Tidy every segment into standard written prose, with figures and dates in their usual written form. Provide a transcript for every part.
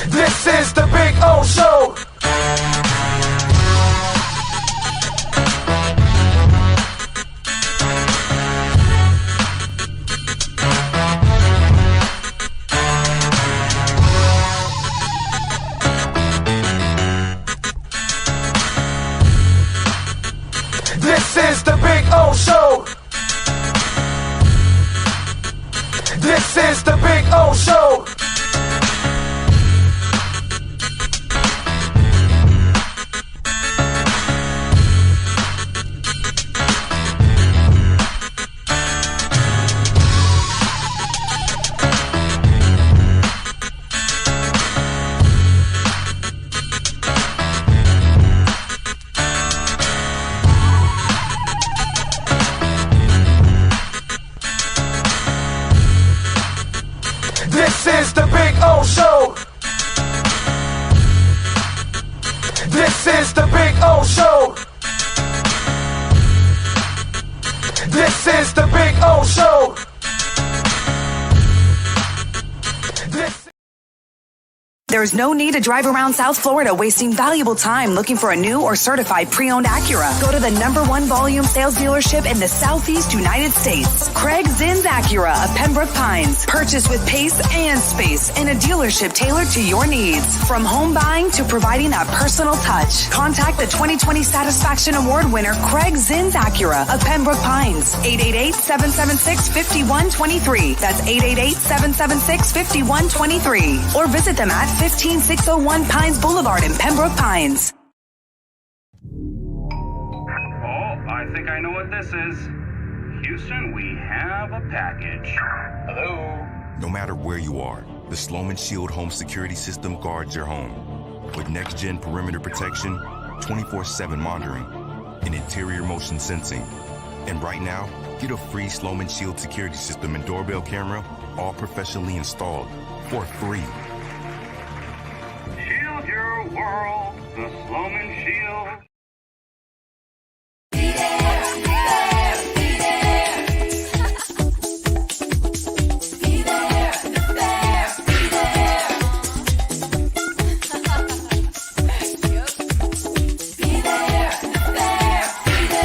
This is the Big O Show. This is the Big O Show. This is the Big O Show. This is the Big O Show. This is the Big O Show. This is the Big O Show. There's no need to drive around South Florida wasting valuable time looking for a new or certified pre-owned Acura. Go to the #1 volume sales dealership in the Southeast United States. Craig Zinn's Acura of Pembroke Pines. Purchase with pace and space in a dealership tailored to your needs. From home buying to providing that personal touch. Contact the 2020 Satisfaction Award winner Craig Zinn's Acura of Pembroke Pines. 888-776-5123. That's 888-776-5123. Or visit them at 15601 Pines Boulevard in Pembroke Pines. Oh, I think I know what this is. Houston, we have a package. Hello? No matter where you are, the Sloman Shield home security system guards your home. With next-gen perimeter protection, 24/7 monitoring, and interior motion sensing. And right now, get a free Sloman Shield security system and doorbell camera, all professionally installed, for free. Shield your world, the Sloman Shield. Be there, be there, be there. Be there, be there, be there. Be there, be there, be there.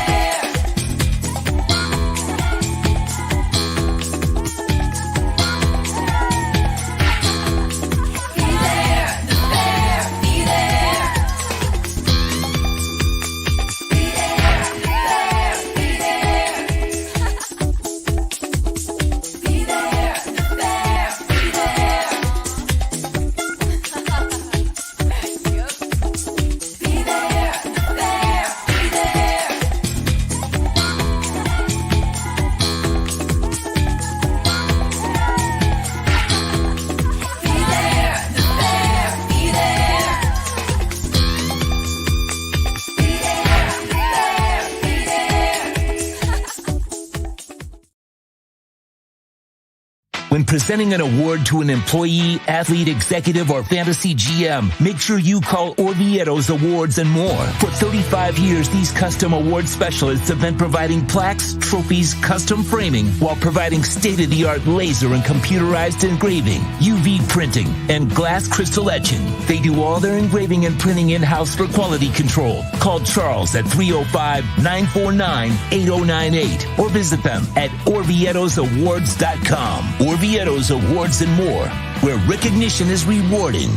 When presenting an award to an employee, athlete, executive, or fantasy GM, make sure you call Orvieto's Awards and More. For 35 years, these custom award specialists have been providing plaques, trophies, custom framing, while providing state-of-the-art laser and computerized engraving, UV printing, and glass crystal etching. They do all their engraving and printing in-house for quality control. Call Charles at 305-949-8098 or visit them at orvietosawards.com. Orvieto's Awards and More, where recognition is rewarding.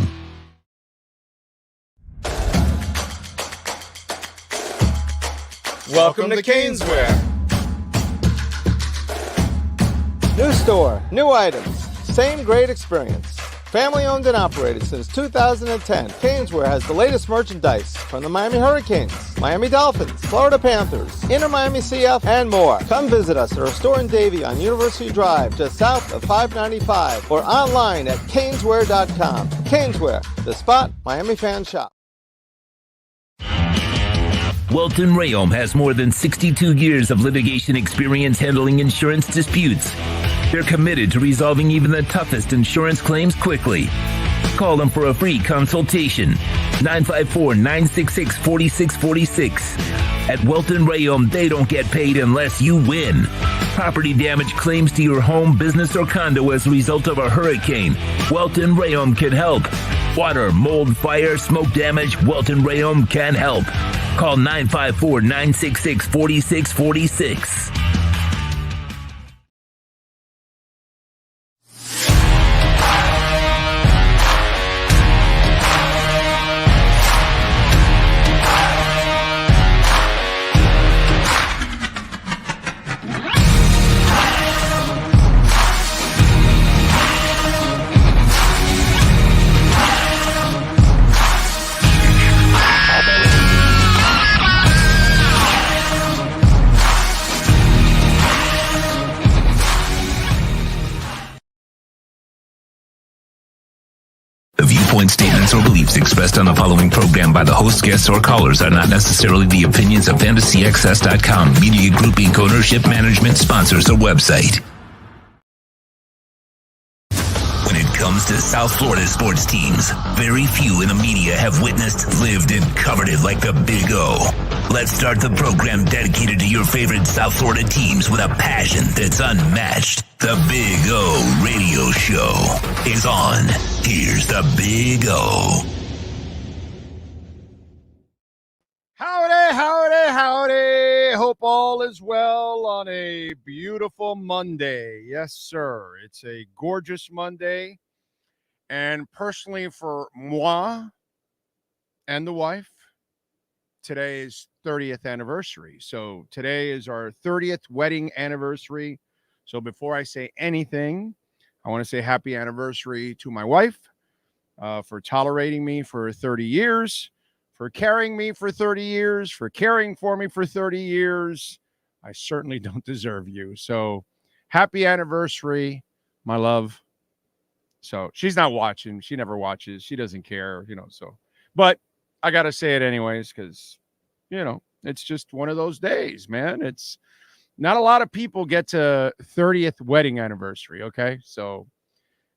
Welcome to Caneswear. New store, new items, same great experience. Family owned and operated since 2010, Caneswear has the latest merchandise from the Miami Hurricanes, Miami Dolphins, Florida Panthers, InterMiamiCF, and more. Come visit us at our store in Davie on University Drive, just south of 595, or online at caneswear.com. Caneswear, the spot Miami fans shop. Welton Rayom has more than 62 years of litigation experience handling insurance disputes. They're committed to resolving even the toughest insurance claims quickly. Call them for a free consultation. 954-966-4646. At Welton Rayom, they don't get paid unless you win. Property damage claims to your home, business, or condo as a result of a hurricane. Welton Rayom can help. Water, mold, fire, smoke damage, Welton Rayom can help. Call 954-966-4646. The viewpoint statements or beliefs expressed on the following program by the host, guests, or callers are not necessarily the opinions of FantasyAccess.com, Media Group Inc. ownership, management, sponsors, or website. When it comes to South Florida sports teams, very few in the media have witnessed, lived, and covered it like the Big O. Let's start the program dedicated to your favorite South Florida teams with a passion that's unmatched. The Big O Radio Show is on. Here's the Big O. Howdy, howdy, howdy. Hope all is well on a beautiful Monday. Yes, sir. It's a gorgeous Monday. And personally for moi and the wife, today is 30th anniversary. So today is our 30th wedding anniversary. So before I say anything, I want to say happy anniversary to my wife for tolerating me for 30 years, for carrying me for 30 years, for caring for me for 30 years. I certainly don't deserve you. So happy anniversary, my love. So she's not watching. She never watches. She doesn't care, so. But I got to say it anyways because, it's just one of those days, man. It's not a lot of people get to 30th wedding anniversary, okay? So,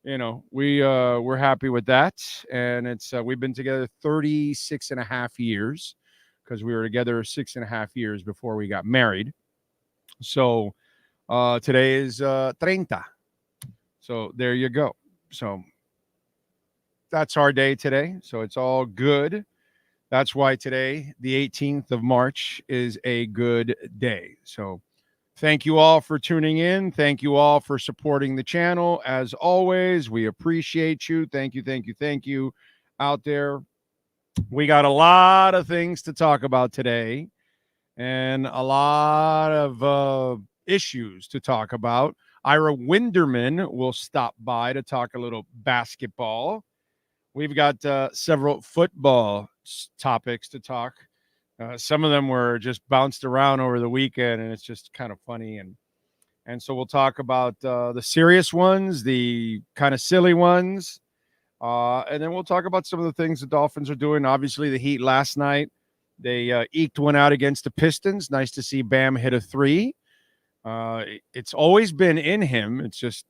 we're happy with that. And it's we've been together 36 and a half years because we were together 6.5 years before we got married. So today is 30. So there you go. So that's our day today. So it's all good. That's why today, the 18th of March, is a good day. So thank you all for tuning in. Thank you all for supporting the channel. As always, we appreciate you. Thank you out there. We got a lot of things to talk about today and a lot of issues to talk about. Ira Winderman will stop by to talk a little basketball. We've got several football topics to talk. Some of them were just bounced around over the weekend, and it's just kind of funny. And so we'll talk about the serious ones, the kind of silly ones, and then we'll talk about some of the things the Dolphins are doing. Obviously, the Heat last night, they eked one out against the Pistons. Nice to see Bam hit a three. It's always been in him. It's just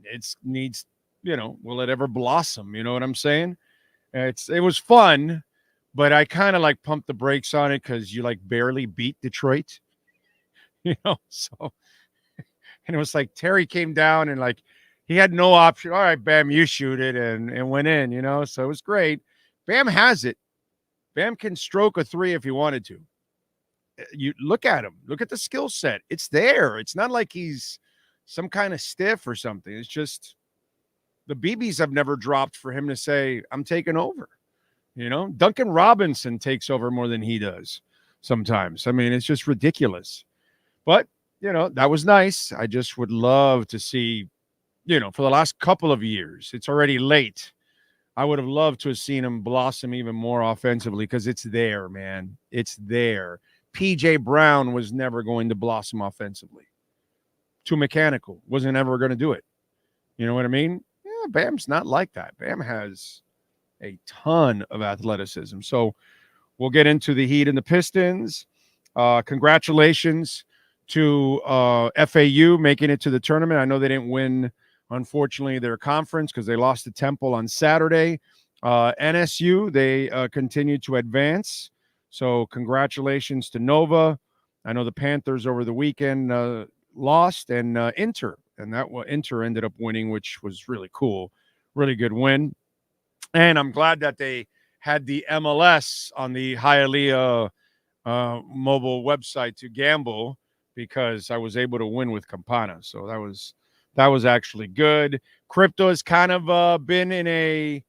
it needs, will it ever blossom? You know what I'm saying? It was fun. But I kind of pumped the brakes on it because you barely beat Detroit, so, and it was Terry came down and he had no option. All right, Bam, you shoot it and went in, so it was great. Bam has it. Bam can stroke a three if he wanted to. You look at him, look at the skill set. It's there. It's not like he's some kind of stiff or something. It's just the BBs have never dropped for him to say, I'm taking over. Duncan Robinson takes over more than he does sometimes. I mean, it's just ridiculous. But, that was nice. I just would love to see, for the last couple of years, it's already late. I would have loved to have seen him blossom even more offensively because it's there, man. It's there. P.J. Brown was never going to blossom offensively. Too mechanical. Wasn't ever going to do it. You know what I mean? Yeah, Bam's not like that. Bam has a ton of athleticism. So we'll get into the Heat and the Pistons. Congratulations to FAU making it to the tournament. I know they didn't win, unfortunately, their conference because they lost to Temple on Saturday. NSU, they continued to advance. So congratulations to Nova. I know the Panthers over the weekend lost, and Inter ended up winning, which was really cool. Really good win. And I'm glad that they had the MLS on the Hialeah mobile website to gamble, because I was able to win with Campana. So that was actually good. Crypto has kind of been in a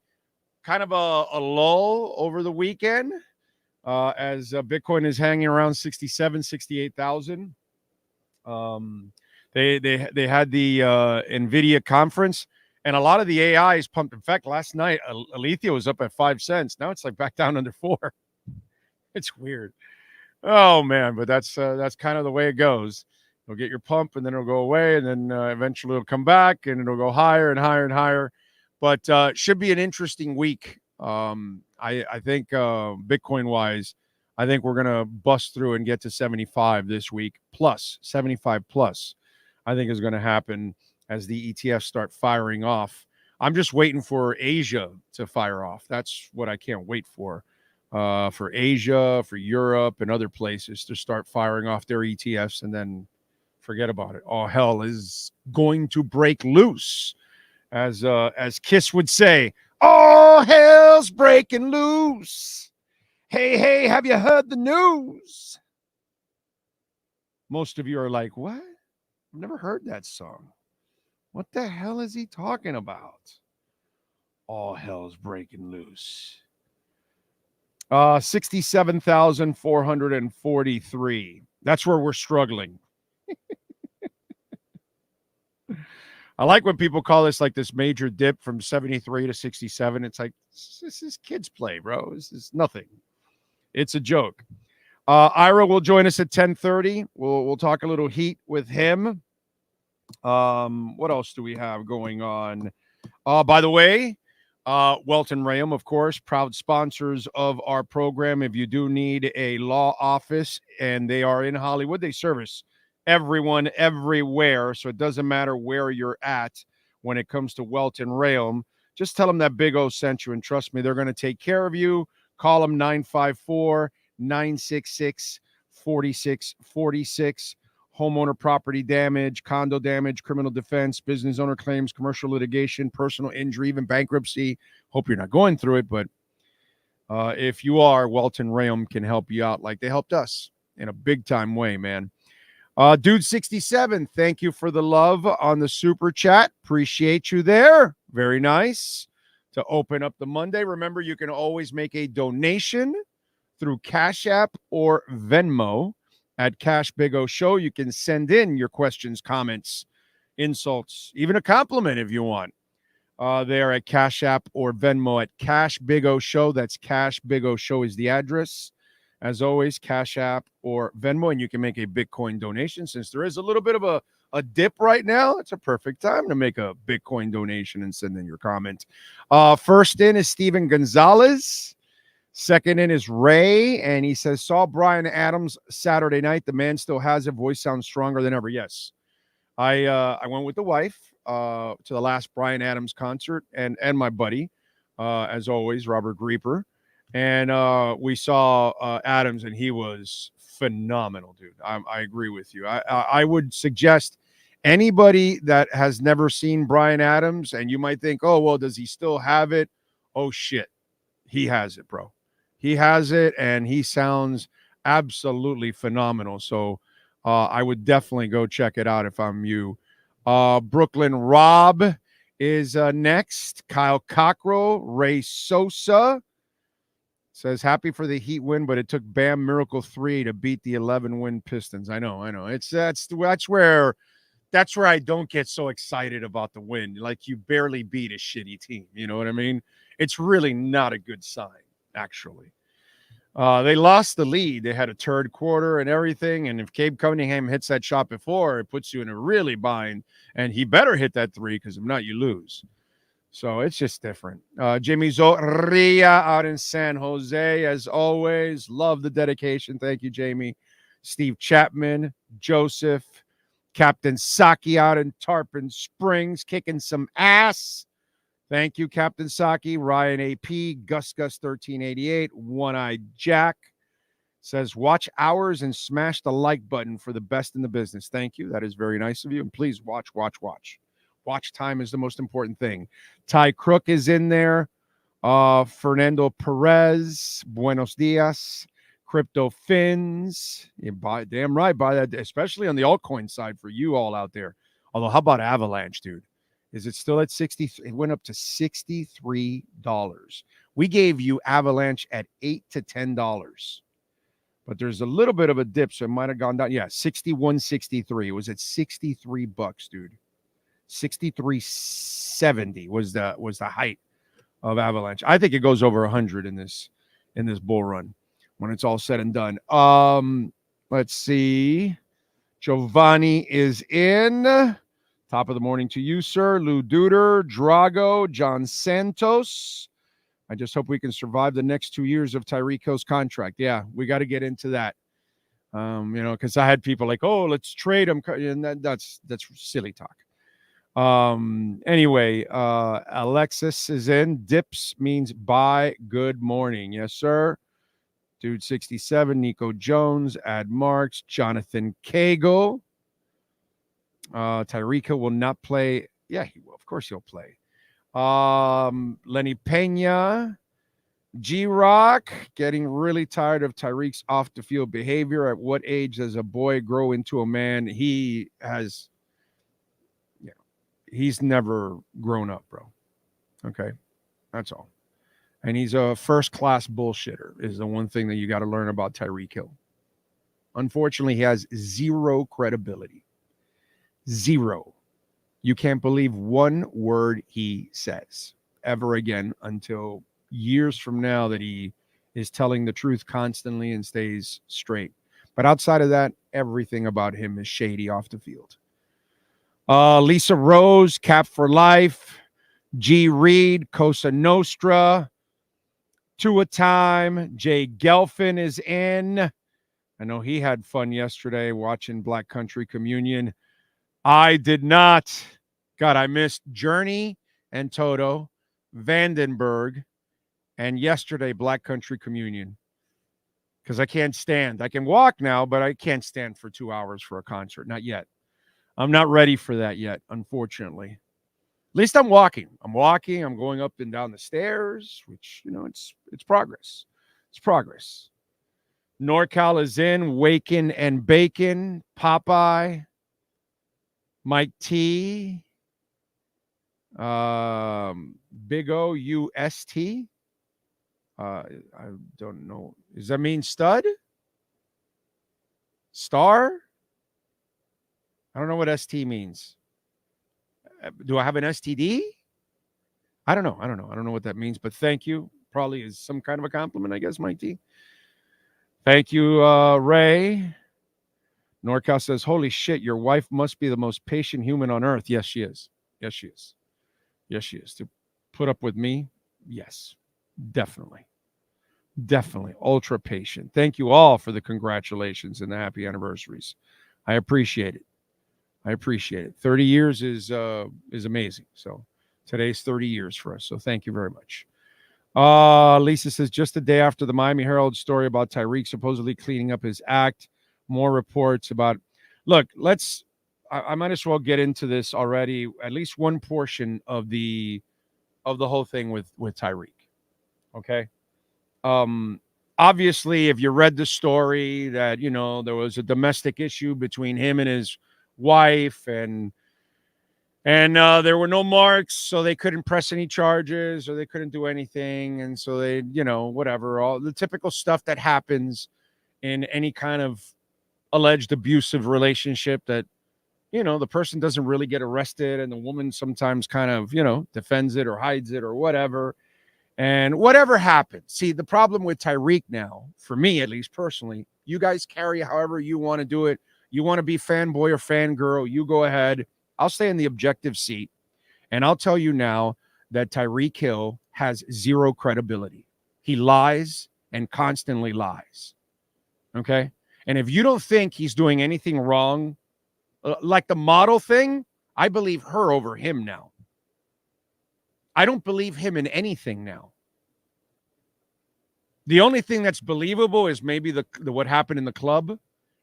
kind of a lull over the weekend, as Bitcoin is hanging around 67, 68,000. They had the NVIDIA conference, and a lot of the AI is pumped. In fact, last night, Alethea was up at 5 cents. Now it's like back down under 4. It's weird. Oh, man, but that's kind of the way it goes. You'll get your pump, and then it'll go away, and then eventually it'll come back, and it'll go higher and higher and higher. But should be an interesting week. I think Bitcoin-wise, I think we're going to bust through and get to 75 this week, plus 75 plus. I think is going to happen as the ETFs start firing off. I'm just waiting for Asia to fire off. That's what I can't wait for Asia, for Europe, and other places to start firing off their ETFs, and then forget about it. All hell is going to break loose, as Kiss would say. All hell's breaking loose. Hey, hey, have you heard the news? Most of you are like, what? I've never heard that song. What the hell is he talking about? All hell's breaking loose. 67,443. That's where we're struggling. I like when people call this like this major dip from 73 to 67. It's like, this is kids play, bro. This is nothing. It's a joke. Ira will join us at 10:30. We'll talk a little heat with him. What else do we have going on? By the way, Welton Rayum, of course, proud sponsors of our program. If you do need a law office, and they are in Hollywood, they service everyone everywhere. So it doesn't matter where you're at when it comes to Welton Rayum. Just tell them that Big O sent you, and trust me, they're going to take care of you. Call them 954-966-4646. Homeowner property damage, condo damage, criminal defense, business owner claims, commercial litigation, personal injury, even bankruptcy. Hope you're not going through it, but if you are, Welton Rayum can help you out like they helped us in a big-time way, man. Dude 67, thank you for the love on the super chat. Appreciate you there. Very nice to open up the Monday. Remember, you can always make a donation through Cash App or Venmo at Cash Big O Show. You can send in your questions, comments, insults, even a compliment if you want. There at Cash App or Venmo at Cash Big O Show. That's Cash Big O Show is the address. As always, Cash App or Venmo, and you can make a Bitcoin donation. Since there is a little bit of a dip right now, it's a perfect time to make a Bitcoin donation and send in your comment. First in is Steven Gonzalez. Second in is Ray, and he says, saw Bryan Adams Saturday night. The man still has it. Voice sounds stronger than ever. Yes. I went with the wife to the last Bryan Adams concert, and my buddy, as always, Robert Grieper. And we saw Adams, and he was phenomenal, dude. I agree with you. I would suggest anybody that has never seen Bryan Adams, and you might think, oh, well, does he still have it? Oh, shit. He has it, bro. He has it, and he sounds absolutely phenomenal. So I would definitely go check it out if I'm you. Brooklyn Rob is next. Kyle Cockrell, Ray Sosa. Says, happy for the Heat win, but it took Bam Miracle 3 to beat the 11-win Pistons. I know. That's where I don't get so excited about the win. Like, you barely beat a shitty team. You know what I mean? It's really not a good sign, actually. They lost the lead. They had a third quarter and everything, and if Gabe Cunningham hits that shot before, it puts you in a really bind, and he better hit that 3, because if not, you lose. So it's just different. Jimmy Zoria out in San Jose, as always. Love the dedication. Thank you, Jamie. Steve Chapman, Joseph, Captain Saki out in Tarpon Springs, kicking some ass. Thank you, Captain Saki. Ryan AP, Gus 1388, One-Eyed Jack says, watch hours and smash the like button for the best in the business. Thank you. That is very nice of you. And please watch. Watch time is the most important thing. Ty Crook is in there. Fernando Perez, buenos dias. Crypto Fins, damn right, buy that, especially on the altcoin side for you all out there. Although, how about Avalanche, dude? Is it still at 60? It went up to $63. We gave you Avalanche at $8 to $10. But there's a little bit of a dip, so it might have gone down. Yeah, 61.63. It was at $63, dude. 63.70 was the height of Avalanche. I think it goes over 100 in this bull run when it's all said and done. Let's see. Giovanni is in. Top of the morning to you, sir. Lou Duder, Drago, John Santos. I just hope we can survive the next 2 years of Tyreek Hill's contract. Yeah, we got to get into that. Because I had people like, oh, let's trade him. And that's silly talk. Anyway, Alexis is in. Dips means buy. Good morning. Yes, sir. Dude 67, Nico Jones, Ad Marks, Jonathan Cagle. Tyreek Hill will not play. Yeah, he will. Of course he'll play. Lenny Pena, G-Rock, getting really tired of Tyreek's off-the-field behavior. At what age does a boy grow into a man? He has, he's never grown up, bro. Okay, that's all. And he's a first-class bullshitter is the one thing that you got to learn about Tyreek Hill. Unfortunately, he has zero credibility. Zero. You can't believe one word he says ever again until years from now that he is telling the truth constantly and stays straight. But outside of that, everything about him is shady off the field. Lisa Rose, Cap for Life, G. Reed, Cosa Nostra, Tua Time, Jay Gelfin is in. I know he had fun yesterday watching Black Country Communion. I did not. God, I missed Journey and Toto, Vandenberg, and yesterday Black Country Communion. Because I can't stand. I can walk now, but I can't stand for 2 hours for a concert. Not yet. I'm not ready for that yet, unfortunately. At least I'm walking. I'm going up and down the stairs, which, it's progress. It's progress. NorCal is in. Waken and Bacon. Popeye. Mike T. Big O U-S-T. I don't know. Does that mean stud? Star? I don't know what ST means. Do I have an STD? I don't know. I don't know what that means, but thank you. Probably is some kind of a compliment, I guess, Mike T. Thank you, Ray. NorCal says, holy shit, your wife must be the most patient human on earth. Yes, she is. Yes, she is. Yes, she is. To put up with me, yes, definitely. Definitely. Ultra patient. Thank you all for the congratulations and the happy anniversaries. I appreciate it. 30 years is amazing. So today's 30 years for us. So thank you very much. Lisa says, just the day after the Miami Herald story about Tyreek supposedly cleaning up his act, more reports about, look, I might as well get into this already, at least one portion of the whole thing with Tyreek. Okay. Obviously, if you read the story that, there was a domestic issue between him and his wife and there were no marks, so they couldn't press any charges or they couldn't do anything. And so they, whatever, all the typical stuff that happens in any kind of alleged abusive relationship that, the person doesn't really get arrested and the woman sometimes kind of, defends it or hides it or whatever. And whatever happens. See, the problem with Tyreek now, for me at least personally, you guys carry however you want to do it. You want to be fanboy or fangirl, you go ahead. I'll stay in the objective seat. And I'll tell you now that Tyreek Hill has zero credibility. He lies and constantly lies. Okay? And if you don't think he's doing anything wrong, like the model thing, I believe her over him now. I don't believe him in anything now. The only thing that's believable is maybe the what happened in the club,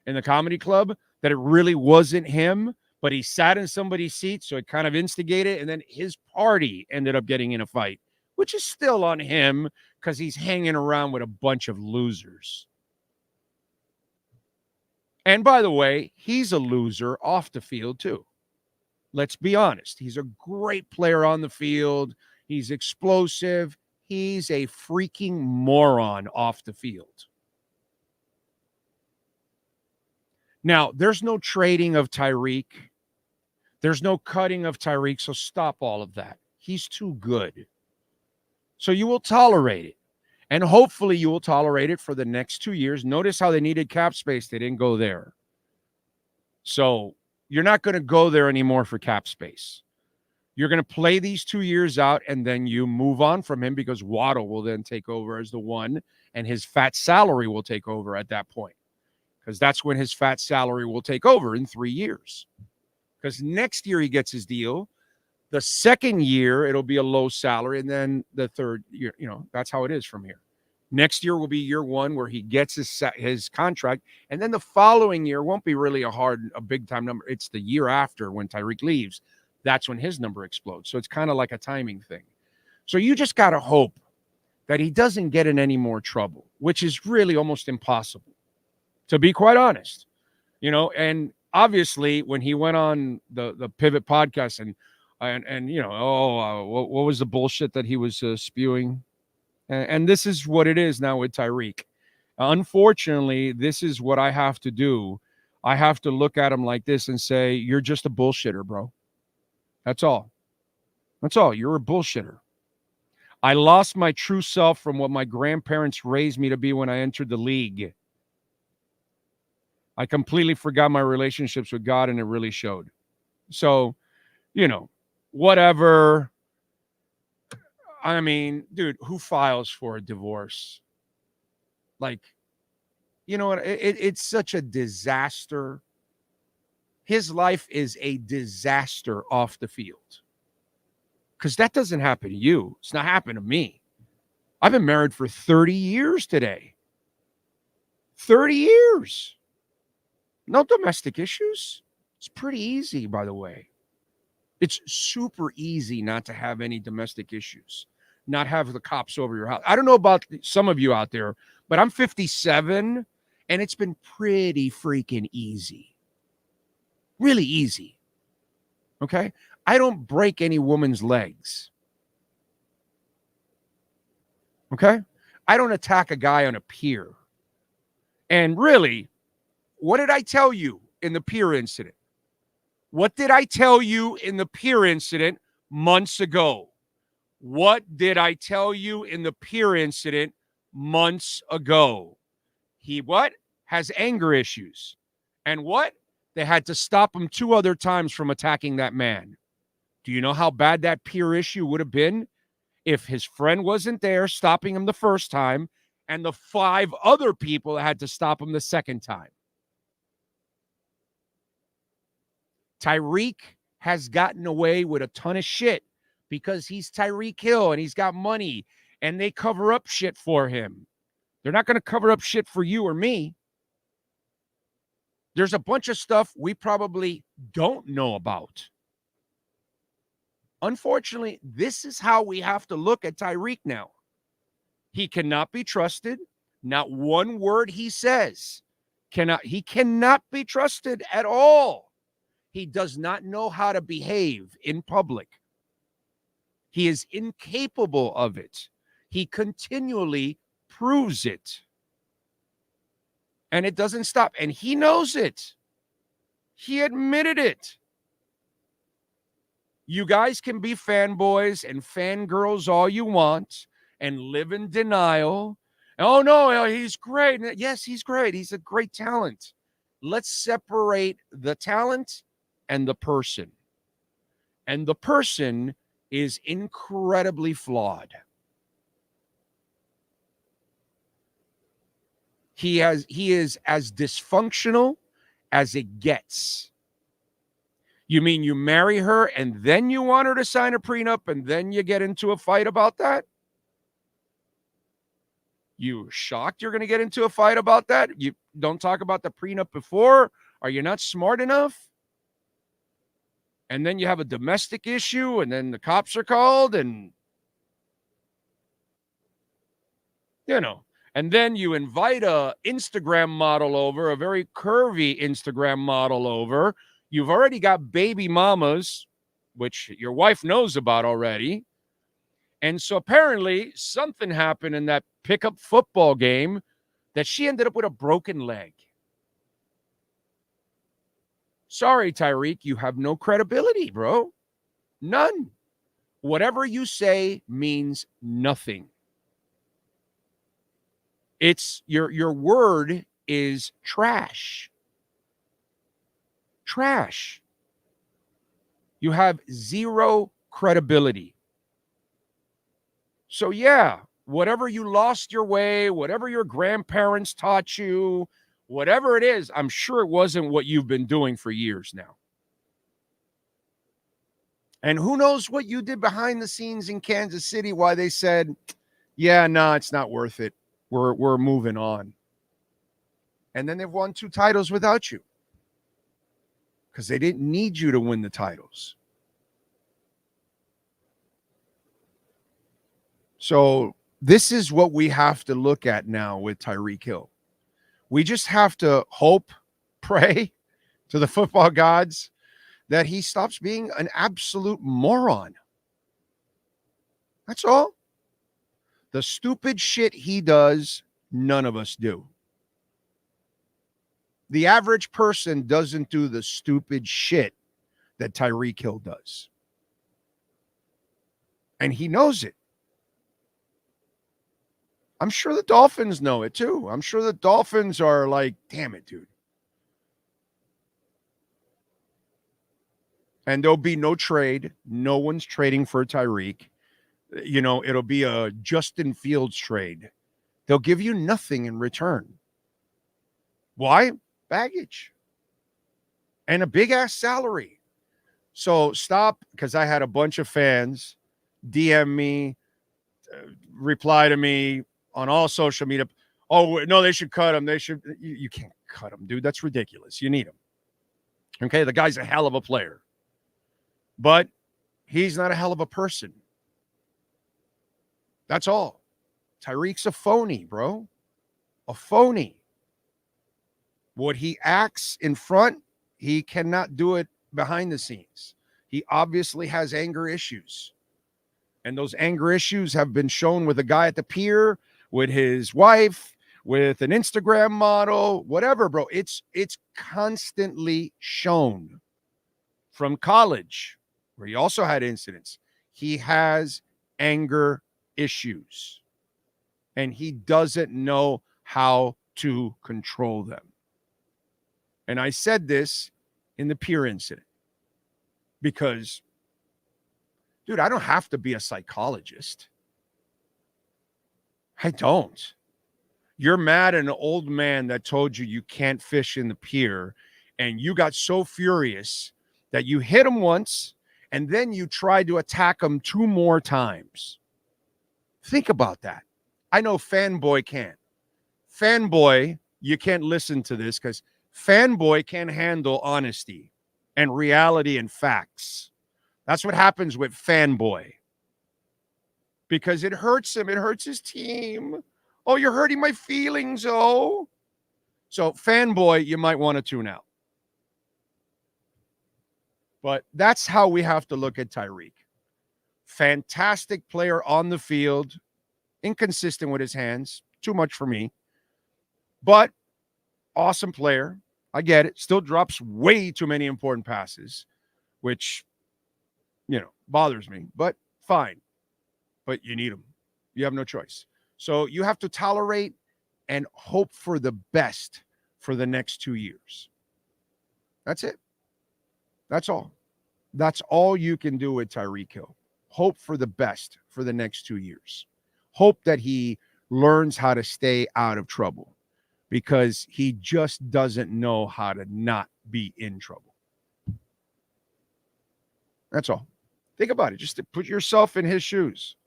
in the comedy club, that it really wasn't him, but he sat in somebody's seat, so it kind of instigated, and then his party ended up getting in a fight which is still on him because he's hanging around with a bunch of losers. And by the way, he's a loser off the field too. Let's be honest. He's a great player on the field. He's explosive. He's a freaking moron off the field. Now, there's no trading of Tyreek. There's no cutting of Tyreek, so stop all of that. He's too good. So you will tolerate it. And hopefully you will tolerate it for the next 2 years. Notice how they needed cap space. They didn't go there. So you're not going to go there anymore for cap space. You're going to play these 2 years out, and then you move on from him because Waddle will then take over as the one, and his fat salary will take over at that point. Because that's when his fat salary will take over in 3 years. Because next year he gets his deal. The second year, it'll be a low salary. And then the third year, that's how it is from here. Next year will be year one where he gets his contract. And then the following year won't be really a big-time number. It's the year after when Tyreek leaves. That's when his number explodes. So it's kind of like a timing thing. So you just got to hope that he doesn't get in any more trouble, which is really almost impossible, to be quite honest. And obviously when he went on the Pivot podcast and what was the bullshit that he was spewing? And this is what it is now with Tyreek. Unfortunately, this is what I have to do. I have to look at him like this and say, you're just a bullshitter, bro. That's all. That's all. You're a bullshitter. I lost my true self from what my grandparents raised me to be when I entered the league. I completely forgot my relationships with God, and it really showed. So, whatever. I mean, dude, who files for a divorce? Like, you know what? It's such a disaster. His life is a disaster off the field. Because that doesn't happen to you. It's not happened to me. I've been married for 30 years today. 30 years. No domestic issues. It's pretty easy, by the way. It's super easy not to have any domestic issues, not have the cops over your house. I don't know about some of you out there, but I'm 57, and it's been pretty freaking easy. Really easy. Okay? I don't break any woman's legs. Okay? I don't attack a guy on a pier. And really, what did I tell you in the pier incident? What did I tell you in the pier incident months ago? What did I tell you in the pier incident months ago? He what? Has anger issues. And what? They had to stop him 2 other times from attacking that man. Do you know how bad that pier issue would have been if his friend wasn't there stopping him the first time and the 5 other people had to stop him the second time? Tyreek has gotten away with a ton of shit because he's Tyreek Hill and he's got money and they cover up shit for him. They're not going to cover up shit for you or me. There's a bunch of stuff we probably don't know about. Unfortunately, this is how we have to look at Tyreek now. He cannot be trusted. Not one word he says. He cannot be trusted at all. He does not know how to behave in public. He is incapable of it. He continually proves it. And it doesn't stop. And he knows it. He admitted it. You guys can be fanboys and fangirls all you want and live in denial. Oh, no, he's great. Yes, he's great. He's a great talent. Let's separate the talent and the person. And the person is incredibly flawed. He is as dysfunctional as it gets. You mean you marry her and then you want her to sign a prenup and then you get into a fight about that? You shocked you're going to get into a fight about that? You don't talk about the prenup before? Are you not smart enough? And then you have a domestic issue and then the cops are called and You know, and then you invite a Instagram model over, a very curvy Instagram model over. You've already got baby mamas, which your wife knows about already. And so apparently something happened in that pickup football game that she ended up with a broken leg. Sorry, Tyreek, you have no credibility, bro. None. Whatever you say means nothing. It's your word is trash. Trash. You have zero credibility. So yeah, whatever you lost your way, whatever your grandparents taught you, whatever it is, I'm sure it wasn't what you've been doing for years now. And who knows what you did behind the scenes in Kansas City, why they said, yeah, no, it's not worth it. We're moving on. And then they've won 2 titles without you because they didn't need you to win the titles. So this is what we have to look at now with Tyreek Hill. We just have to hope, pray to the football gods that he stops being an absolute moron. That's all. The stupid shit he does, none of us do. The average person doesn't do the stupid shit that Tyreek Hill does. And he knows it. I'm sure the Dolphins know it too. I'm sure the Dolphins are like, damn it, dude. And there'll be no trade. No one's trading for Tyreek. You know, it'll be a Justin Fields trade. They'll give you nothing in return. Why? Baggage. And a big-ass salary. So stop, because I had a bunch of fans DM me, reply to me on all social media. Oh, no, they should cut him. They should. You can't cut him, dude. That's ridiculous. You need him. Okay, the guy's a hell of a player. But he's not a hell of a person. That's all. Tyreek's a phony, bro. A phony. What he acts in front, he cannot do it behind the scenes. He obviously has anger issues. And those anger issues have been shown with a guy at the pier, with his wife, with an Instagram model, whatever, bro. It's constantly shown. From college, where he also had incidents, he has anger issues. And he doesn't know how to control them. And I said this in the pier incident because, dude, I don't have to be a psychologist. I don't. You're mad at an old man that told you can't fish in the pier, and you got so furious that you hit him once, and then you tried to attack him 2 more times. Think about that. I know Fanboy can't. Fanboy, you can't listen to this because Fanboy can't handle honesty and reality and facts. That's what happens with Fanboy. Because it hurts him. It hurts his team. Oh, you're hurting my feelings, oh. So Fanboy, you might want to tune out. But that's how we have to look at Tyreek. Fantastic player on the field. Inconsistent with his hands. Too much for me. But awesome player. I get it. Still drops way too many important passes, which, bothers me. But fine. But you need him. You have no choice. So you have to tolerate and hope for the best for the next 2 years. That's it. That's all. That's all you can do with Tyreek Hill. Hope for the best for the next 2 years. Hope that he learns how to stay out of trouble because he just doesn't know how to not be in trouble. That's all. Think about it. Just to put yourself in his shoes.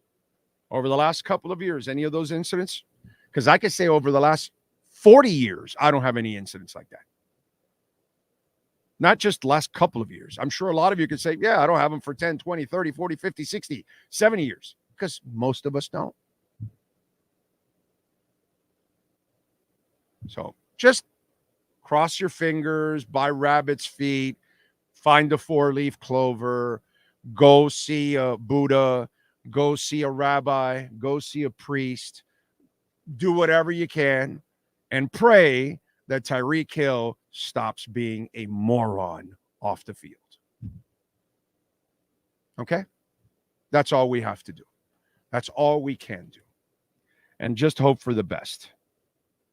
Over the last couple of years, any of those incidents? Because I could say over the last 40 years, I don't have any incidents like that. Not just the last couple of years. I'm sure a lot of you could say, yeah, I don't have them for 10, 20, 30, 40, 50, 60, 70 years. Because most of us don't. So just cross your fingers, buy rabbit's feet, find a 4-leaf clover, go see a Buddha, go see a rabbi, go see a priest, do whatever you can, and pray that Tyreek Hill stops being a moron off the field. Okay? That's all we have to do. That's all we can do. And just hope for the best.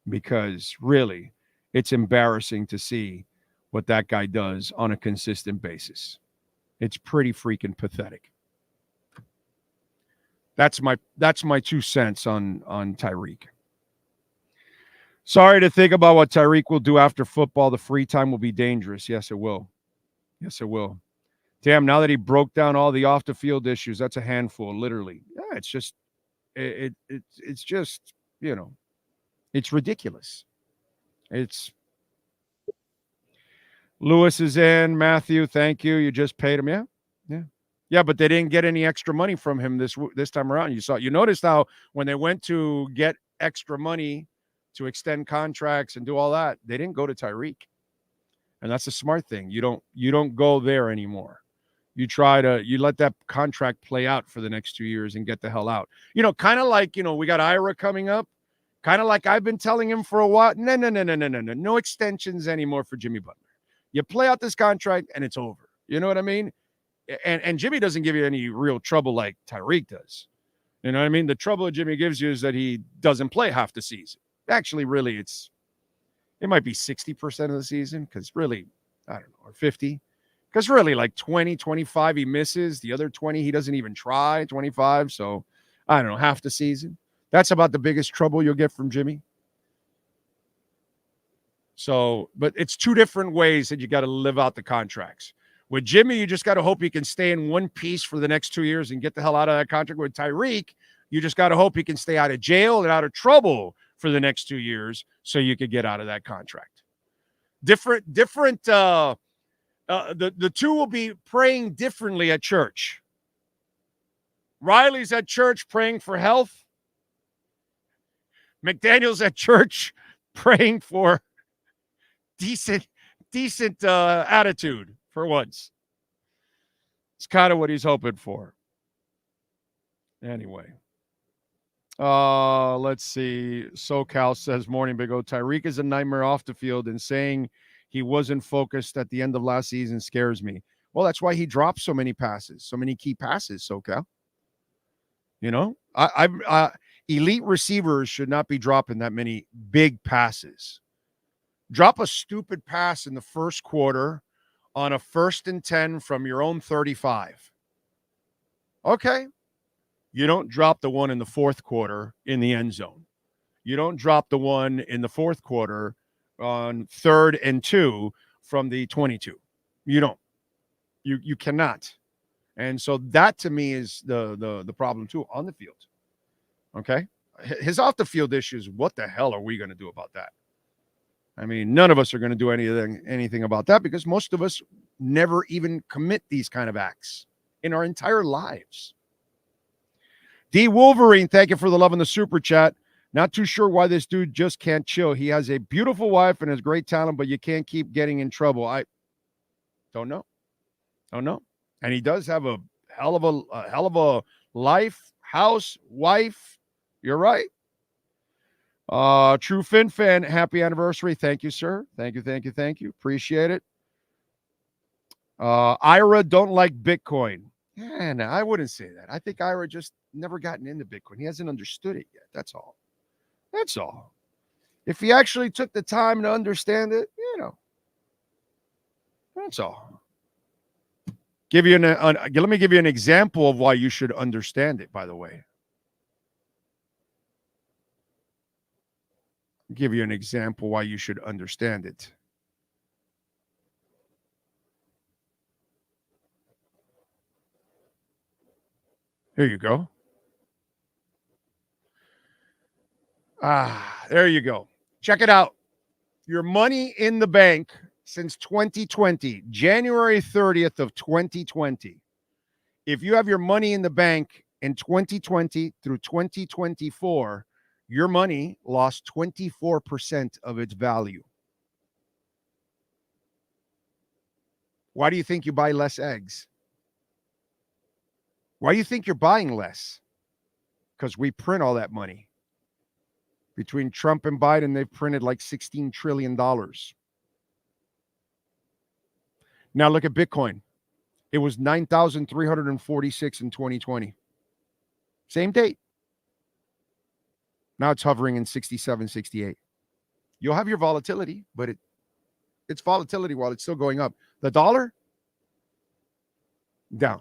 Because really, it's embarrassing to see what that guy does on a consistent basis. It's pretty freaking pathetic. That's my 2 cents on Tyreek. Sorry to think about what Tyreek will do after football. The free time will be dangerous. Yes, it will. Yes, it will. Damn, now that he broke down all the off-the-field issues, that's a handful, literally. Yeah, it's just, it's just, it's ridiculous. It's Lewis is in. Matthew, thank you. You just paid him. Yeah, but they didn't get any extra money from him this time around. You noticed how when they went to get extra money to extend contracts and do all that, they didn't go to Tyreek. And that's a smart thing. You don't go there anymore. You let that contract play out for the next 2 years and get the hell out. Kind of like, we got Ira coming up. Kind of like I've been telling him for a while. No extensions anymore for Jimmy Butler. You play out this contract and it's over. You know what I mean? And Jimmy doesn't give you any real trouble like Tyreek does. You know what I mean? The trouble that Jimmy gives you is that he doesn't play half the season. Actually, really, it might be 60% of the season because really, I don't know, or 50. Because really, like 20, 25 he misses. The other 20 he doesn't even try, 25. So, I don't know, half the season. That's about the biggest trouble you'll get from Jimmy. So, but it's two different ways that you got to live out the contracts. With Jimmy, you just got to hope he can stay in one piece for the next 2 years and get the hell out of that contract. With Tyreek, you just got to hope he can stay out of jail and out of trouble for the next 2 years so you could get out of that contract. The two will be praying differently at church. Riley's at church praying for health. McDaniel's at church praying for decent attitude for once. It's kind of what he's hoping for. Anyway. Let's see. SoCal says, morning, Big O. Tyreek is a nightmare off the field, and saying he wasn't focused at the end of last season scares me. Well, that's why he dropped so many passes, so many key passes, SoCal. Elite receivers should not be dropping that many big passes. Drop a stupid pass in the first quarter on a 1st and 10 from your own 35. Okay. You don't drop the one in the fourth quarter in the end zone. You don't drop the one in the fourth quarter on 3rd and 2 from the 22. You don't. You cannot. And so that to me is the problem too on the field. Okay? His off the field issues, what the hell are we going to do about that? I mean, none of us are going to do anything about that because most of us never even commit these kind of acts in our entire lives. D. Wolverine, thank you for the love in the super chat. Not too sure why this dude just can't chill. He has a beautiful wife and has great talent, but you can't keep getting in trouble. I don't know. And he does have a hell of a life, house, wife. You're right. True Fin fan, happy anniversary. Thank you, sir. Thank you. Appreciate it. Ira don't like Bitcoin. Yeah, no, I wouldn't say that. I think Ira just never gotten into Bitcoin. He hasn't understood it yet. That's all. If he actually took the time to understand it, that's all. Let me give you an example of why you should understand it, by the way. Give you an example why you should understand it. Here you go. There you go. Check it out. Your money in the bank since 2020, January 30th of 2020. If you have your money in the bank in 2020 through 2024, your money lost 24% of its value. Why do you think you buy less eggs? Why do you think you're buying less? Because we print all that money. Between Trump and Biden, they've printed like $16 trillion. Now look at Bitcoin. It was 9,346 in 2020. Same date. Now it's hovering in 67, 68. You'll have your volatility, but it's volatility while it's still going up. The dollar, down.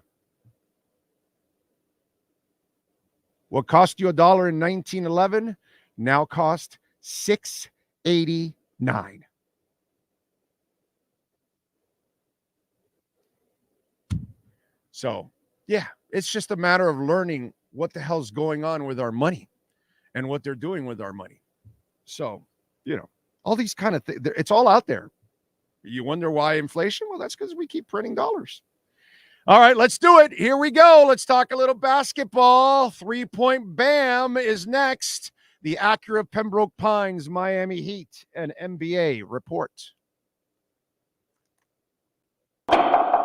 What cost you $1 in 1911 now cost $6.89. So, yeah, it's just a matter of learning what the hell's going on with our money and what they're doing with our money. So, all these kind of things, it's all out there. You wonder why inflation? Well, that's because we keep printing dollars. All right, let's do it. Here we go. Let's talk a little basketball. 3-point Bam is next. The Acura Pembroke Pines Miami Heat and NBA report.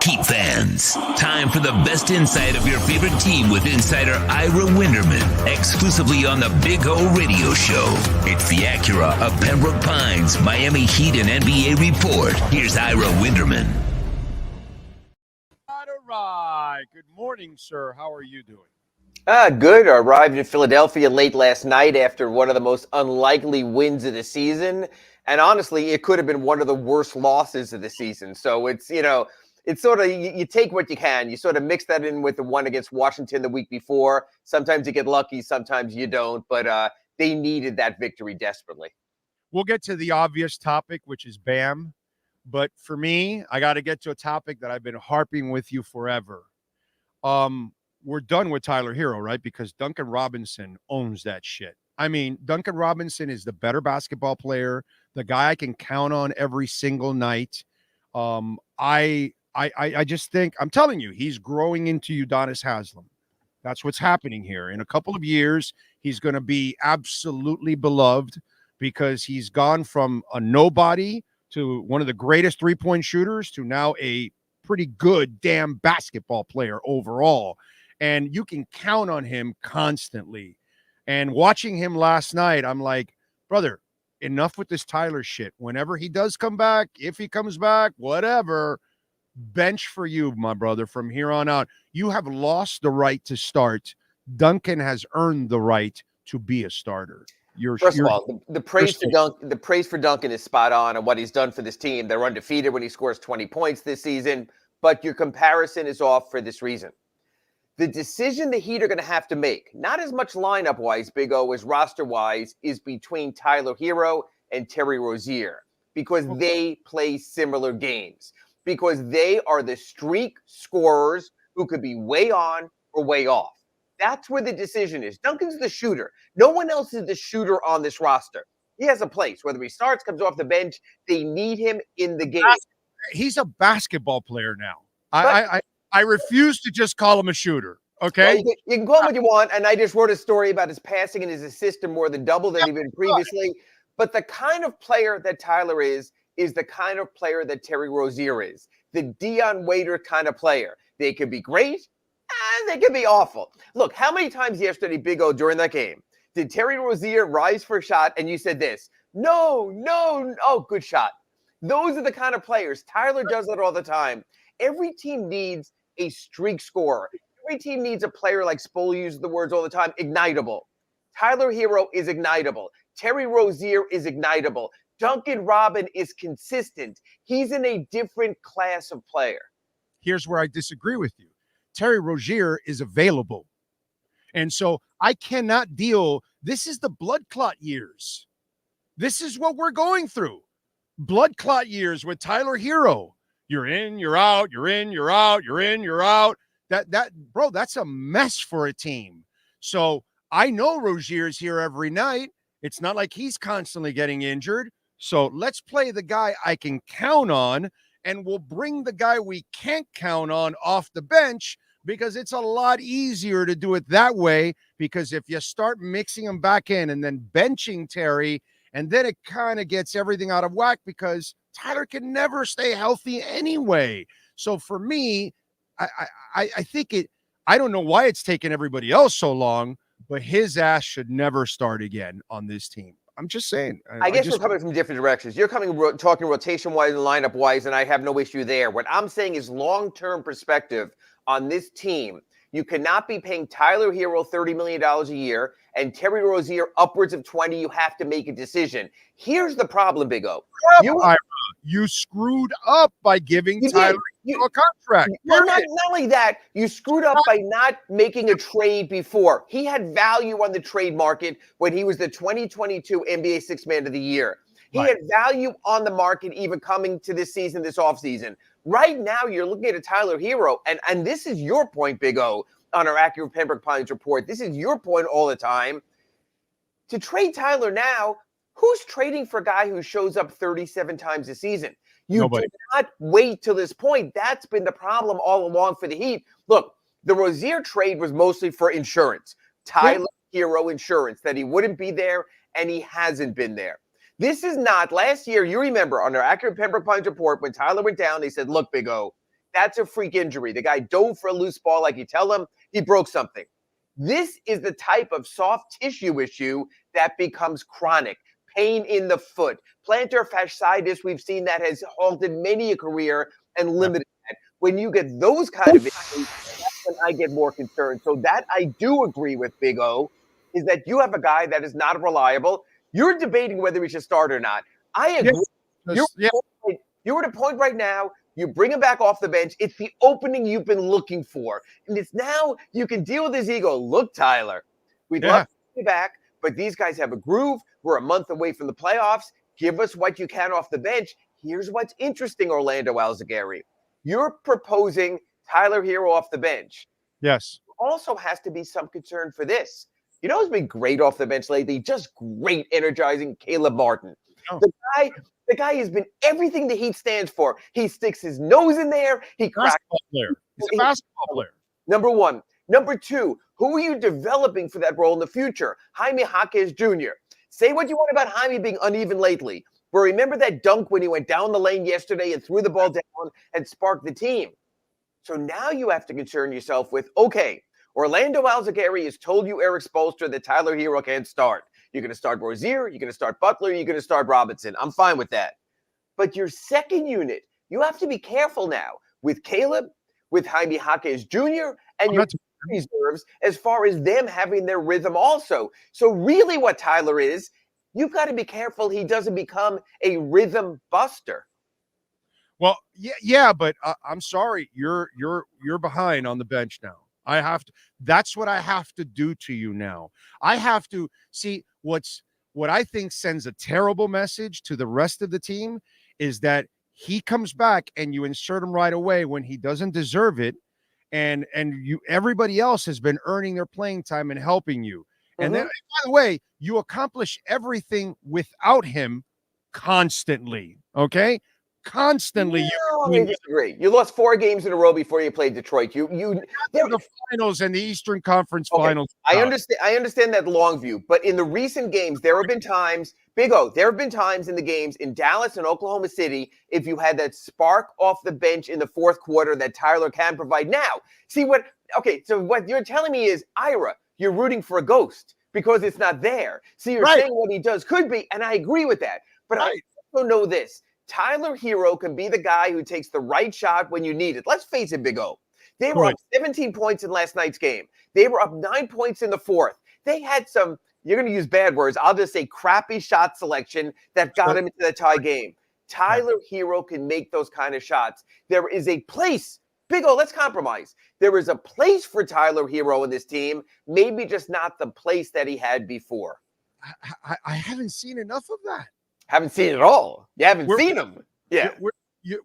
Heat fans, time for the best insight of your favorite team with insider Ira Winderman, exclusively on the Big O Radio Show. It's the Acura of Pembroke Pines Miami Heat and NBA report. Here's Ira Winderman. All right. Good morning, sir. How are you doing? Good. I arrived in Philadelphia late last night after one of the most unlikely wins of the season. And honestly, it could have been one of the worst losses of the season. So it's, it's sort of, you take what you can. You sort of mix that in with the one against Washington the week before. Sometimes you get lucky, sometimes you don't. But they needed that victory desperately. We'll get to the obvious topic, which is Bam. But for me, I got to get to a topic that I've been harping with you forever. We're done with Tyler Hero, right? Because Duncan Robinson owns that shit. I mean, Duncan Robinson is the better basketball player, the guy I can count on every single night. I just think, I'm telling you, he's growing into Udonis Haslem. That's what's happening here. In a couple of years, he's going to be absolutely beloved because he's gone from a nobody to one of the greatest three-point shooters to now a pretty good damn basketball player overall. And you can count on him constantly. And watching him last night, I'm like, brother, enough with this Tyler shit. Whenever he does come back, if he comes back, whatever, bench for you, my brother, from here on out. You have lost the right to start. Duncan has earned the right to be a starter. First of all, the praise for Duncan is spot on and what he's done for this team. They're undefeated when he scores 20 points this season, but your comparison is off for this reason. The decision the Heat are going to have to make, not as much lineup-wise, Big O, as roster-wise, is between Tyler Hero and Terry Rozier because they play similar games, because they are the streak scorers who could be way on or way off. That's where the decision is. Duncan's the shooter. No one else is the shooter on this roster. He has a place. Whether he starts, comes off the bench, they need him in the game. He's a basketball player now. I refuse to just call him a shooter, okay? Well, you can call him what you want, and I just wrote a story about his passing and his assist are more than double than he'd been previously. But the kind of player that Tyler is the kind of player that Terry Rozier is, the Dion Waiter kind of player. They could be great, and they could be awful. Look, how many times yesterday, Big O, during that game, did Terry Rozier rise for a shot and you said this? No, oh, good shot. Those are the kind of players. Tyler does that all the time. Every team needs a streak scorer. Every team needs a player, like Spole uses the words all the time, ignitable. Tyler Hero is ignitable. Terry Rozier is ignitable. Duncan Robin is consistent. He's in a different class of player. Here's where I disagree with you. Terry Rozier is available. And so I cannot deal. This is the blood clot years. This is what we're going through. Blood clot years with Tyler Hero. You're in, you're out, you're in, you're out, you're in, you're out. Bro, that's a mess for a team. So I know Rozier's here every night. It's not like he's constantly getting injured. So let's play the guy I can count on, and we'll bring the guy we can't count on off the bench because it's a lot easier to do it that way, because if you start mixing them back in and then benching Terry, and then it kind of gets everything out of whack because Tyler can never stay healthy anyway. So for me, I think I don't know why it's taken everybody else so long, but his ass should never start again on this team. I'm just saying. I guess we're coming from different directions. You're talking rotation-wise and lineup-wise, and I have no issue there. What I'm saying is long-term perspective on this team. You cannot be paying Tyler Hero $30 million a year and Terry Rozier upwards of 20. You have to make a decision. Here's the problem, Big O. You screwed up by giving Tyler a contract. Not only that, you screwed up by not making a trade before. He had value on the trade market when he was the 2022 NBA Sixth Man of the Year. He had value on the market even coming to this season, this offseason. Right now, you're looking at a Tyler Hero, and this is your point, Big O, on our Accurate Pembroke Pines report. This is your point all the time. To trade Tyler now, who's trading for a guy who shows up 37 times a season? Nobody. Did not wait till this point. That's been the problem all along for the Heat. Look, the Rozier trade was mostly for insurance. Tyler Hero insurance, that he wouldn't be there, and he hasn't been there. This is not, last year, you remember on our Accurate Pembroke Pines report, when Tyler went down, they said, look, Big O, that's a freak injury. The guy dove for a loose ball like you tell him, he broke something. This is the type of soft tissue issue that becomes chronic. Pain in the foot. Plantar fasciitis, we've seen that has halted many a career and limited that. When you get those kind of issues, that's when I get more concerned. So that I do agree with, Big O, is that you have a guy that is not reliable. You're debating whether he should start or not. I agree. You're at a point right now, you bring him back off the bench. It's the opening you've been looking for. And it's now you can deal with his ego. Look, Tyler, we'd love to bring you back, but these guys have a groove. We're a month away from the playoffs. Give us what you can off the bench. Here's what's interesting, Orlando Alzagari. You're proposing Tyler Hero off the bench. Yes. Also has to be some concern for this. You know who's been great off the bench lately? Just great, energizing Caleb Martin. Oh. The guy has been everything the Heat stands for. He sticks his nose in there. He cracks. He's a basketball player. Number one. Number two, who are you developing for that role in the future? Jaime Jaquez Jr. Say what you want about Jaime being uneven lately, but remember that dunk when he went down the lane yesterday and threw the ball down and sparked the team. So now you have to concern yourself with, okay, Orlando Alzagari has told you, Eric Spoelstra, that Tyler Hero can't start. You're going to start Rozier, you're going to start Butler, you're going to start Robinson. I'm fine with that. But your second unit, you have to be careful now with Caleb, with Jaime Jaquez Jr., and your reserves as far as them having their rhythm also. So really what Tyler is, you've got to be careful he doesn't become a rhythm buster. Well, yeah, but I'm sorry, you're behind on the bench now. I have to. That's what I have to do to you now. I have to see what I think sends a terrible message to the rest of the team is that he comes back and you insert him right away when he doesn't deserve it, and everybody else has been earning their playing time and helping you. And then, by the way, you accomplish everything without him constantly. Okay. Constantly. I disagree. You lost 4 games in a row before you played Detroit. You the finals and the Eastern Conference finals. I understand that long view, but in the recent games, there have been times, Big O, there have been times in the games in Dallas and Oklahoma City, if you had that spark off the bench in the fourth quarter that Tyler can provide. Now, so what you're telling me is, Ira, you're rooting for a ghost because it's not there. So you're saying what he does could be, and I agree with that. But I also know this. Tyler Hero can be the guy who takes the right shot when you need it. Let's face it, Big O. They were up 17 points in last night's game. They were up 9 points in the fourth. They had some, you're going to use bad words, I'll just say crappy shot selection that got him into the tie game. Tyler Hero can make those kind of shots. There is a place, Big O, let's compromise. There is a place for Tyler Hero in this team, maybe just not the place that he had before. I haven't seen enough of that. Haven't seen it all. You haven't seen them. Yeah.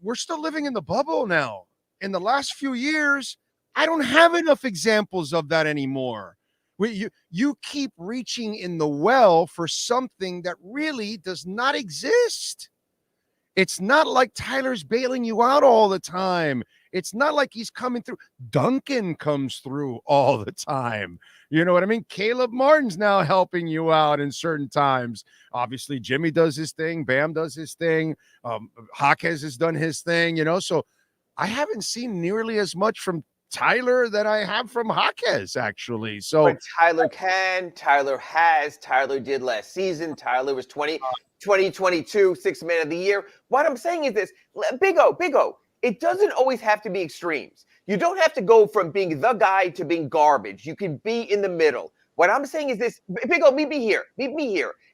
We're still living in the bubble now. In the last few years, I don't have enough examples of that anymore. You keep reaching in the well for something that really does not exist. It's not like Tyler's bailing you out all the time. It's not like he's coming through. Duncan comes through all the time. You know what I mean? Caleb Martin's now helping you out in certain times. Obviously, Jimmy does his thing. Bam does his thing. Jaquez has done his thing, so I haven't seen nearly as much from Tyler that I have from Jaquez, actually. So but Tyler has, Tyler did last season. Tyler was 2022 Sixth Man of the Year. What I'm saying is this, Big O, it doesn't always have to be extremes. You don't have to go from being the guy to being garbage. You can be in the middle. What I'm saying is this, Big O, meet me here.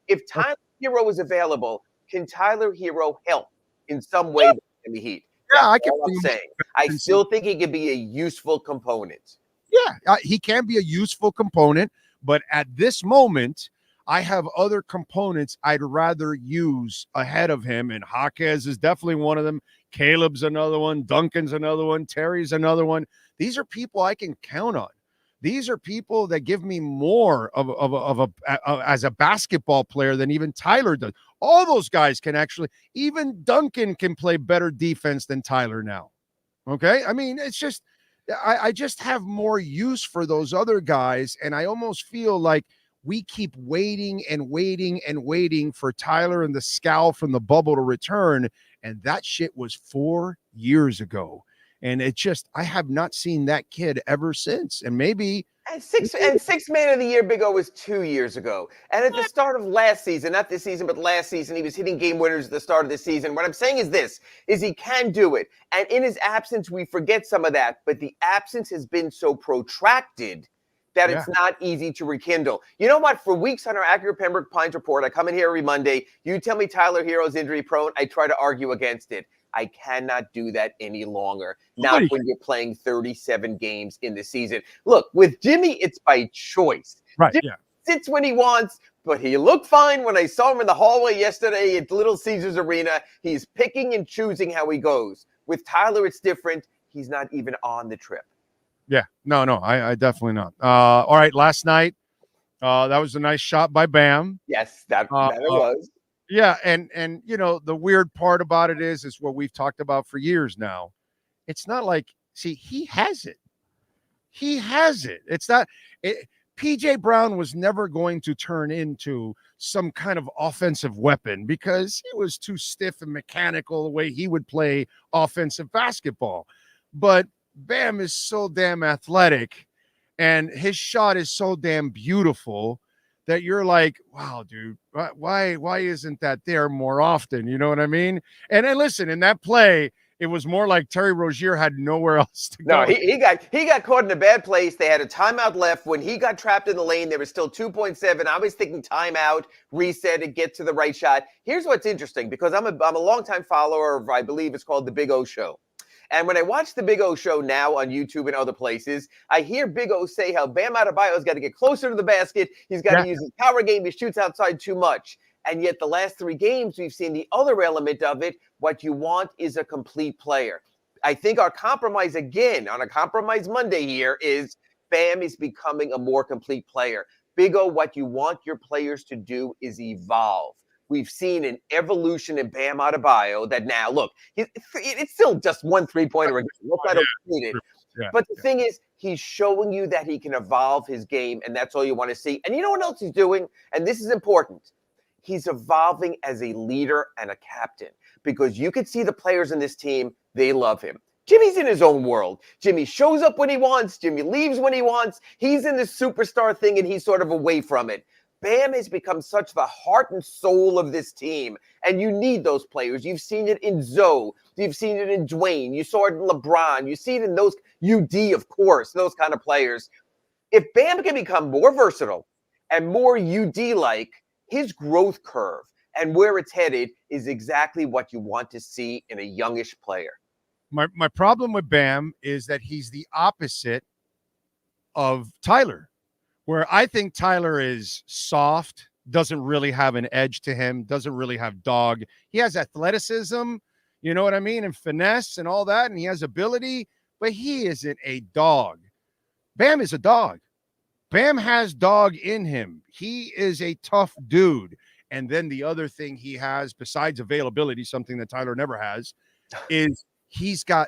If Tyler Hero is available, can Tyler Hero help in some way in the Heat? Yeah, I can. I'm saying. I still think he could be a useful component. Yeah, he can be a useful component, but at this moment, I have other components I'd rather use ahead of him, and Jaquez is definitely one of them. Caleb's another one. Duncan's another one. Terry's another one. These are people I can count on. These are people that give me more as a basketball player than even Tyler does. All those guys can actually, even Duncan can play better defense than Tyler now. Okay. I mean, it's just, I just have more use for those other guys. And I almost feel like we keep waiting for Tyler and the scowl from the bubble to return. And that shit was 4 years ago. And I have not seen that kid ever since. And maybe Sixth Man of the Year, Big O, was 2 years ago. And at the start of last season, not this season, but last season, he was hitting game winners at the start of the season. What I'm saying is this, is he can do it. And in his absence, we forget some of that. But the absence has been so protracted that it's not easy to rekindle. You know what? For weeks on our Accurate Pembroke Pines Report, I come in here every Monday. You tell me Tyler Hero's injury prone. I try to argue against it. I cannot do that any longer. Not when you're playing 37 games in the season. Look, with Jimmy, it's by choice. Right, Jimmy sits when he wants, but he looked fine when I saw him in the hallway yesterday at Little Caesars Arena. He's picking and choosing how he goes. With Tyler, it's different. He's not even on the trip. Yeah, no, I definitely not. All right, last night, that was a nice shot by Bam. Yes, that it was. Yeah, and the weird part about it is what we've talked about for years now. It's not like, see, he has it. It's not PJ Brown was never going to turn into some kind of offensive weapon because he was too stiff and mechanical the way he would play offensive basketball. But Bam is so damn athletic and his shot is so damn beautiful that you're like, wow, dude, why isn't that there more often? You know what I mean? And listen, in that play, it was more like Terry Rozier had nowhere else to go. No, he got caught in a bad place. They had a timeout left. When he got trapped in the lane, there was still 2.7. I was thinking timeout, reset, and get to the right shot. Here's what's interesting, because I'm a longtime follower of, I believe it's called The Big O Show. And when I watch The Big O Show now on YouTube and other places, I hear Big O say how Bam Adebayo's got to get closer to the basket. He's got to use his power game. He shoots outside too much. And yet the last 3 games, we've seen the other element of it. What you want is a complete player. I think our compromise, again, on a compromise Monday here, is Bam is becoming a more complete player. Big O, what you want your players to do is evolve. We've seen an evolution in Bam Adebayo that now, look, it's still just 1 3-pointer again. Look, I don't need it. But the thing is, he's showing you that he can evolve his game, and that's all you want to see. And you know what else he's doing? And this is important. He's evolving as a leader and a captain, because you can see the players in this team, they love him. Jimmy's in his own world. Jimmy shows up when he wants. Jimmy leaves when he wants. He's in this superstar thing, and he's sort of away from it. Bam has become such the heart and soul of this team, and you need those players. You've seen it in Zoe. You've seen it in Dwayne. You saw it in LeBron. You see it in those UD, of course, those kind of players. If Bam can become more versatile and more UD-like, his growth curve and where it's headed is exactly what you want to see in a youngish player. My problem with Bam is that he's the opposite of Tyler, where I think Tyler is soft, doesn't really have an edge to him, doesn't really have dog. He has athleticism, you know what I mean, and finesse and all that, and he has ability, but he isn't a dog. Bam is a dog. Bam has dog in him. He is a tough dude. And then the other thing he has, besides availability, something that Tyler never has, is he's got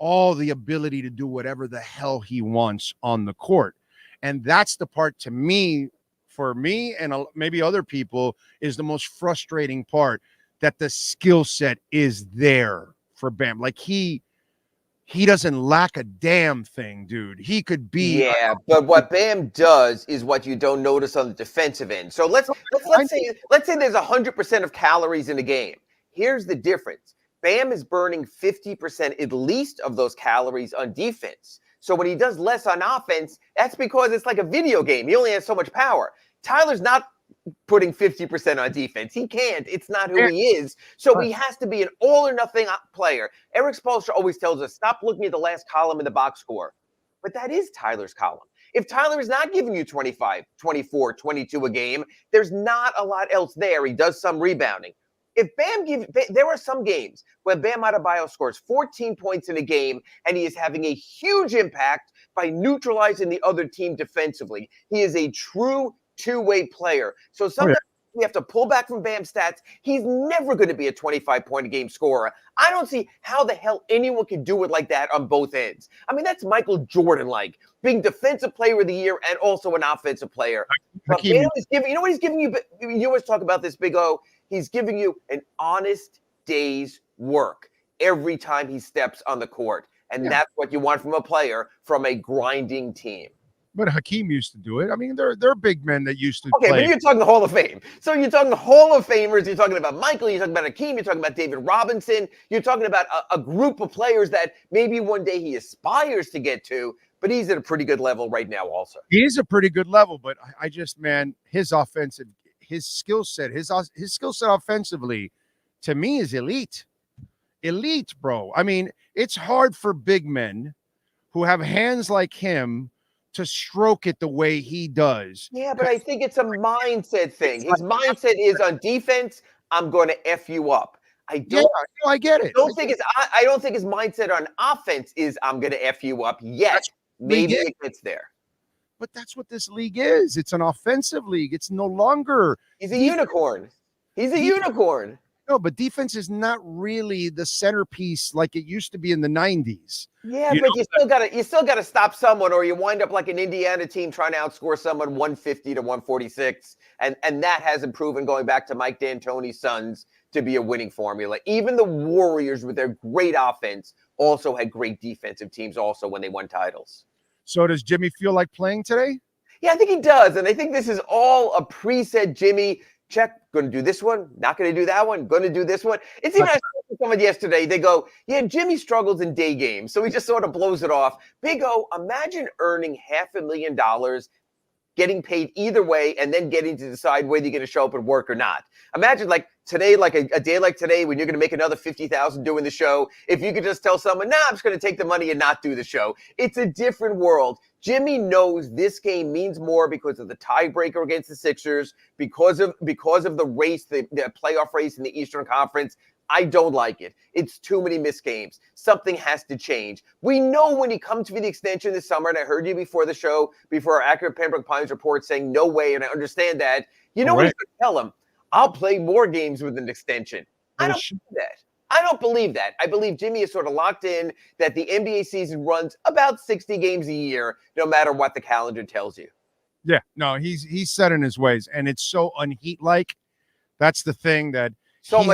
all the ability to do whatever the hell he wants on the court. And that's the part to me, for me and maybe other people, is the most frustrating part, that the skill set is there for Bam. Like he doesn't lack a damn thing, dude. He could be. Yeah, but what Bam does is what you don't notice on the defensive end. So let's say there's 100% of calories in a game. Here's the difference. Bam is burning 50% at least of those calories on defense. So when he does less on offense, that's because it's like a video game. He only has so much power. Tyler's not putting 50% on defense. He can't. It's not who he is. So he has to be an all or nothing player. Eric Spoelstra always tells us, stop looking at the last column in the box score. But that is Tyler's column. If Tyler is not giving you 25, 24, 22 a game, there's not a lot else there. He does some rebounding. If there are some games where Bam Adebayo scores 14 points in a game and he is having a huge impact by neutralizing the other team defensively. He is a true two-way player. So sometimes we have to pull back from Bam's stats. He's never going to be a 25-point-a-game scorer. I don't see how the hell anyone can do it like that on both ends. I mean, that's Michael Jordan-like, being defensive player of the year and also an offensive player. But Bam is giving, you know what he's giving you? You always talk about this, Big O. He's giving you an honest day's work every time he steps on the court. And that's what you want from a player from a grinding team. But Hakeem used to do it. I mean, there are big men that used to play. Okay, but you're talking the Hall of Fame. So you're talking the Hall of Famers. You're talking about Michael. You're talking about Hakeem. You're talking about David Robinson. You're talking about a group of players that maybe one day he aspires to get to, but he's at a pretty good level right now also. He is a pretty good level, but I just, man, his skill set offensively, to me, is elite. Elite, bro. I mean, it's hard for big men who have hands like him to stroke it the way he does. Yeah, but I think it's a mindset thing. His mindset is on defense, I'm going to F you up. I get it. I don't think his mindset on offense is I'm going to F you up yet. Maybe it gets there. But that's what this league is. It's an offensive league. It's no longer. He's a unicorn. He's a unicorn. No, but defense is not really the centerpiece like it used to be in the 90s. Yeah, but you still gotta stop someone, or you wind up like an Indiana team trying to outscore someone 150 to 146. And that hasn't proven, going back to Mike D'Antoni's Suns, to be a winning formula. Even the Warriors, with their great offense, also had great defensive teams also when they won titles. So does Jimmy feel like playing today? Yeah, I think he does. And I think this is all a preset Jimmy. Check, going to do this one, not going to do that one, going to do this one. It's even, I saw someone yesterday, they go, yeah, Jimmy struggles in day games, so he just sort of blows it off. Big O, imagine earning $500,000, getting paid either way, and then getting to decide whether you're going to show up and work or not. Imagine like today, like a day like today, when you're going to make another $50,000 doing the show, if you could just tell someone, nah, I'm just going to take the money and not do the show. It's a different world. Jimmy knows this game means more because of the tiebreaker against the Sixers, because of the race, the playoff race in the Eastern Conference. I don't like it. It's too many missed games. Something has to change. We know when he comes for the extension this summer, and I heard you before the show, before our Accurate Pembroke Pines report saying no way, and I understand that. You know what he's going to tell him? I'll play more games with an extension. I don't believe that. I don't believe that. I believe Jimmy is sort of locked in that the NBA season runs about 60 games a year, no matter what the calendar tells you. Yeah, no, he's set in his ways, and it's so unheat-like. That's the thing that so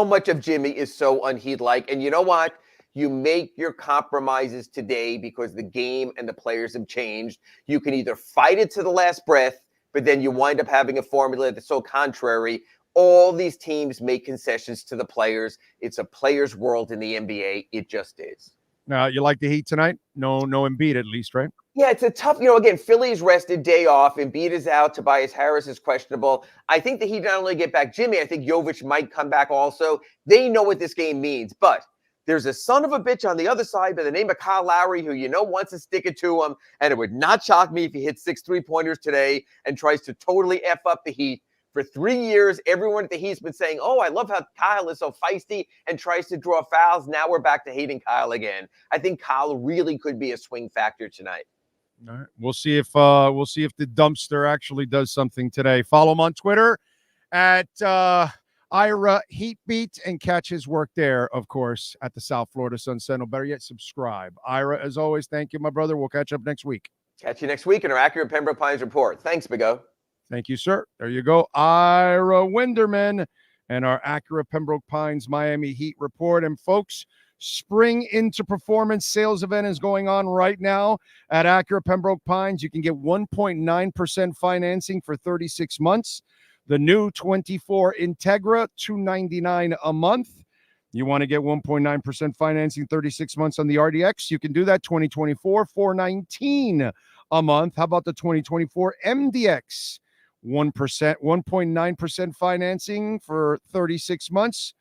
much of Jimmy is so unheat-like. And you know what? You make your compromises today because the game and the players have changed. You can either fight it to the last breath, but then you wind up having a formula that's so contrary. All these teams make concessions to the players. It's a player's world in the NBA. It just is. Now, you like the Heat tonight? No Embiid at least, right? Yeah, it's a tough, again, Philly's rested, day off. Embiid is out. Tobias Harris is questionable. I think the Heat not only get back Jimmy, I think Jovic might come back also. They know what this game means, but there's a son of a bitch on the other side by the name of Kyle Lowry who wants to stick it to him, and it would not shock me if he hits 6 3-pointers today and tries to totally F up the Heat. For 3 years, everyone at the Heat's been saying, oh, I love how Kyle is so feisty and tries to draw fouls. Now we're back to hating Kyle again. I think Kyle really could be a swing factor tonight. All right. We'll see if the dumpster actually does something today. Follow him on Twitter at Ira Heat Beat and catch his work there, of course, at the South Florida Sun Sentinel. Better yet, subscribe. Ira, as always, thank you, my brother. We'll catch up next week. Catch you next week in our accurate Pembroke Pines report. Thanks, Big O. Thank you, sir. There you go. Ira Winderman and our Acura Pembroke Pines Miami Heat report. And folks, Spring into Performance sales event is going on right now at Acura Pembroke Pines. You can get 1.9% financing for 36 months. The new 24 Integra, $299 a month. You want to get 1.9% financing 36 months on the RDX? You can do that. 2024, $419 a month. How about the 2024 MDX? 1.9% financing for 36 months,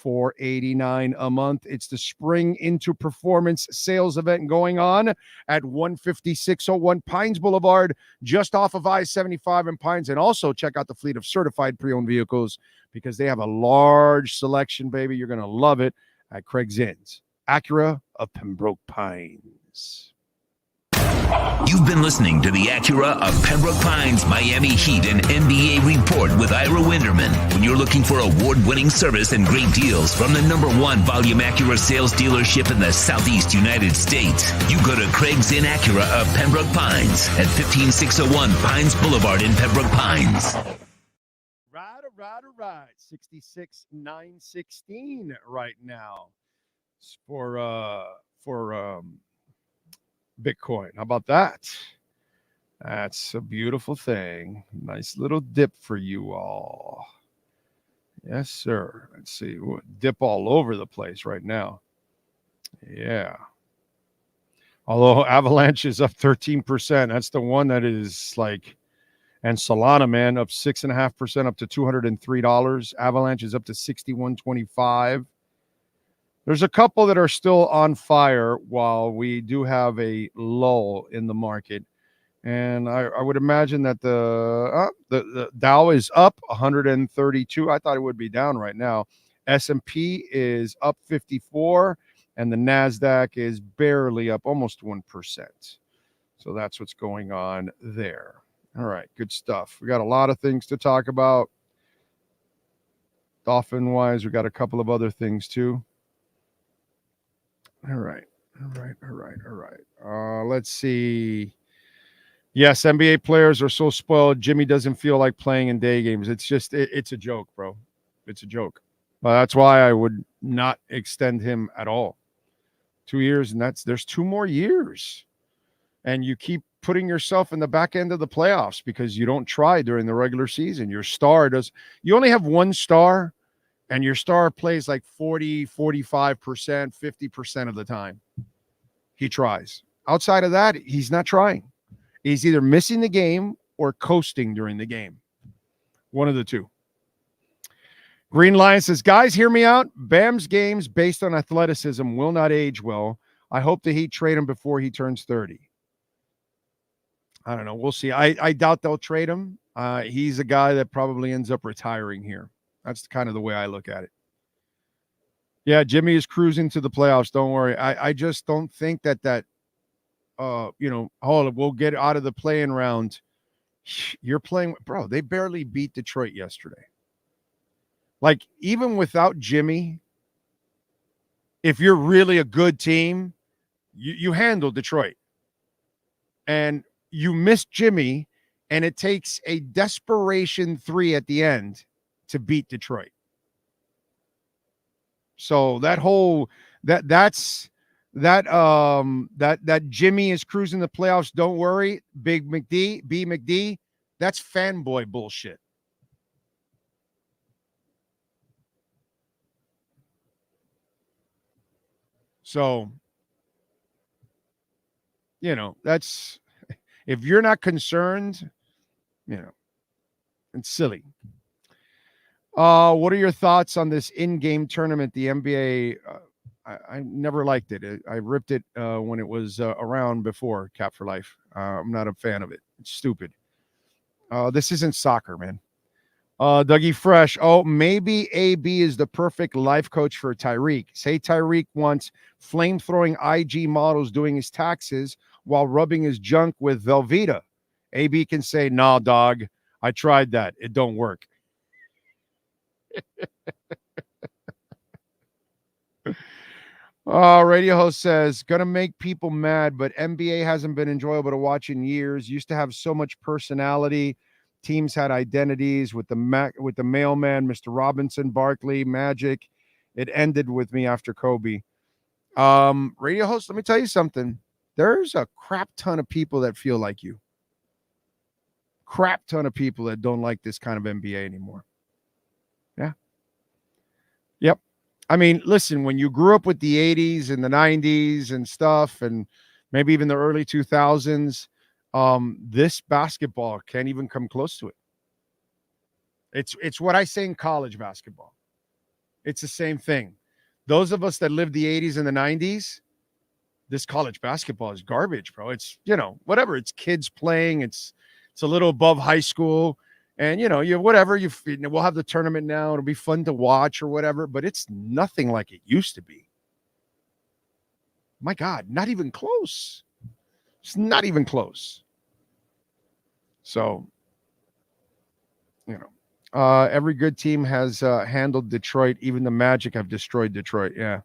$489 a month. It's the Spring into Performance sales event going on at 15601 Pines Boulevard, just off of I-75 in Pines. And also check out the fleet of certified pre-owned vehicles because they have a large selection, baby. You're going to love it at Craig Zinn's Acura of Pembroke Pines. You've been listening to the Acura of Pembroke Pines Miami Heat and NBA report with Ira Winderman. When you're looking for award-winning service and great deals from the #1 volume Acura sales dealership in the Southeast United States, you go to Craig Zinn Acura of Pembroke Pines at 15601 Pines Boulevard in Pembroke Pines. Right. 66,916 right now for Bitcoin. How about that? That's a beautiful thing. Nice little dip for you all. Yes, sir. Let's see. Dip all over the place right now. Yeah. Although Avalanche is up 13%. That's the one that is like, and Solana, man, up 6.5%, up to $203. Avalanche is up to 61.25. There's a couple that are still on fire while we do have a lull in the market. And I would imagine that the Dow is up 132. I thought it would be down right now. S&P is up 54, and the NASDAQ is barely up, almost 1%. So that's what's going on there. All right, good stuff. We got a lot of things to talk about. Dolphin-wise, we got a couple of other things too. All right. Let's see. Yes, NBA players are so spoiled. Jimmy doesn't feel like playing in day games. It's just, it's a joke, bro. It's a joke. That's why I would not extend him at all. 2 years, and there's 2 more years. And you keep putting yourself in the back end of the playoffs because you don't try during the regular season. Your star you only have one star. And your star plays like 40, 45%, 50% of the time. He tries. Outside of that, he's not trying. He's either missing the game or coasting during the game. One of the two. Green Lion says, guys, hear me out. Bam's games based on athleticism will not age well. I hope the Heat trade him before he turns 30. I don't know. We'll see. I doubt they'll trade him. He's a guy that probably ends up retiring here. That's kind of the way I look at it. Yeah, Jimmy is cruising to the playoffs. Don't worry. I just don't think that we'll get out of the play-in round. You're playing, bro, they barely beat Detroit yesterday. Like, even without Jimmy, if you're really a good team, you handle Detroit. And you miss Jimmy, and it takes a desperation 3 at the end to beat Detroit. So that Jimmy is cruising the playoffs, don't worry, B McD, that's fanboy bullshit. So, that's, if you're not concerned, it's silly. What are your thoughts on this in-game tournament? The NBA, I never liked it. I ripped it when it was around before Cap for Life. I'm not a fan of it. It's stupid. This isn't soccer, man. Dougie Fresh. Oh, maybe AB is the perfect life coach for Tyreek. Say Tyreek wants flame-throwing IG models doing his taxes while rubbing his junk with Velveeta. AB can say, nah, dog, I tried that. It don't work. Radio host says, gonna make people mad, but NBA hasn't been enjoyable to watch in years. Used to have so much personality. Teams had identities with the mailman, Mr. Robinson, Barkley, Magic. It ended with me after Kobe. Radio host, let me tell you something. There's a crap ton of people that feel like you. Crap ton of people that don't like this kind of NBA anymore. Yeah. Yep. I mean, listen, when you grew up with the 80s and the 90s and stuff, and maybe even the early 2000s, this basketball can't even come close to it. It's what I say in college basketball. It's the same thing. Those of us that lived the 80s and the 90s, this college basketball is garbage, bro. It's, whatever. It's kids playing. It's a little above high school. And, we'll have the tournament now. It'll be fun to watch or whatever, but it's nothing like it used to be. My God, not even close. It's not even close. So, every good team has handled Detroit. Even the Magic have destroyed Detroit. Yeah.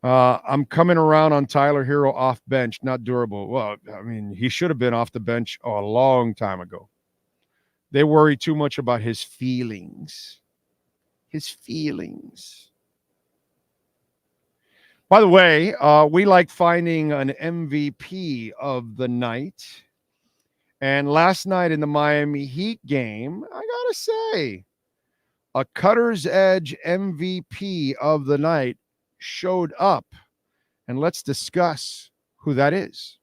I'm coming around on Tyler Hero off bench, not durable. Well, I mean, he should have been off the bench a long time ago. They worry too much about his feelings. His feelings. By the way, we like finding an MVP of the night. And last night in the Miami Heat game, I got to say, a Cutter's Edge MVP of the night showed up. And let's discuss who that is.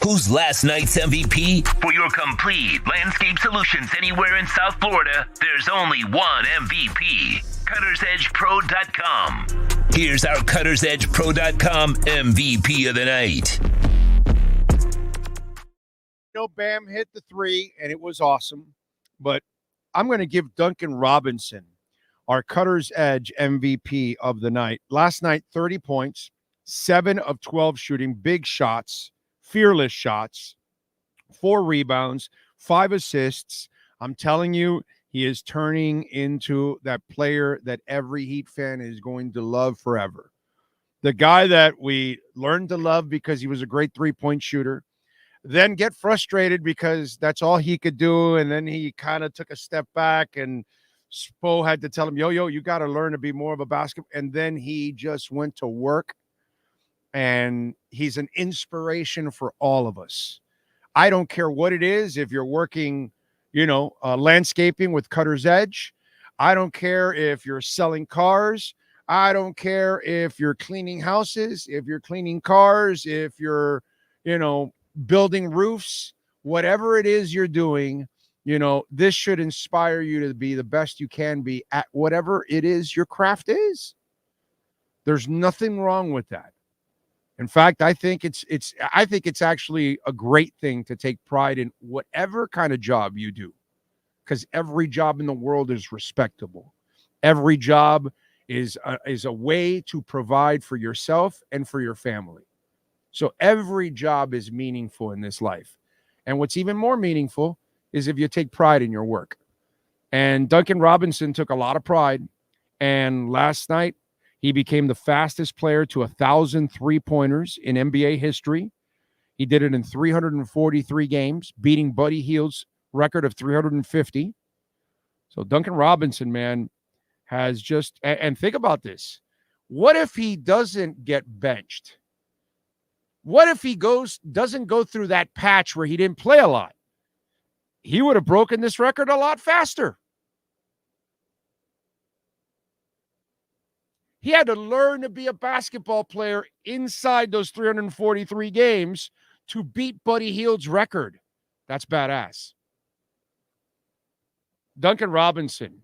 Who's last night's MVP? For your complete landscape solutions anywhere in South Florida, there's only one MVP. CuttersEdgePro.com. Here's our CuttersEdgePro.com MVP of the night. Bam hit the three, and it was awesome. But I'm going to give Duncan Robinson, our Cutter's Edge MVP of the night. Last night, 30 points, 7 of 12 shooting, big shots. Fearless shots, 4 rebounds, 5 assists. I'm telling you, he is turning into that player that every Heat fan is going to love forever. The guy that we learned to love because he was a great three-point shooter, then get frustrated because that's all he could do, and then he kind of took a step back, and Spo had to tell him, yo, you got to learn to be more of a basketball. And then he just went to work. And he's an inspiration for all of us. I don't care what it is. If you're working, landscaping with Cutter's Edge, I don't care if you're selling cars. I don't care if you're cleaning houses, if you're cleaning cars, if you're, building roofs, whatever it is you're doing, this should inspire you to be the best you can be at whatever it is your craft is. There's nothing wrong with that. In fact, I think it's actually a great thing to take pride in whatever kind of job you do, because every job in the world is respectable. Every job is a way to provide for yourself and for your family. So every job is meaningful in this life. And what's even more meaningful is if you take pride in your work. And Duncan Robinson took a lot of pride. And last night, he became the fastest player to 1,000 three-pointers in NBA history. He did it in 343 games, beating Buddy Hield's record of 350. So Duncan Robinson, man, has just – and think about this. What if he doesn't get benched? What if he doesn't go through that patch where he didn't play a lot? He would have broken this record a lot faster. He had to learn to be a basketball player inside those 343 games to beat Buddy Hield's record. That's badass. Duncan Robinson,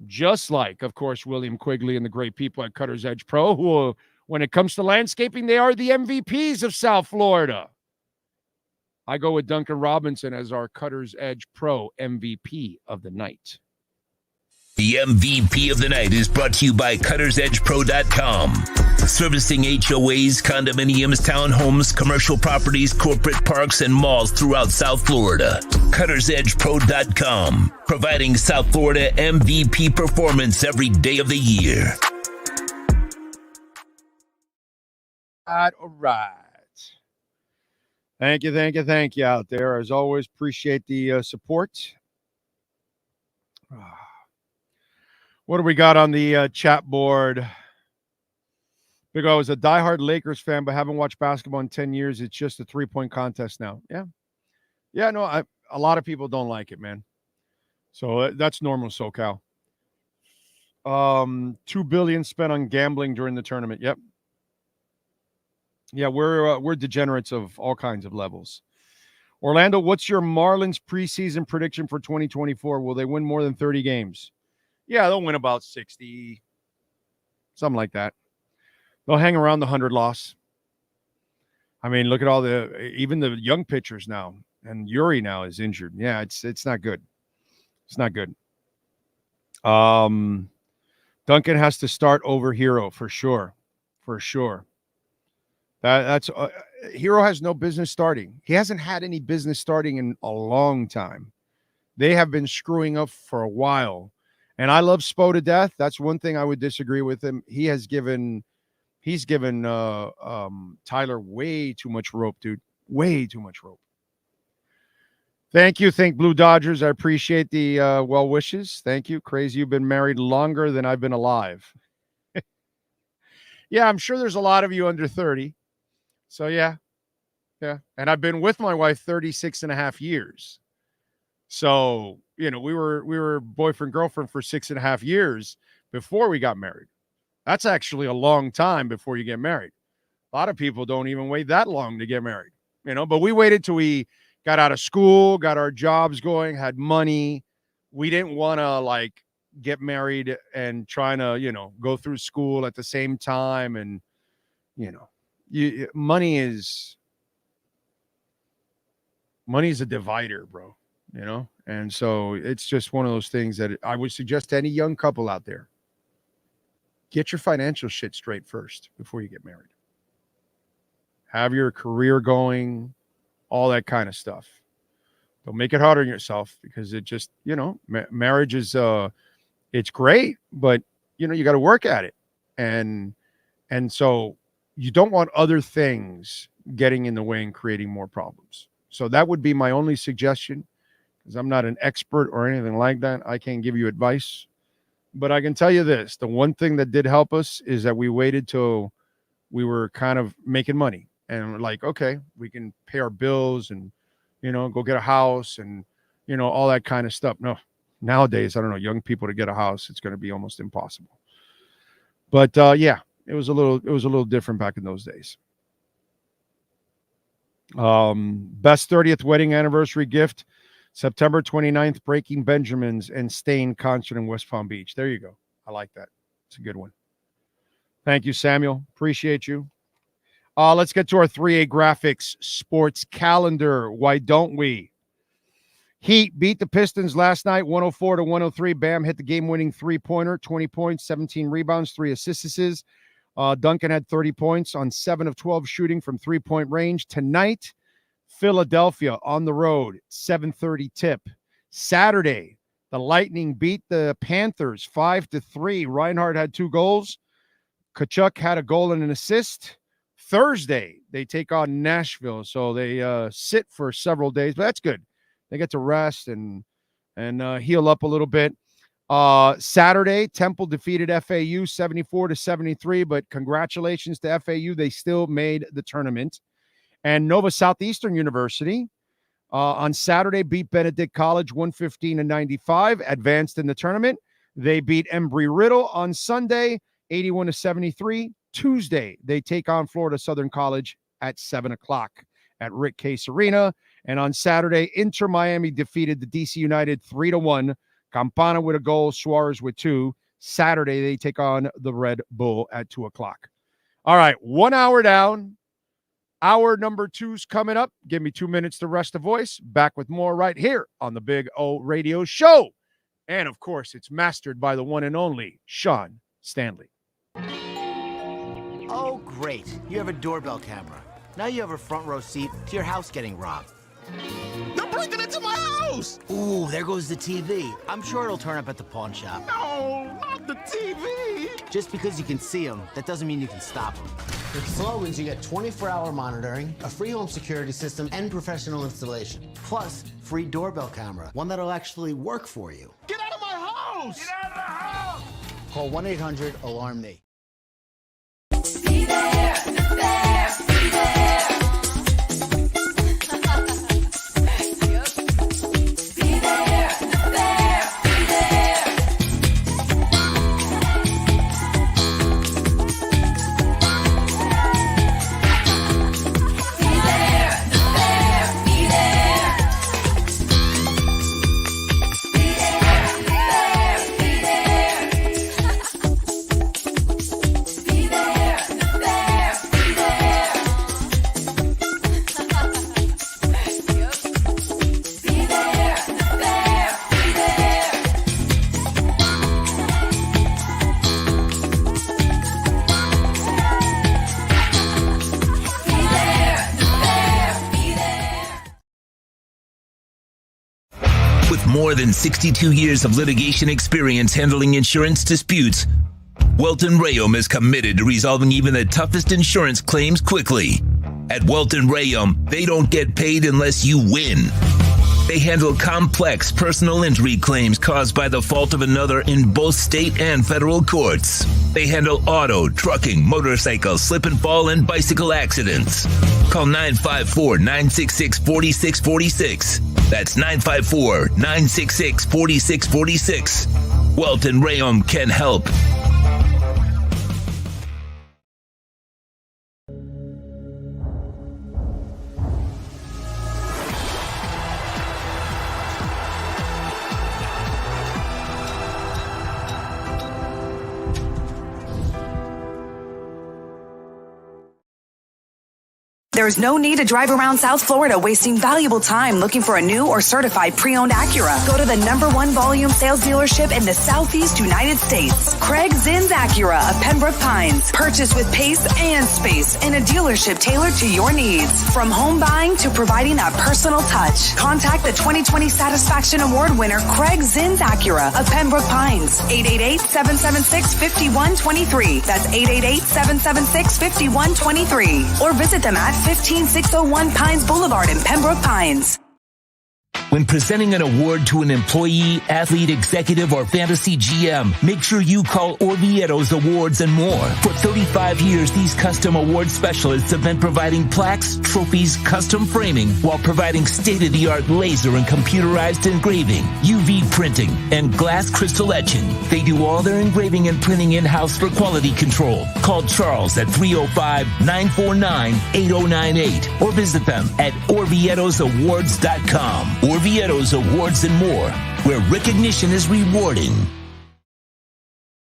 just like, of course, William Quigley and the great people at Cutter's Edge Pro, who, when it comes to landscaping, they are the MVPs of South Florida. I go with Duncan Robinson as our Cutter's Edge Pro MVP of the night. The MVP of the night is brought to you by CuttersEdgePro.com. Servicing HOAs, condominiums, townhomes, commercial properties, corporate parks, and malls throughout South Florida. CuttersEdgePro.com, providing South Florida MVP performance every day of the year. All right. Thank you out there. As always, appreciate the support. What do we got on the chat board? Big O is a diehard Lakers fan, but haven't watched basketball in 10 years. It's just a three-point contest now. Yeah, no, a lot of people don't like it, man. So that's normal, SoCal. $2 billion spent on gambling during the tournament. Yep. Yeah, we're degenerates of all kinds of levels. Orlando, what's your Marlins preseason prediction for 2024? Will they win more than 30 games? Yeah, they'll win about 60, something like that. They'll hang around the 100 loss. I mean, look at even the young pitchers now, and Yuri now is injured. Yeah, it's not good. It's not good. Duncan has to start over Hero for sure. That's Hero has no business starting. He hasn't had any business starting in a long time. They have been screwing up for a while. And I love Spo to death. That's one thing I would disagree with him. He's given Tyler way too much rope, dude. Way too much rope. Thank you. Thank Blue Dodgers. I appreciate the well wishes. Thank you. Crazy, you've been married longer than I've been alive. Yeah, I'm sure there's a lot of you under 30. So, yeah. And I've been with my wife 36 and a half years. So, we were boyfriend, girlfriend for 6.5 years before we got married. That's actually a long time before you get married. A lot of people don't even wait that long to get married, but we waited till we got out of school, got our jobs going, had money. We didn't want to get married and trying to, go through school at the same time. And, money is a divider, bro, And so it's just one of those things that I would suggest to any young couple out there. Get your financial shit straight first before you get married. Have your career going, all that kind of stuff. Don't make it hard on yourself because it just, marriage is, it's great, but, you got to work at it. And so you don't want other things getting in the way and creating more problems. So that would be my only suggestion because I'm not an expert or anything like that. I can't give you advice. But I can tell you this, the one thing that did help us is that we waited till we were kind of making money and we're like, okay, we can pay our bills and, go get a house and, all that kind of stuff. No, nowadays, I don't know, young people to get a house, it's going to be almost impossible. But yeah, it was a little different back in those days. Best 30th wedding anniversary gift. September 29th, Breaking Benjamins and Stain concert in West Palm Beach. There you go. I like that. It's a good one. Thank you, Samuel. Appreciate you. Let's get to our 3A Graphics sports calendar. Why don't we? Heat beat the Pistons last night, 104-103. Bam hit the game-winning three-pointer, 20 points, 17 rebounds, 3 assists. Duncan had 30 points on 7 of 12 shooting from three-point range. Tonight, Philadelphia on the road, 7:30 tip. Saturday, the Lightning beat the Panthers 5-3. Reinhardt had 2 goals. Kachuk had a goal and an assist. Thursday, they take on Nashville, so they sit for several days, but that's good. They get to rest and heal up a little bit. Saturday, Temple defeated FAU 74-73, but congratulations to FAU. They still made the tournament. And Nova Southeastern University on Saturday beat Benedict College 115-95, advanced in the tournament. They beat Embry-Riddle on Sunday 81-73. Tuesday, they take on Florida Southern College at 7 o'clock at Rick Case Arena. And on Saturday, InterMiami defeated the DC United 3-1. Campana with a goal, Suarez with 2. Saturday, they take on the Red Bull at 2 o'clock. All right, 1 hour down. Hour number 2's coming up. Give me 2 minutes to rest the voice. Back with more right here on the Big O Radio Show. And, of course, it's mastered by the one and only Sean Stanley. Oh, great. You have a doorbell camera. Now you have a front row seat to your house getting robbed. They're breaking into my house! Ooh, there goes the TV. I'm sure it'll turn up at the pawn shop. No, not the TV! Just because you can see them, that doesn't mean you can stop them. With Slogans, you get 24-hour monitoring, a free home security system, and professional installation. Plus, free doorbell camera, one that'll actually work for you. Get out of my house! Get out of the house! Call 1-800-ALARM-ME. Be there, be there. More than 62 years of litigation experience handling insurance disputes, Welton Rayum is committed to resolving even the toughest insurance claims quickly. At Welton Rayum, they don't get paid unless you win. They handle complex personal injury claims caused by the fault of another in both state and federal courts. They handle auto, trucking, motorcycle, slip and fall, and bicycle accidents. Call 954-966-4646. That's 954-966-4646. Welton Rayum can help. There's no need to drive around South Florida wasting valuable time looking for a new or certified pre-owned Acura. Go to the #1 volume sales dealership in the Southeast United States. Craig Zinn's Acura of Pembroke Pines. Purchase with pace and space in a dealership tailored to your needs. From home buying to providing that personal touch. Contact the 2020 Satisfaction Award winner Craig Zinn's Acura of Pembroke Pines. 888-776-5123. That's 888-776-5123. Or visit them at 15601 Pines Boulevard in Pembroke Pines. When presenting an award to an employee, athlete, executive, or fantasy GM, make sure you call Orvieto's Awards and More. For 35 years, these custom award specialists have been providing plaques, trophies, custom framing, while providing state-of-the-art laser and computerized engraving, UV printing, and glass crystal etching. They do all their engraving and printing in-house for quality control. Call Charles at 305-949-8098 or visit them at orvietosawards.com. Orvieto's Awards and More, where recognition is rewarding.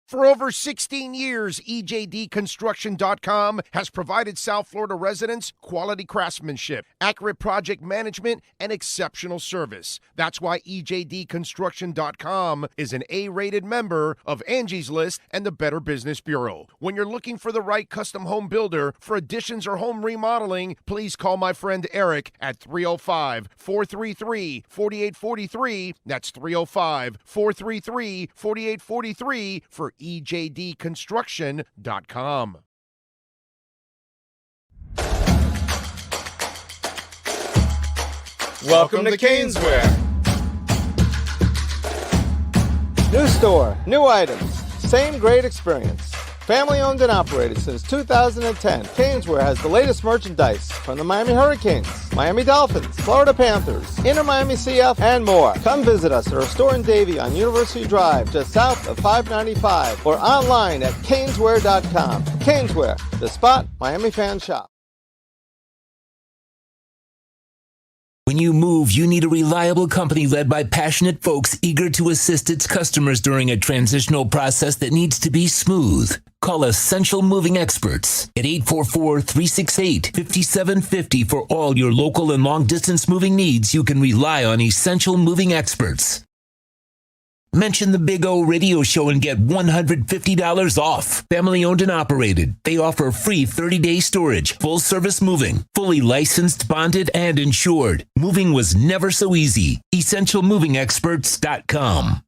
For over 16 years, EJDconstruction.com has provided South Florida residents quality craftsmanship, accurate project management, and exceptional service. That's why EJDconstruction.com is an A-rated member of Angie's List and the Better Business Bureau. When you're looking for the right custom home builder for additions or home remodeling, please call my friend Eric at 305-433-4843. That's 305-433-4843 for EJDconstruction.com. Welcome to Caneswear. New store, new items, same great experience. Family owned and operated since 2010, Caneswear has the latest merchandise from the Miami Hurricanes, Miami Dolphins, Florida Panthers, InterMiamiCF, and more. Come visit us at our store in Davie on University Drive, just south of 595, or online at caneswear.com. Caneswear, the spot Miami fans shop. When you move, you need a reliable company led by passionate folks eager to assist its customers during a transitional process that needs to be smooth. Call Essential Moving Experts at 844-368-5750 for all your local and long-distance moving needs. You can rely on Essential Moving Experts. Mention the Big O Radio Show and get $150 off. Family owned and operated. They offer free 30-day storage, full service moving, fully licensed, bonded, and insured. Moving was never so easy. EssentialMovingExperts.com.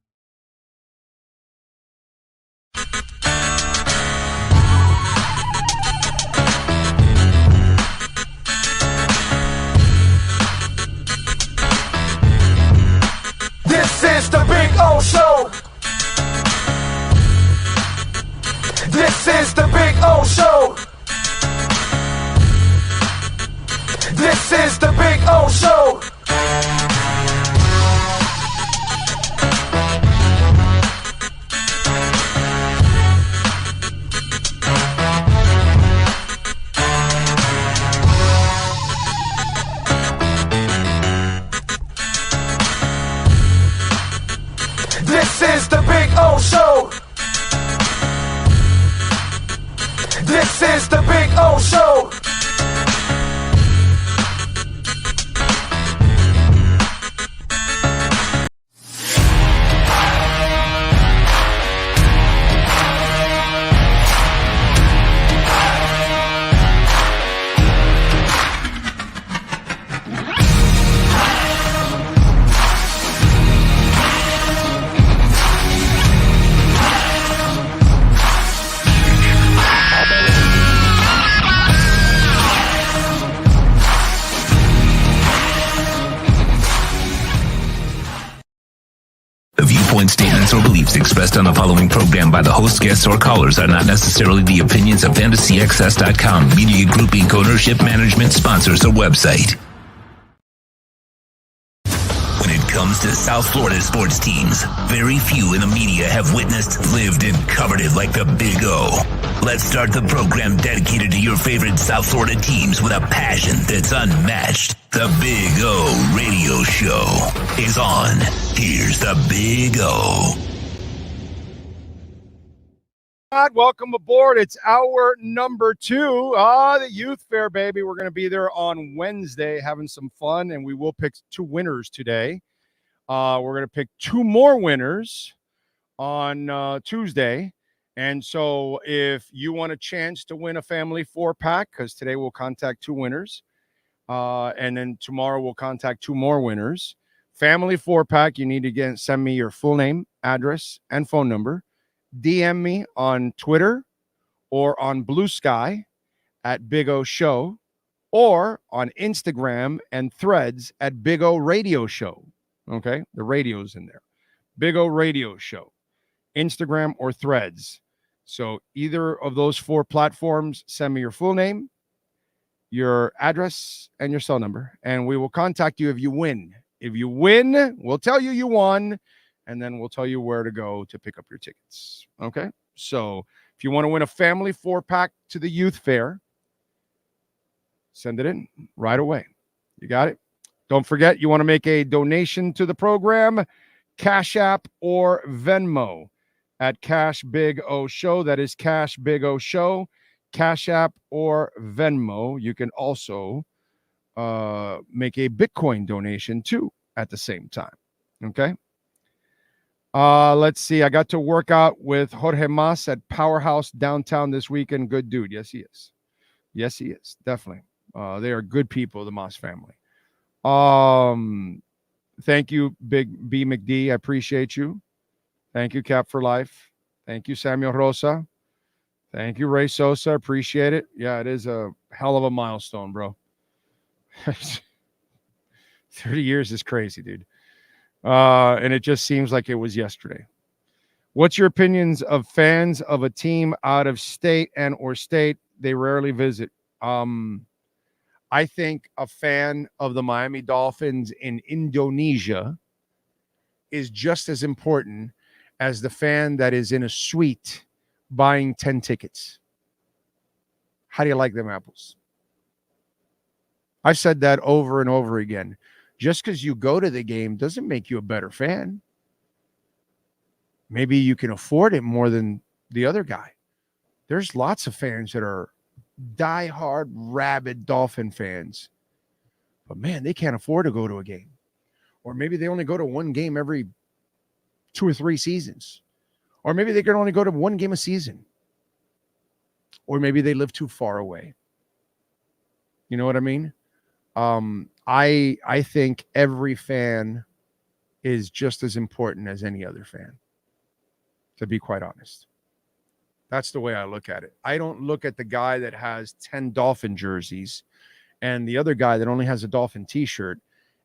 This is the Big O Show. This is the Big O Show. This is the Big O Show. This is the Big O Show. This is the Big O Show. The viewpoints, statements, or beliefs expressed on the following program by the host, guests, or callers are not necessarily the opinions of FantasyXS.com, Media Group Inc. ownership, management, sponsors, or website. When it comes to South Florida sports teams, very few in the media have witnessed, lived, and covered it like the Big O. Let's start the program dedicated to your favorite South Florida teams with a passion that's unmatched. The Big O Radio Show is on. Here's the Big O. Welcome aboard. It's hour number 2. The Youth Fair, baby. We're going to be there on Wednesday having some fun, and we will pick 2 winners today. We're going to pick 2 more winners on Tuesday. And so if you want a chance to win a family 4-pack, because today we'll contact 2 winners, and then tomorrow we'll contact 2 more winners. Family 4-pack, you need to send me your full name, address, and phone number. DM me on Twitter or on Blue Sky at Big O Show, or on Instagram and Threads at Big O Radio Show. Okay, the radio's in there. Big O Radio Show, Instagram or Threads. So either of those 4 platforms, send me your full name, your address, and your cell number, and we will contact you if you win. If you win, we'll tell you you won, and then we'll tell you where to go to pick up your tickets. Okay? So if you want to win a family 4-pack to the Youth Fair, send it in right away. You got it? Don't forget, you want to make a donation to the program, Cash App or Venmo at Cash Big O Show. That is Cash Big O Show, Cash App or Venmo. You can also make a Bitcoin donation too at the same time. Okay. Let's see. I got to work out with Jorge Mas at Powerhouse downtown this weekend. Good dude. Yes, he is. Yes, he is. Definitely. They are good people, the Mas family. Thank you, Big B McD. I appreciate you. Thank you, Cap for Life. Thank you, Samuel Rosa. Thank you, Ray Sosa. Appreciate it. Yeah, it is a hell of a milestone, bro. 30 years is crazy, dude. And it just seems like it was yesterday. What's your opinions of fans of a team out of state and or state they rarely visit? I think a fan of the Miami Dolphins in Indonesia is just as important as the fan that is in a suite buying 10 tickets. How do you like them apples? I've said that over and over again. Just because you go to the game doesn't make you a better fan. Maybe you can afford it more than the other guy. There's lots of fans that are diehard, rabid Dolphin fans. But man, they can't afford to go to a game. Or maybe they only go to one game every 2 or 3 seasons. Or maybe they can only go to 1 game a season. Or maybe they live too far away. You know what I mean? I think every fan is just as important as any other fan, to be quite honest. That's the way I look at it. I don't look at the guy that has 10 Dolphin jerseys and the other guy that only has a Dolphin t-shirt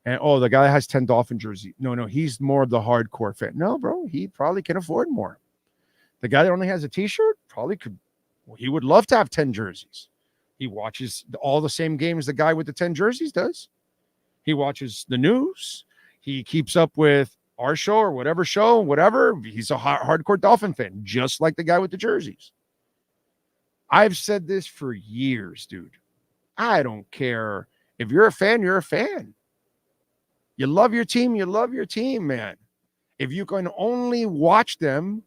and, oh, the guy that has 10 Dolphin jerseys. No, he's more of the hardcore fan. No, bro, he probably can afford more. The guy that only has a t-shirt probably could, well, he would love to have 10 jerseys. He watches all the same games the guy with the 10 jerseys does. He watches the news. He keeps up with our show or whatever show, whatever. He's a hardcore Dolphin fan, just like the guy with the jerseys. I've said this for years, dude. I don't care. If you're a fan, you're a fan. You love your team, man. If you can only watch them,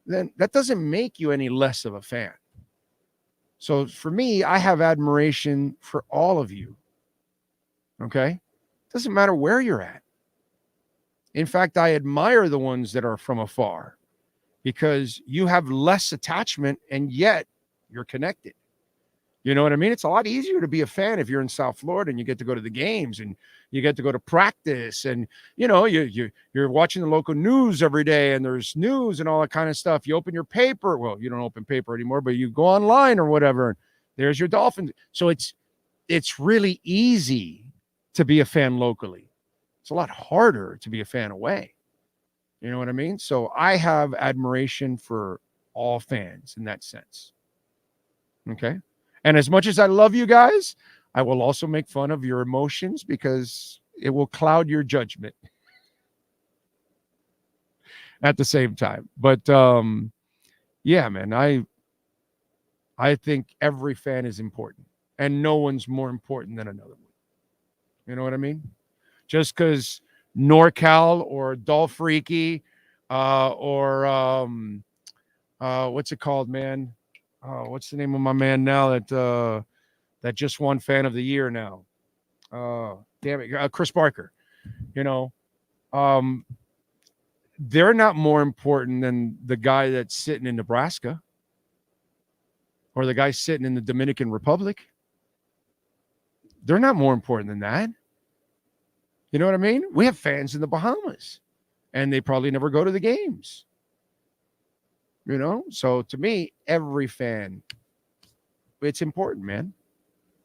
then that doesn't make you any less of a fan. So for me, I have admiration for all of you. Okay? Doesn't matter where you're at. In fact, I admire the ones that are from afar because you have less attachment and yet you're connected. You know what I mean? It's a lot easier to be a fan if you're in South Florida and you get to go to the games and you get to go to practice and, you know, you're watching the local news every day and there's news and all that kind of stuff. You open your paper. Well, you don't open paper anymore, but you go online or whatever. There's your Dolphins. So it's really easy to be a fan locally. It's a lot harder to be a fan away. You know what I mean? So I have admiration for all fans in that sense. Okay? And as much as I love you guys, I will also make fun of your emotions because it will cloud your judgment at the same time. But yeah, man, I think every fan is important and no one's more important than another one. You know what I mean? Just because NorCal or Dolphriki or what's it called, man? What's the name of my man now that just won Fan of the Year now? Damn it, Chris Barker. You know, they're not more important than the guy that's sitting in Nebraska or the guy sitting in the Dominican Republic. They're not more important than that. You know what I mean? We have fans in the Bahamas, and they probably never go to the games. You know? So to me, every fan, it's important, man.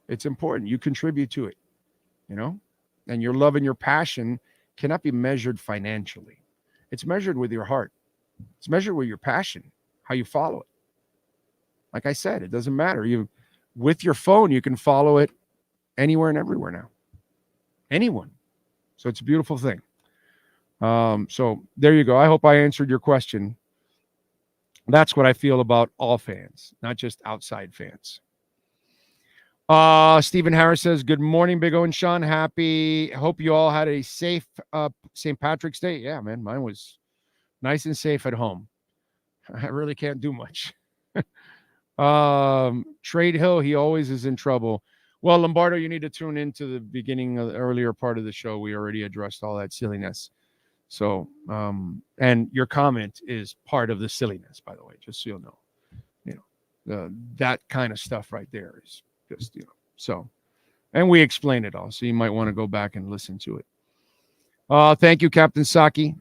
It's important. You contribute to it, you know? And your love and your passion cannot be measured financially. It's measured with your heart. It's measured with your passion, how you follow it. Like I said, it doesn't matter. With your phone, you can follow it anywhere and everywhere now. Anyone. So it's a beautiful thing. So there you go. I hope I answered your question. That's what I feel about all fans, not just outside fans. Stephen Harris says, good morning, Big O and Sean. Hope you all had a safe St. Patrick's Day. Yeah, man, mine was nice and safe at home. I really can't do much. Trade Hill, he always is in trouble. Well, Lombardo, you need to tune into the beginning of the earlier part of the show. We already addressed all that silliness. So, and your comment is part of the silliness, by the way, just so you'll know. You know, that kind of stuff right there is just, you know, so, and we explain it all. So you might want to go back and listen to it. Thank you, Captain Saki.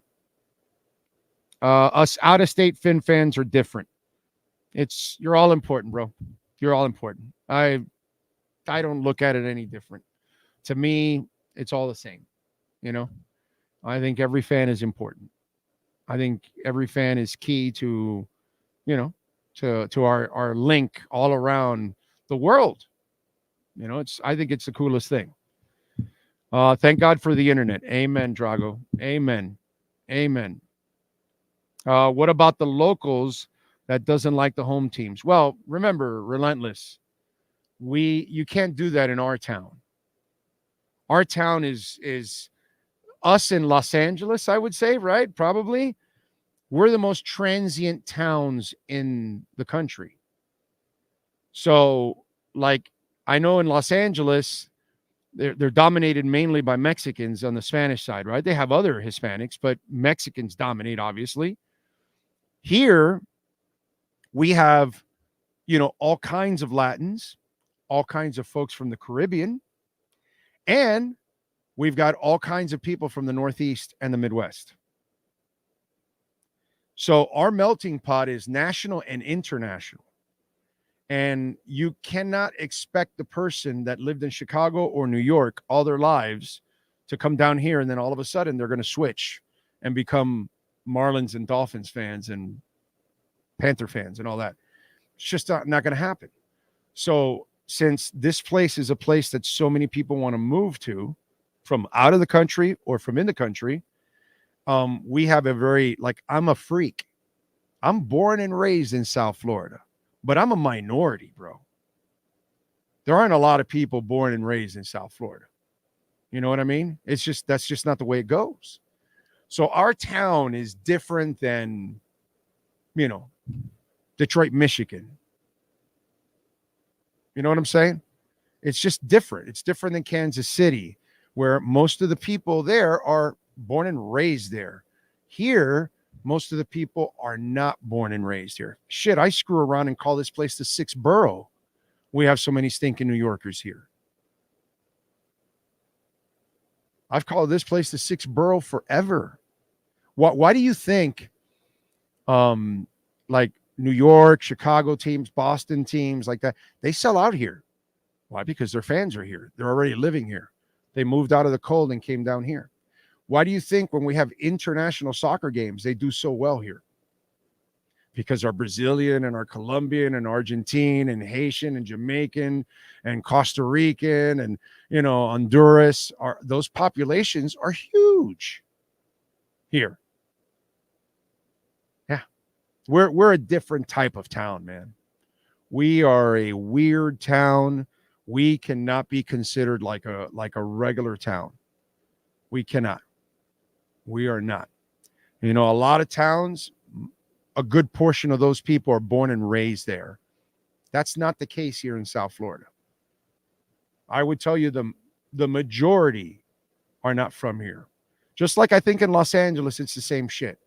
Us out-of-state Fin fans are different. You're all important, bro. You're all important. I don't look at it any different. To me, it's all the same. You know, I think every fan is important. I think every fan is key to, you know, to our link all around the world. You know, I think it's the coolest thing. Thank God for the internet. Amen, Drago. Amen. Amen. What about the locals that doesn't like the home teams? Well, remember, Relentless. You can't do that in our town. Our town is us in Los Angeles, I would say, right? Probably. We're the most transient towns in the country. So, like, I know in Los Angeles, they're dominated mainly by Mexicans on the Spanish side, right? They have other Hispanics, but Mexicans dominate, obviously. Here, we have, all kinds of Latins, all kinds of folks from the Caribbean, and we've got all kinds of people from the Northeast and the Midwest. So our melting pot is national and international. And you cannot expect the person that lived in Chicago or New York all their lives to come down here and then all of a sudden they're going to switch and become Marlins and Dolphins fans and Panther fans and all that. It's just not going to happen. So since this place is a place that so many people want to move to from out of the country or from in the country, we have a very, I'm a freak. I'm born and raised in South Florida, but I'm a minority, bro. There aren't a lot of people born and raised in South Florida. You know what I mean? That's just not the way it goes. So our town is different than, Detroit, Michigan. You know what I'm saying? It's just different. It's different than Kansas City, where most of the people there are born and raised there. Here, most of the people are not born and raised here. Shit, I screw around and call this place the sixth borough. We have so many stinking New Yorkers here. I've called this place the sixth borough forever. Why do you think, New York, Chicago teams, Boston teams like that, they sell out here? Why? Because their fans are here. They're already living here. They moved out of the cold and came down here. Why do you think when we have international soccer games, they do so well here? Because our Brazilian and our Colombian and Argentine and Haitian and Jamaican and Costa Rican and, Honduras, those populations are huge here. Yeah. We're a different type of town, man. We are a weird town. We cannot be considered like a regular town. We cannot. We are not. A lot of towns, a good portion of those people are born and raised there. That's not the case here in South Florida. I would tell you the majority are not from here. Just like I think in Los Angeles, it's the same shit.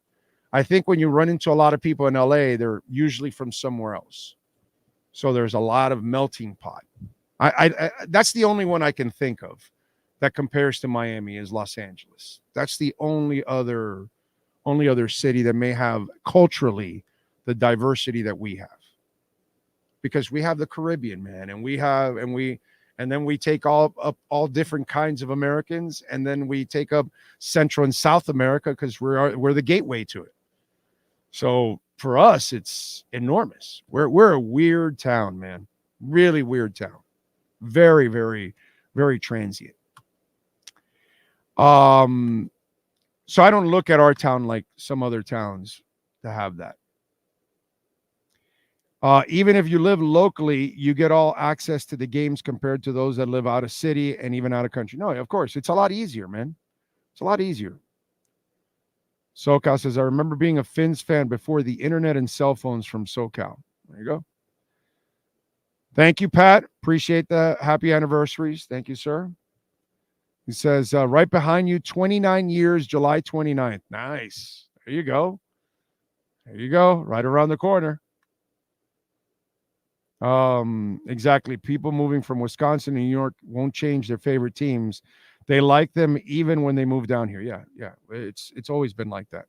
I think when you run into a lot of people in LA, they're usually from somewhere else. So there's a lot of melting pot. I that's the only one I can think of that compares to Miami is Los Angeles. That's the only other city that may have culturally the diversity that we have. Because we have the Caribbean, man, and then we take all different kinds of Americans, and then we take up Central and South America because we're the gateway to it. So for us, it's enormous. We're a weird town, man. Really weird town. Very, very, very transient. So I don't look at our town like some other towns to have that. Even if you live locally, you get all access to the games compared to those that live out of city and even out of country. No, of course, it's a lot easier, man. It's a lot easier. SoCal says, I remember being a Finns fan before the internet and cell phones from SoCal. There you go. Thank you, Pat. Appreciate the happy anniversaries. Thank you, sir. He says, right behind you, 29 years, July 29th. Nice. There you go. There you go. Right around the corner. Exactly. People moving from Wisconsin and New York won't change their favorite teams. They like them even when they move down here. Yeah. It's always been like that.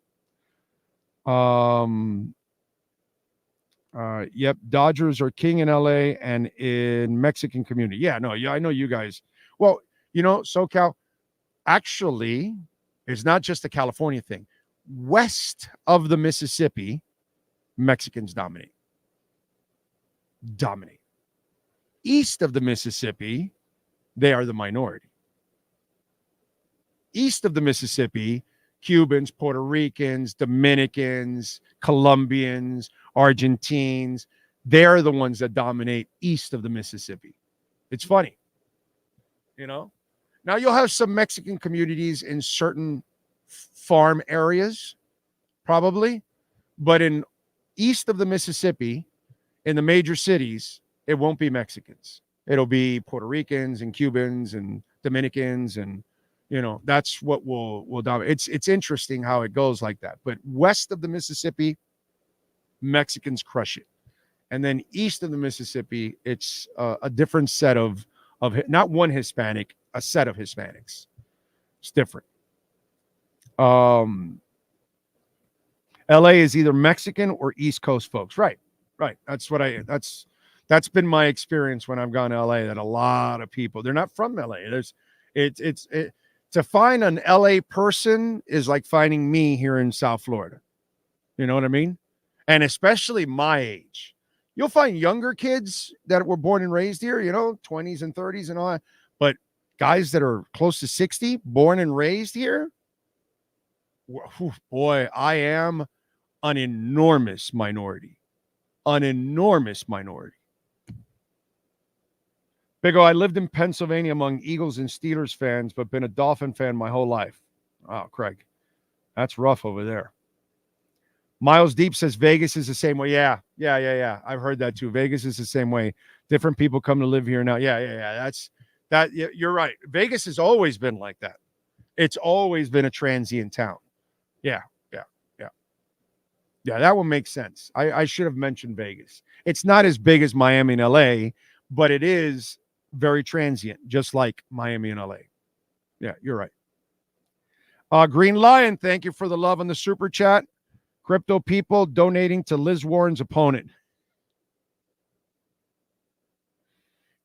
Yep. Dodgers are king in LA and in Mexican community. Yeah, I know you guys. Well, SoCal actually is not just a California thing. West of the Mississippi, Mexicans dominate. East of the Mississippi, they are the minority. East of the Mississippi, Cubans, Puerto Ricans, Dominicans, Colombians, Argentines, they're the ones that dominate east of the Mississippi. It's funny. Now you'll have some Mexican communities in certain farm areas, probably, but in east of the Mississippi, in the major cities, it won't be Mexicans. It'll be Puerto Ricans and Cubans and Dominicans, and that's what will dominate. It's interesting how it goes like that. But west of the Mississippi, Mexicans crush it, and then east of the Mississippi, it's a different set of not one Hispanic, a set of Hispanics. It's different. LA is either Mexican or East Coast folks. Right. That's been my experience when I've gone to LA, that a lot of people, they're not from LA. To find an LA person is like finding me here in South Florida. You know what I mean? And especially my age. You'll find younger kids that were born and raised here, 20s and 30s and all that. But guys that are close to 60, born and raised here, boy, I am an enormous minority. Big O, I lived in Pennsylvania among Eagles and Steelers fans, but been a Dolphin fan my whole life. Wow, Craig, that's rough over there. Miles Deep says Vegas is the same way. Yeah. I've heard that too. Vegas is the same way. Different people come to live here now. Yeah. You're right. Vegas has always been like that. It's always been a transient town. Yeah. That one makes sense. I should have mentioned Vegas. It's not as big as Miami and LA, but it is very transient, just like Miami and LA. Yeah, you're right. Green Lion, thank you for the love on the super chat. Crypto people donating to Liz Warren's opponent.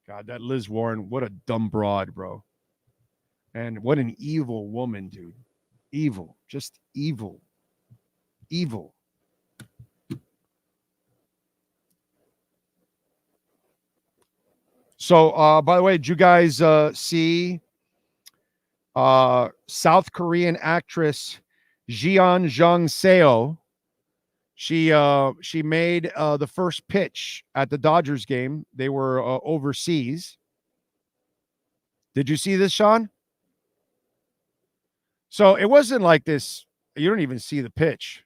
God, that Liz Warren, what a dumb broad, bro. And what an evil woman, dude. Evil. Just evil. Evil. So, by the way, did you guys see South Korean actress Jeon Jung-seo? She made the first pitch at the Dodgers game. They were overseas. Did you see this, Sean? So it wasn't like this. You don't even see the pitch.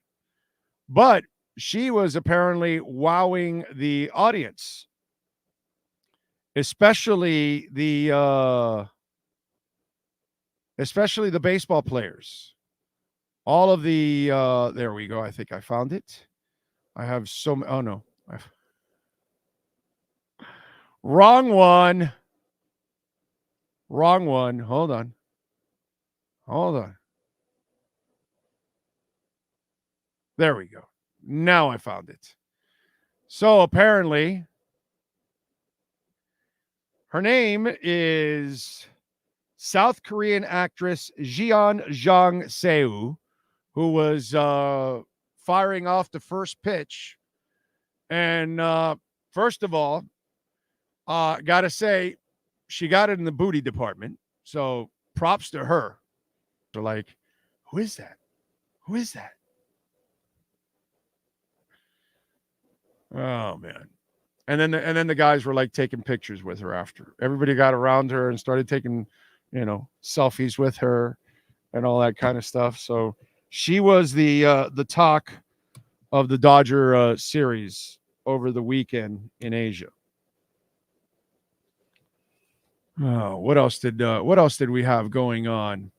But she was apparently wowing the audience, especially the baseball players. All of the there we go. I think I found it. I have so many. Oh no. Wrong one. Hold on. There we go. Now I found it. So apparently her name is South Korean actress Jeon Jung-seo, who was firing off the first pitch. And first of all, got to say, she got it in the booty department. So props to her. They're like, who is that? Oh, man. And then the guys were like taking pictures with her after. Everybody got around her and started taking, selfies with her and all that kind of stuff. So she was the talk of the Dodger series over the weekend in Asia. Oh, what else did we have going on?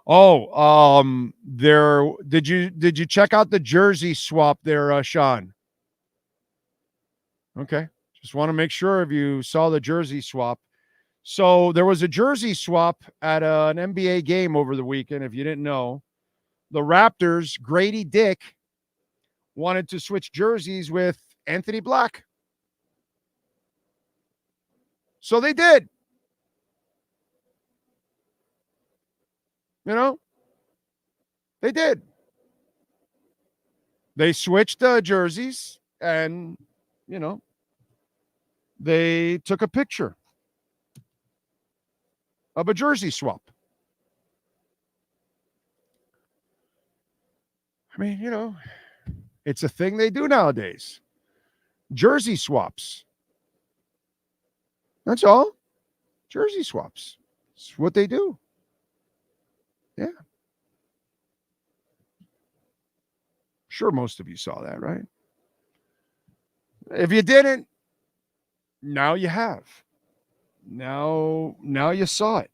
Oh, did you check out the jersey swap there, Sean? Okay. Just want to make sure if you saw the jersey swap. So there was a jersey swap at an NBA game over the weekend. If you didn't know, the Raptors, Grady Dick, wanted to switch jerseys with Anthony Black. So they did. They did. They switched jerseys and, they took a picture of a jersey swap. I mean, it's a thing they do nowadays. Jersey swaps. That's all. Jersey swaps. It's what they do. Yeah. Sure, most of you saw that, right? If you didn't, now you have. Now you saw it.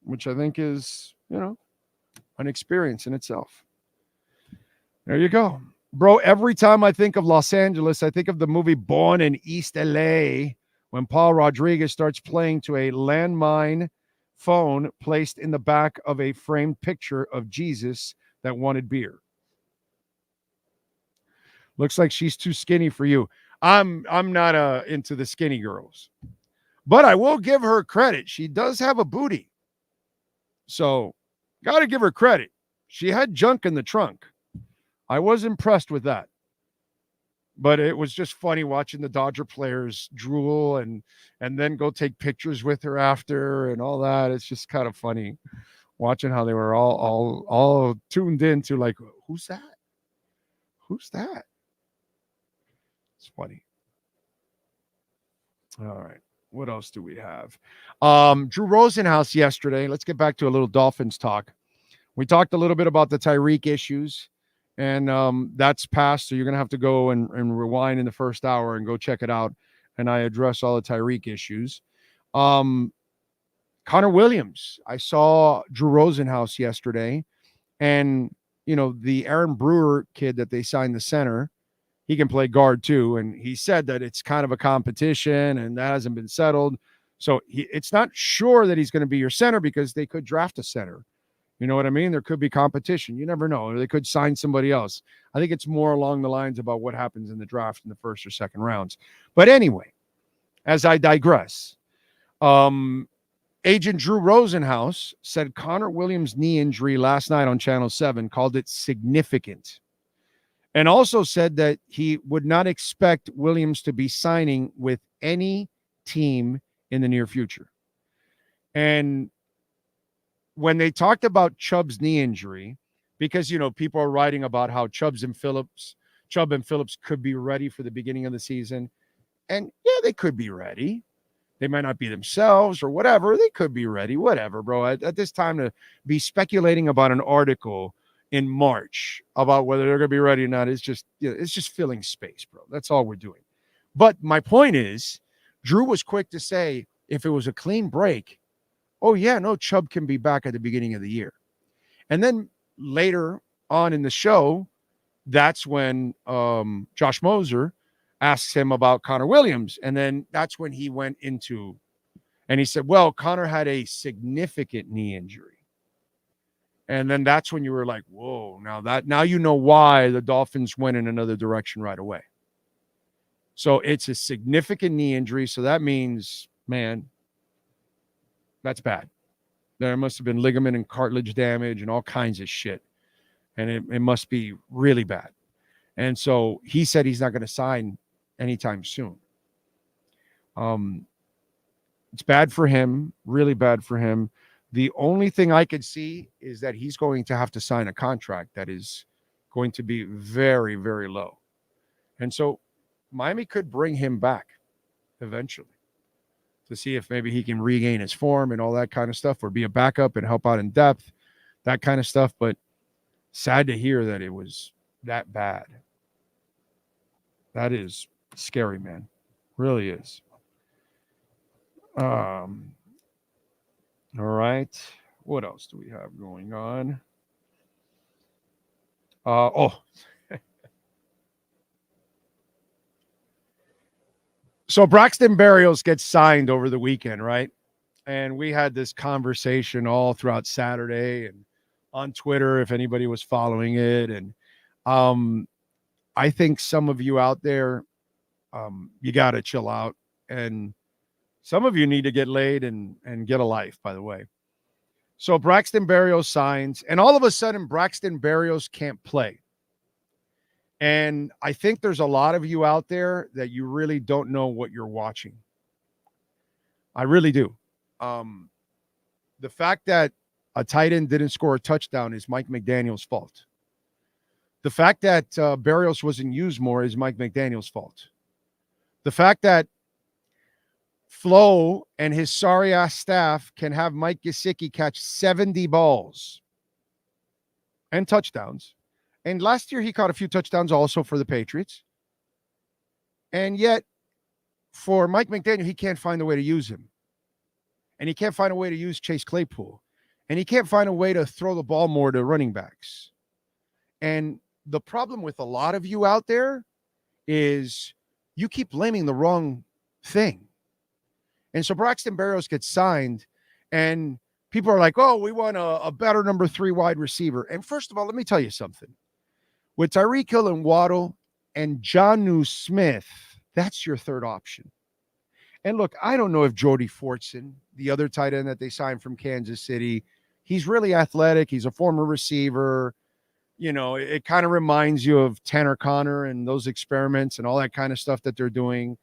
which I think is, an experience in itself. There you go. Bro, every time I think of Los Angeles, I think of the movie Born in East LA when Paul Rodriguez starts playing to a landmine phone placed in the back of a framed picture of Jesus that wanted beer. Looks like she's too skinny for you. I'm not into the skinny girls. But I will give her credit. She does have a booty. So, got to give her credit. She had junk in the trunk. I was impressed with that. But it was just funny watching the Dodger players drool and then go take pictures with her after and all that. It's just kind of funny watching how they were all tuned in to like, who's that? Who's that? It's funny. All right. What else do we have? Drew Rosenhaus yesterday. Let's get back to a little Dolphins talk. We talked a little bit about the Tyreek issues, and that's passed. So you're going to have to go and rewind in the first hour and go check it out. And I address all the Tyreek issues. Connor Williams. I saw Drew Rosenhaus yesterday, and, the Aaron Brewer kid that they signed the center, he can play guard too. And he said that it's kind of a competition and that hasn't been settled. So it's not sure that he's going to be your center because they could draft a center. You know what I mean? There could be competition. You never know. Or they could sign somebody else. I think it's more along the lines about what happens in the draft in the first or second rounds. But anyway, as I digress, Agent Drew Rosenhaus said Connor Williams' knee injury last night on Channel 7, called it significant. And also said that he would not expect Williams to be signing with any team in the near future. And when they talked about Chubb's knee injury, because, people are writing about how Chubb and Phillips could be ready for the beginning of the season. And yeah, they could be ready. They might not be themselves or whatever. They could be ready, whatever, bro. At this time to be speculating about an article in March about whether they're going to be ready or not is just, it's just filling space, bro. That's all we're doing. But my point is, Drew was quick to say, if it was a clean break, oh yeah, no, Chubb can be back at the beginning of the year. And then later on in the show, that's when Josh Moser asks him about Connor Williams. And then that's when he went into, and he said, well, Connor had a significant knee injury. And then that's when you were like, whoa, now you know why the Dolphins went in another direction right away. So it's a significant knee injury. So that means, man, that's bad. There must have been ligament and cartilage damage and all kinds of shit. And it must be really bad. And so he said he's not going to sign anytime soon. It's bad for him, really bad for him. The only thing I could see is that he's going to have to sign a contract that is going to be very, very low. And so Miami could bring him back eventually to see if maybe he can regain his form and all that kind of stuff, or be a backup and help out in depth, that kind of stuff. But sad to hear that it was that bad. That is scary, man. Really is. All right. What else do we have going on? So Braxton Berrios gets signed over the weekend, right? And we had this conversation all throughout Saturday and on Twitter, if anybody was following it. And I think some of you out there, you got to chill out. And some of you need to get laid and get a life, by the way. So Braxton Berrios signs, and all of a sudden Braxton Berrios can't play. And I think there's a lot of you out there that you really don't know what you're watching. I really do. The fact that a tight end didn't score a touchdown is Mike McDaniel's fault. The fact that Berrios wasn't used more is Mike McDaniel's fault. The fact that Flo and his sorry-ass staff can have Mike Gesicki catch 70 balls and touchdowns. And last year he caught a few touchdowns also for the Patriots. And yet, for Mike McDaniel, he can't find a way to use him. And he can't find a way to use Chase Claypool. and he can't find a way to throw the ball more to running backs. And the problem with a lot of you out there is you keep blaming the wrong thing. And so Braxton Berrios gets signed, and people are like, oh, we want a better number 3 wide receiver. And first of all, let me tell you something. With Tyreek Hill and Waddle and Jonnu Smith, that's your third option. And look, I don't know if Jordy Fortson, the other tight end that they signed from Kansas City, he's really athletic. He's a former receiver. You know, it kind of reminds you of Tanner Connor and those experiments and all that kind of stuff that they're doing.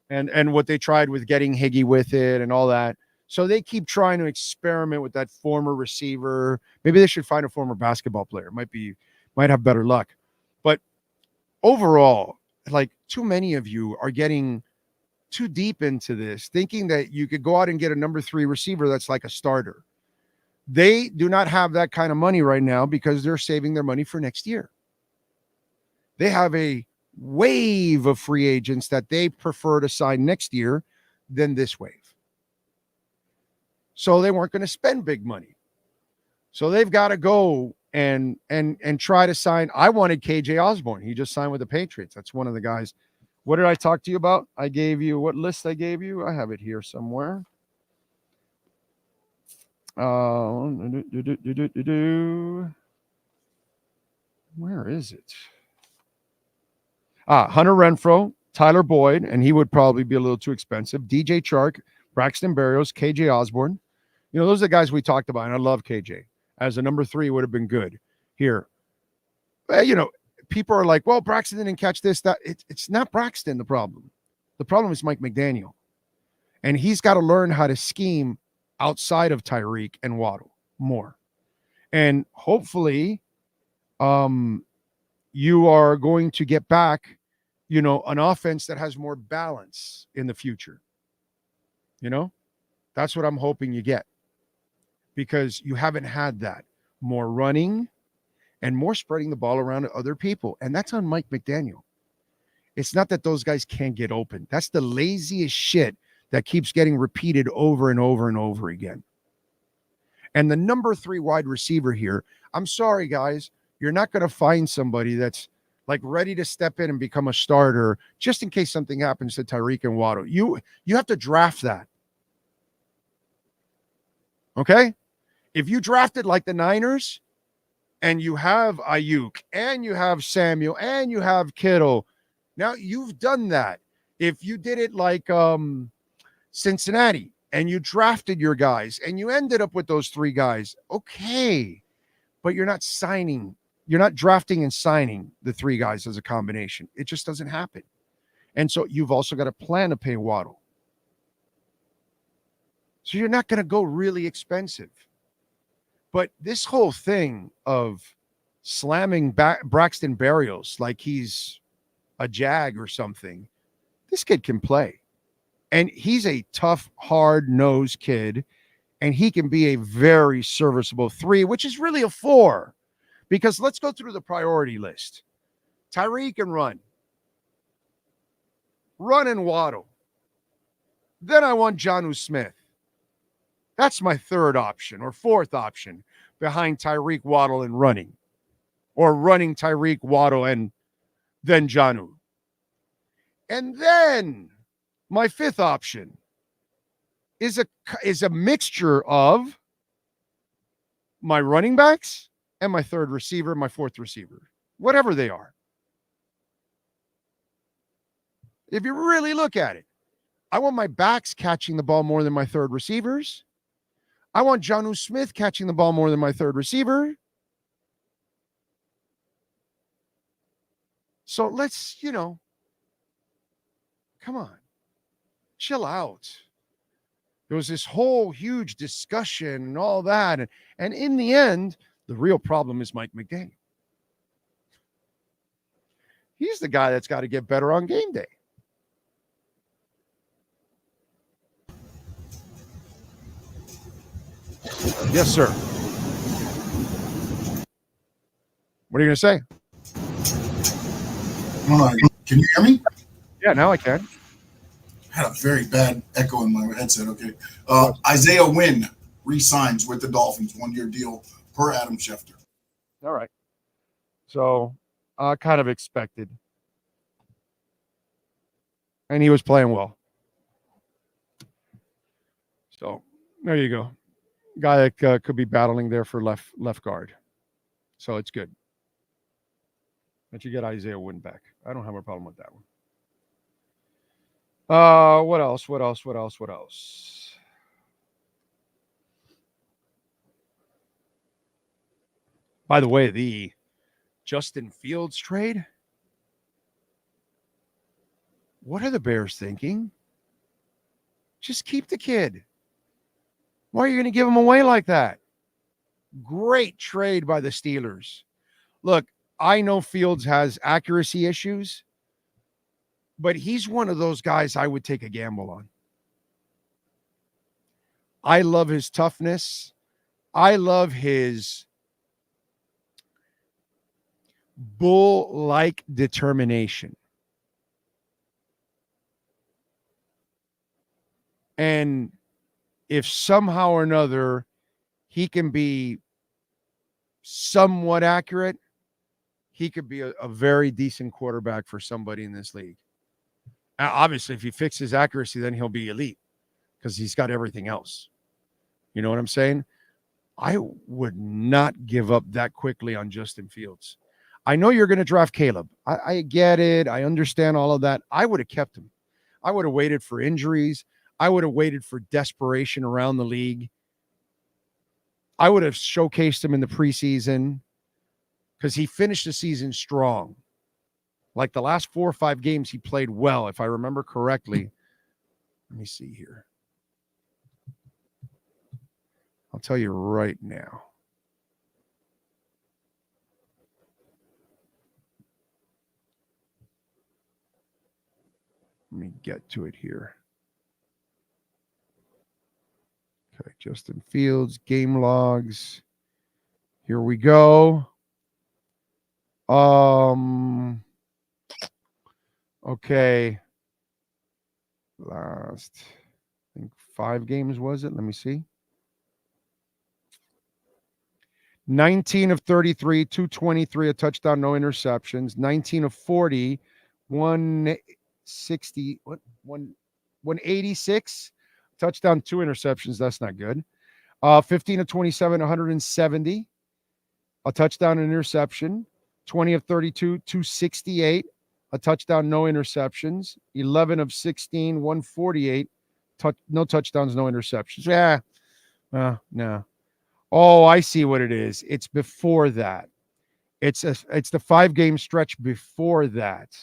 And what they tried with getting Higgy with it and all that. So they keep trying to experiment with that former receiver. Maybe they should find a former basketball player. Might have better luck. But overall, like, too many of you are getting too deep into this, thinking that you could go out and get a number 3 receiver that's like a starter. They do not have that kind of money right now because they're saving their money for next year. They have a wave of free agents that they prefer to sign next year than this wave. So they weren't going to spend big money. So they've got to go and try to sign. I wanted KJ Osborne. He just signed with the Patriots. That's one of the guys. What did I talk to you about? I gave you what list I gave you? I have it here somewhere. Where is it? Hunter Renfrow, Tyler Boyd, and he would probably be a little too expensive. DJ Chark, Braxton Berrios, KJ Osborne. You know, those are the guys we talked about, and I love KJ. As a number 3 would have been good here. You know, people are like, well, Braxton didn't catch this. That it's not Braxton the problem. The problem is Mike McDaniel. And he's got to learn how to scheme outside of Tyreek and Waddle more. And hopefully you are going to get back, you know, an offense that has more balance in the future. You know, that's what I'm hoping you get, because you haven't had that. More running and more spreading the ball around to other people. And that's on Mike McDaniel. It's not that those guys can't get open. That's the laziest shit that keeps getting repeated over and over and over again. And the number 3 wide receiver here, I'm sorry, guys, you're not going to find somebody that's like ready to step in and become a starter just in case something happens to Tyreek and Waddle. You have to draft that. Okay? If you drafted like the Niners and you have Ayuk and you have Samuel and you have Kittle, now you've done that. If you did it like Cincinnati and you drafted your guys and you ended up with those 3 guys, okay, but you're not signing. You're not drafting and signing the 3 guys as a combination. It just doesn't happen. And so you've also got to plan to pay Waddle. So you're not going to go really expensive. But this whole thing of slamming Braxton Berrios like he's a jag or something, this kid can play. And he's a tough, hard-nosed kid, and he can be a very serviceable 3, which is really a 4. Because let's go through the priority list. Tyreek and run. Run and Waddle. Then I want Jonnu Smith. That's my 3rd option or 4th option behind Tyreek, Waddle, and running. Or running Tyreek, Waddle, and then Jonnu. And then my 5th option is a mixture of my running backs and my 3rd receiver, my 4th receiver, whatever they are. If you really look at it, I want my backs catching the ball more than my 3rd receivers. I want Jonnu Smith catching the ball more than my 3rd receiver. So let's, come on, chill out. There was this whole huge discussion and all that. And in the end, the real problem is Mike McDaniel. He's the guy that's got to get better on game day. Yes, sir. What are you going to say? Can you hear me? Yeah, now I can. I had a very bad echo in my headset. Okay. Isaiah Wynn. re-signs with the Dolphins, 1-year deal per Adam Schefter. All right. So kind of expected. And he was playing well. So there you go. Guy that could be battling there for left guard. So it's good. But you get Isaiah Wynn back. I don't have a problem with that one. What else? By the way, the Justin Fields trade. What are the Bears thinking? Just keep the kid. Why are you going to give him away like that? Great trade by the Steelers. Look, I know Fields has accuracy issues, but he's one of those guys I would take a gamble on. I love his toughness. I love his bull-like determination. And if somehow or another he can be somewhat accurate, he could be a very decent quarterback for somebody in this league. Obviously, if he fixes accuracy, then he'll be elite because he's got everything else. You know what I'm saying? I would not give up that quickly on Justin Fields. I know you're going to draft Caleb. I get it. I understand all of that. I would have kept him. I would have waited for injuries. I would have waited for desperation around the league. I would have showcased him in the preseason because he finished the season strong. Like the last 4 or 5 games, he played well, if I remember correctly. Let me see here. I'll tell you right now. Let me get to it here. Okay, Justin Fields, game logs. Here we go. Okay. Last, I think 5 games was it? Let me see. 19 of 33, 223, a touchdown, no interceptions. 19 of 40, 160, 186, touchdown, 2 interceptions. That's not good. 15 of 27, 170, a touchdown, an interception. 20 of 32, 268, a touchdown, no interceptions. 11 of 16, 148, no touchdowns, no interceptions. Yeah, no. Oh, I see what it is. It's before that. It's the 5-game stretch before that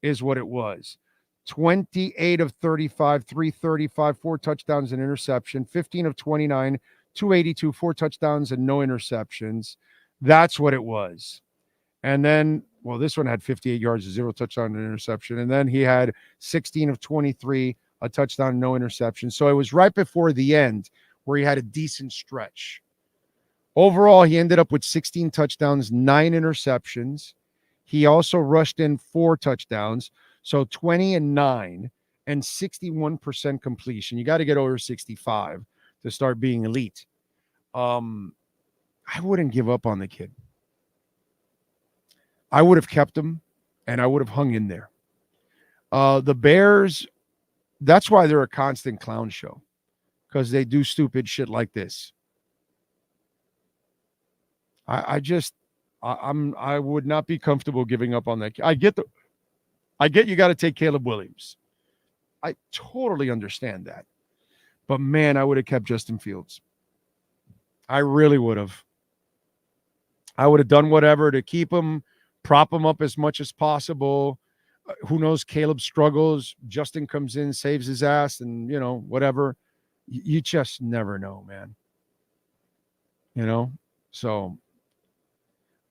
is what it was. 28 of 35, 335, 4 touchdowns and interception. 15 of 29, 282, 4 touchdowns and no interceptions. That's what it was. And then, well, this one had 58 yards, 0 touchdown and interception. And then he had 16 of 23, a touchdown, no interception. So it was right before the end where he had a decent stretch. Overall, he ended up with 16 touchdowns, 9 interceptions. He also rushed in 4 touchdowns. So 20 and 9 and 61% completion. You got to get over 65 to start being elite. I wouldn't give up on the kid. I would have kept him, and I would have hung in there. The Bears, that's why they're a constant clown show, because they do stupid shit like this. I would not be comfortable giving up on that. I get you got to take Caleb Williams. I totally understand that. But man, I would have kept Justin Fields. I really would have. I would have done whatever to keep him, prop him up as much as possible. Who knows? Caleb struggles. Justin comes in, saves his ass, and, whatever. You just never know, man. So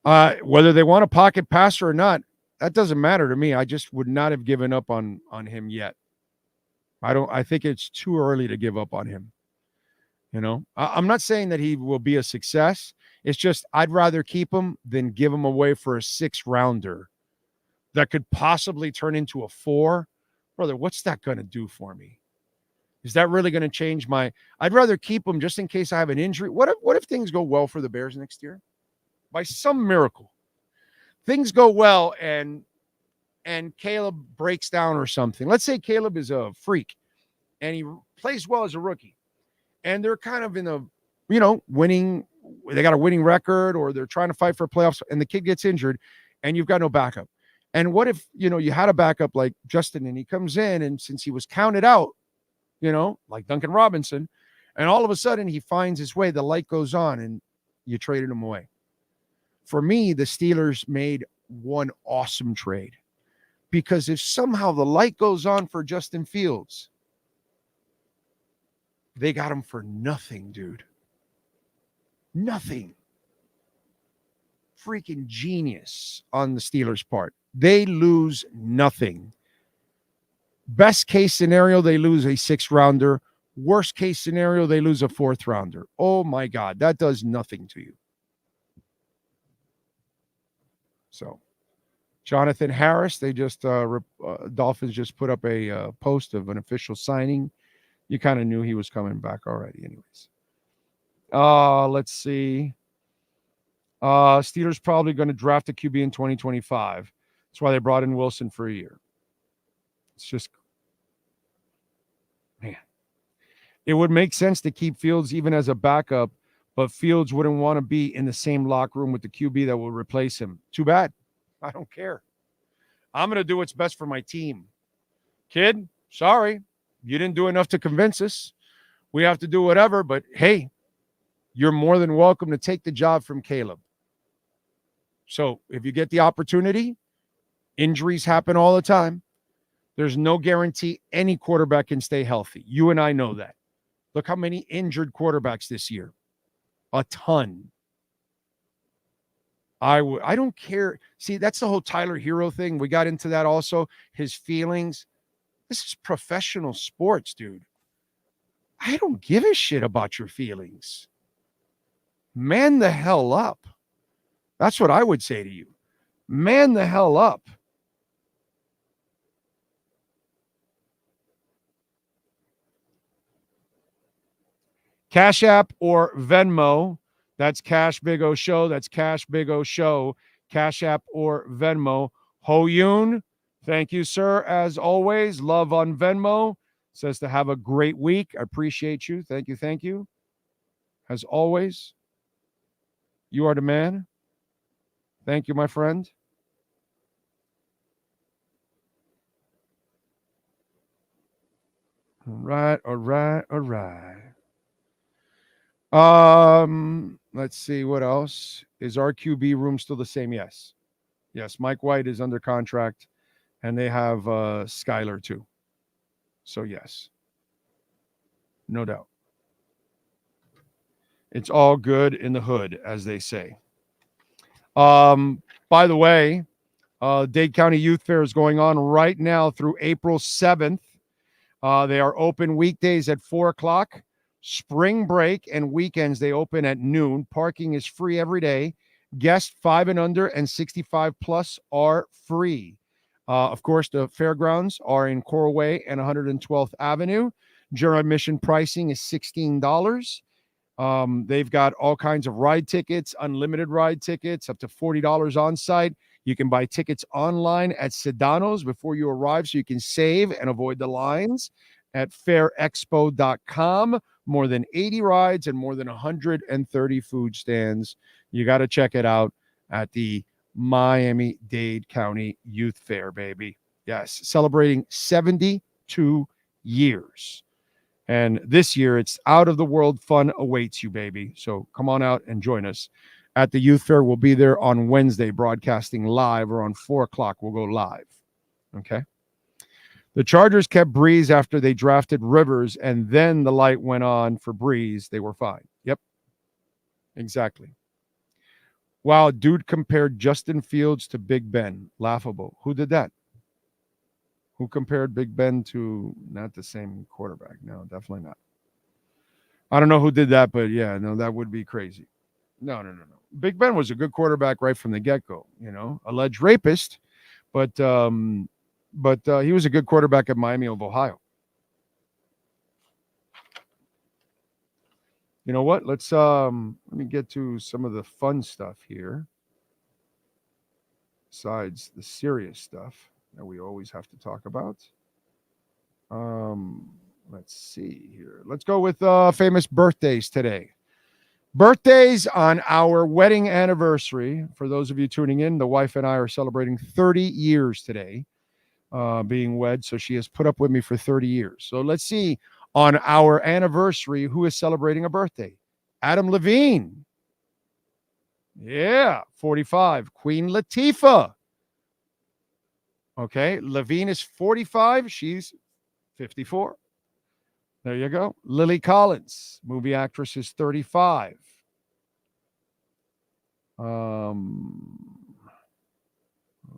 whether they want a pocket passer or not, that doesn't matter to me. I just would not have given up on him yet. I think it's too early to give up on him. I'm not saying that he will be a success. It's just I'd rather keep him than give him away for a 6-rounder that could possibly turn into a 4. Brother, what's that going to do for me? Is that really going to change my? I'd rather keep him just in case I have an injury. What if things go well for the Bears next year? By some miracle, things go well and Caleb breaks down or something. Let's say Caleb is a freak and he plays well as a rookie, and they're kind of in a, winning. They got a winning record, or they're trying to fight for playoffs, and the kid gets injured, and you've got no backup. And what if you had a backup like Justin, and he comes in, and since he was counted out, like Duncan Robinson, and all of a sudden he finds his way, the light goes on, and you traded him away. For me, the Steelers made one awesome trade, because if somehow the light goes on for Justin Fields, they got him for nothing, dude. Nothing. Freaking genius on the Steelers' part. They lose nothing. Best case scenario, they lose a 6th rounder. Worst case scenario, they lose a 4th rounder. Oh my God, that does nothing to you. So, Jonathan Harris, they just Dolphins just put up a post of an official signing. You kind of knew he was coming back already, anyways. Let's see. Steelers probably going to draft a QB in 2025. That's why they brought in Wilson for a year. It's just, man. It would make sense to keep Fields even as a backup, but Fields wouldn't want to be in the same locker room with the QB that will replace him. Too bad. I don't care. I'm going to do what's best for my team. Kid, sorry. You didn't do enough to convince us. We have to do whatever, but hey, you're more than welcome to take the job from Caleb. So if you get the opportunity, injuries happen all the time. There's no guarantee any quarterback can stay healthy. You and I know that. Look how many injured quarterbacks this year. A ton. I don't care. See, that's the whole Tyler Hero thing. We got into that also. His feelings. This is professional sports, dude. I don't give a shit about your feelings. Man the hell up. That's what I would say to you. Man the hell up. Cash App or Venmo. That's Cash Big O Show. That's Cash Big O Show. Cash App or Venmo. Ho Yoon, thank you, sir. As always, love on Venmo. Says to have a great week. I appreciate you. Thank you. Thank you. As always, you are the man. Thank you, my friend. All right. Let's see what else. Is our QB room still the same? Yes. Mike White is under contract, and they have Skyler too. So yes, no doubt. It's all good in the hood, as they say. By the way, Dade County Youth Fair is going on right now through April 7th. They are open weekdays at 4:00. Spring break and weekends, they open at noon. Parking is free every day. Guests 5 and under and 65 plus are free. Of course, the fairgrounds are in Coral Way and 112th Avenue. General admission pricing is $16. They've got all kinds of ride tickets, unlimited ride tickets, up to $40 on site. You can buy tickets online at Sedano's before you arrive so you can save and avoid the lines at fairexpo.com. More than 80 rides and more than 130 food stands. You got to check it out at the Miami-Dade County Youth Fair, baby. Yes, celebrating 72 years. And this year, it's out of the world fun awaits you, baby. So come on out and join us at the Youth Fair. We'll be there on Wednesday, broadcasting live, or on 4:00. We'll go live. Okay. The Chargers kept Breeze after they drafted Rivers, and then the light went on for Breeze. They were fine. Yep. Exactly. Wow, dude compared Justin Fields to Big Ben. Laughable. Who did that? Who compared Big Ben to not the same quarterback? No, definitely not. I don't know who did that, but yeah, no, that would be crazy. No. Big Ben was a good quarterback right from the get-go, alleged rapist, but he was a good quarterback at Miami of Ohio. You know what? Let me get to some of the fun stuff here. Besides the serious stuff that we always have to talk about. Let's see here. Let's go with famous birthdays today. Birthdays on our wedding anniversary. For those of you tuning in, the wife and I are celebrating 30 years today, being wed. So she has put up with me for 30 years. So let's see on our anniversary who is celebrating a birthday. Adam Levine. Yeah, 45. Queen Latifah. Okay, Levine is 45. She's 54. There you go. Lily Collins, movie actress, is 35.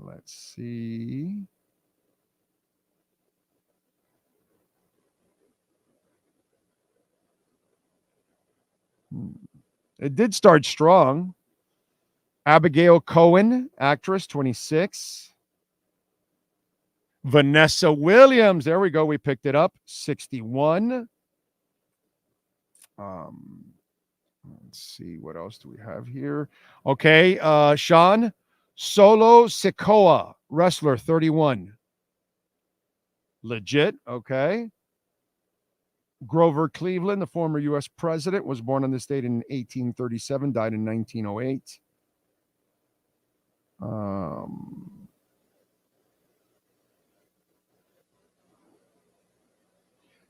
Let's see. It did start strong. Abigail Cohen, actress, 26. Vanessa Williams, there we go. We picked it up, 61. Let's see, what else do we have here? Okay, Sean Solo Sikoa, wrestler, 31. Legit, okay. Grover Cleveland, the former U.S. president, was born on this date in 1837, died in 1908.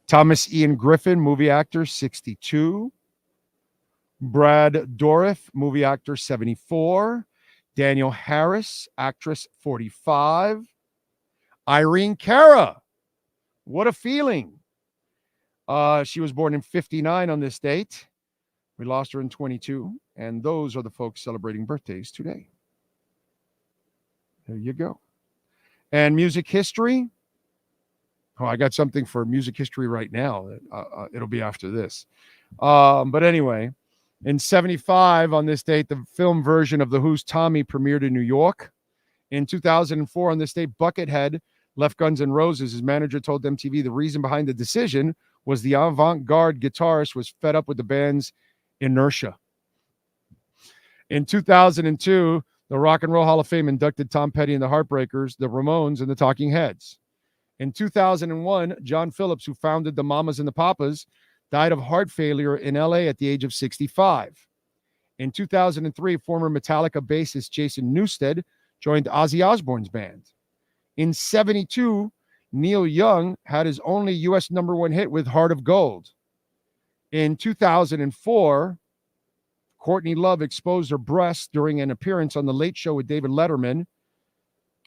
Thomas Ian Griffin, movie actor, 62. Brad Dourif, movie actor, 74. Daniel Harris, actress, 45. Irene Cara, what a feeling. She was born in 59 on this date. We lost her in 22. And those are the folks celebrating birthdays today. There you go. And music history. Oh, I got something for music history right now. It'll be after this. But anyway, in 75 on this date, the film version of The Who's Tommy premiered in New York. In 2004 on this date, Buckethead left Guns N' Roses. His manager told MTV the reason behind the decision was the avant-garde guitarist was fed up with the band's inertia. In 2002, the Rock and Roll Hall of Fame inducted Tom Petty and the Heartbreakers, the Ramones, and the Talking Heads. In 2001, John Phillips, who founded the Mamas and the Papas, died of heart failure in LA at the age of 65. In 2003, former Metallica bassist Jason Newsted joined Ozzy Osbourne's band. In 72, Neil Young had his only U.S. #1 hit with Heart of Gold. In 2004, Courtney Love exposed her breasts during an appearance on The Late Show with David Letterman.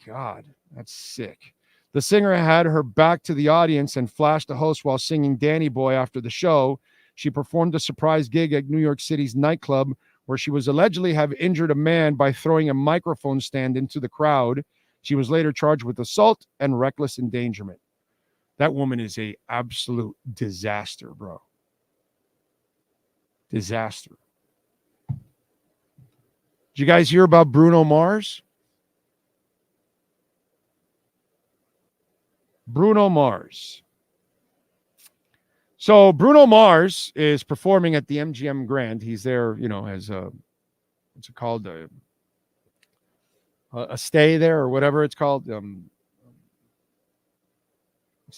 God, that's sick. The singer had her back to the audience and flashed the host while singing Danny Boy after the show. She performed a surprise gig at New York City's nightclub where she was allegedly have injured a man by throwing a microphone stand into the crowd. She was later charged with assault and reckless endangerment. That woman is a absolute disaster, bro. Disaster. Did you guys hear about Bruno Mars? Bruno Mars. So Bruno Mars is performing at the MGM Grand. He's there, you know, as a, what's it called? A stay there or whatever it's called. What's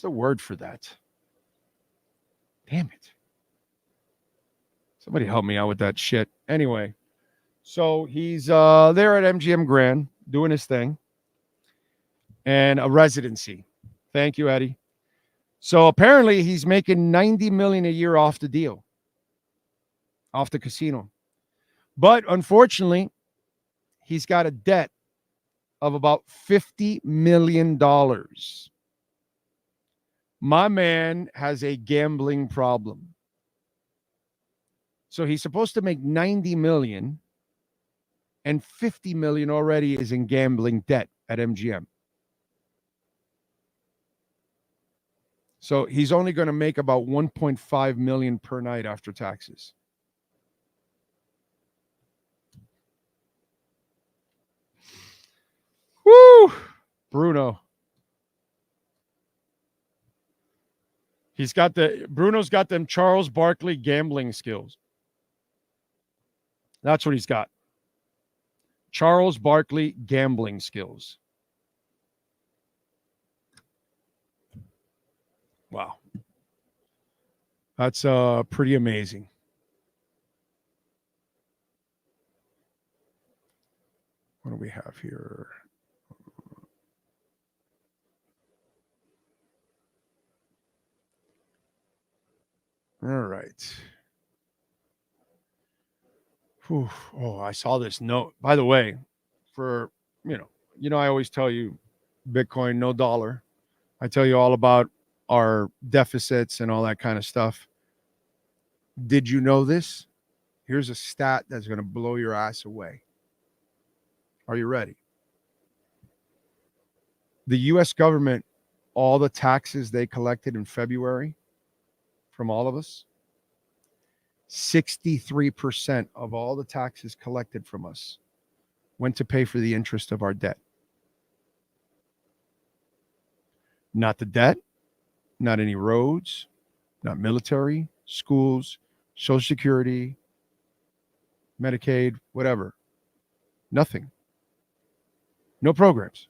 the word for that? Damn it. Somebody help me out with that shit. Anyway, so he's there at MGM Grand doing his thing. And a residency. Thank you, Eddie. So apparently he's making $90 million a year off the deal, off the casino. But unfortunately, he's got a debt of about $50 million. My man has a gambling problem. So he's supposed to make $90 million, and $50 million already is in gambling debt at MGM. So he's only going to make about $1.5 million per night after taxes. Woo! Bruno. Bruno's got them Charles Barkley gambling skills. That's what he's got. Charles Barkley gambling skills. Wow. That's pretty amazing. What do we have here? All right. Whew. Oh, I saw this note. By the way, for, I always tell you Bitcoin, no dollar. I tell you all about our deficits and all that kind of stuff. Did you know this? Here's a stat that's going to blow your ass away. Are you ready? The U.S. government, all the taxes they collected in February from all of us, 63% of all the taxes collected from us went to pay for the interest of our debt. Not the debt, not any roads, not military, schools, Social Security, Medicaid, whatever. Nothing. No programs.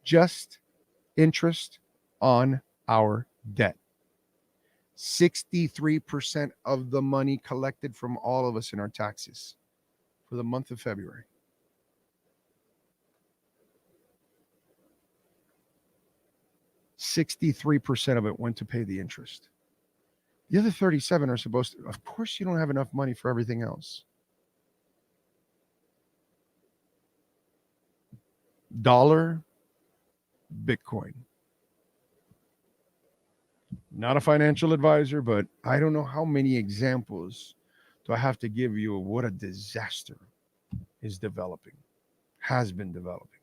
Just interest on our debt. 63% of the money collected from all of us in our taxes for the month of February. $63% of it went to pay the interest. The other 37 are supposed to, of course, you don't have enough money for everything else. Dollar, Bitcoin. Not a financial advisor, but I don't know how many examples do I have to give you of what a disaster is developing, has been developing.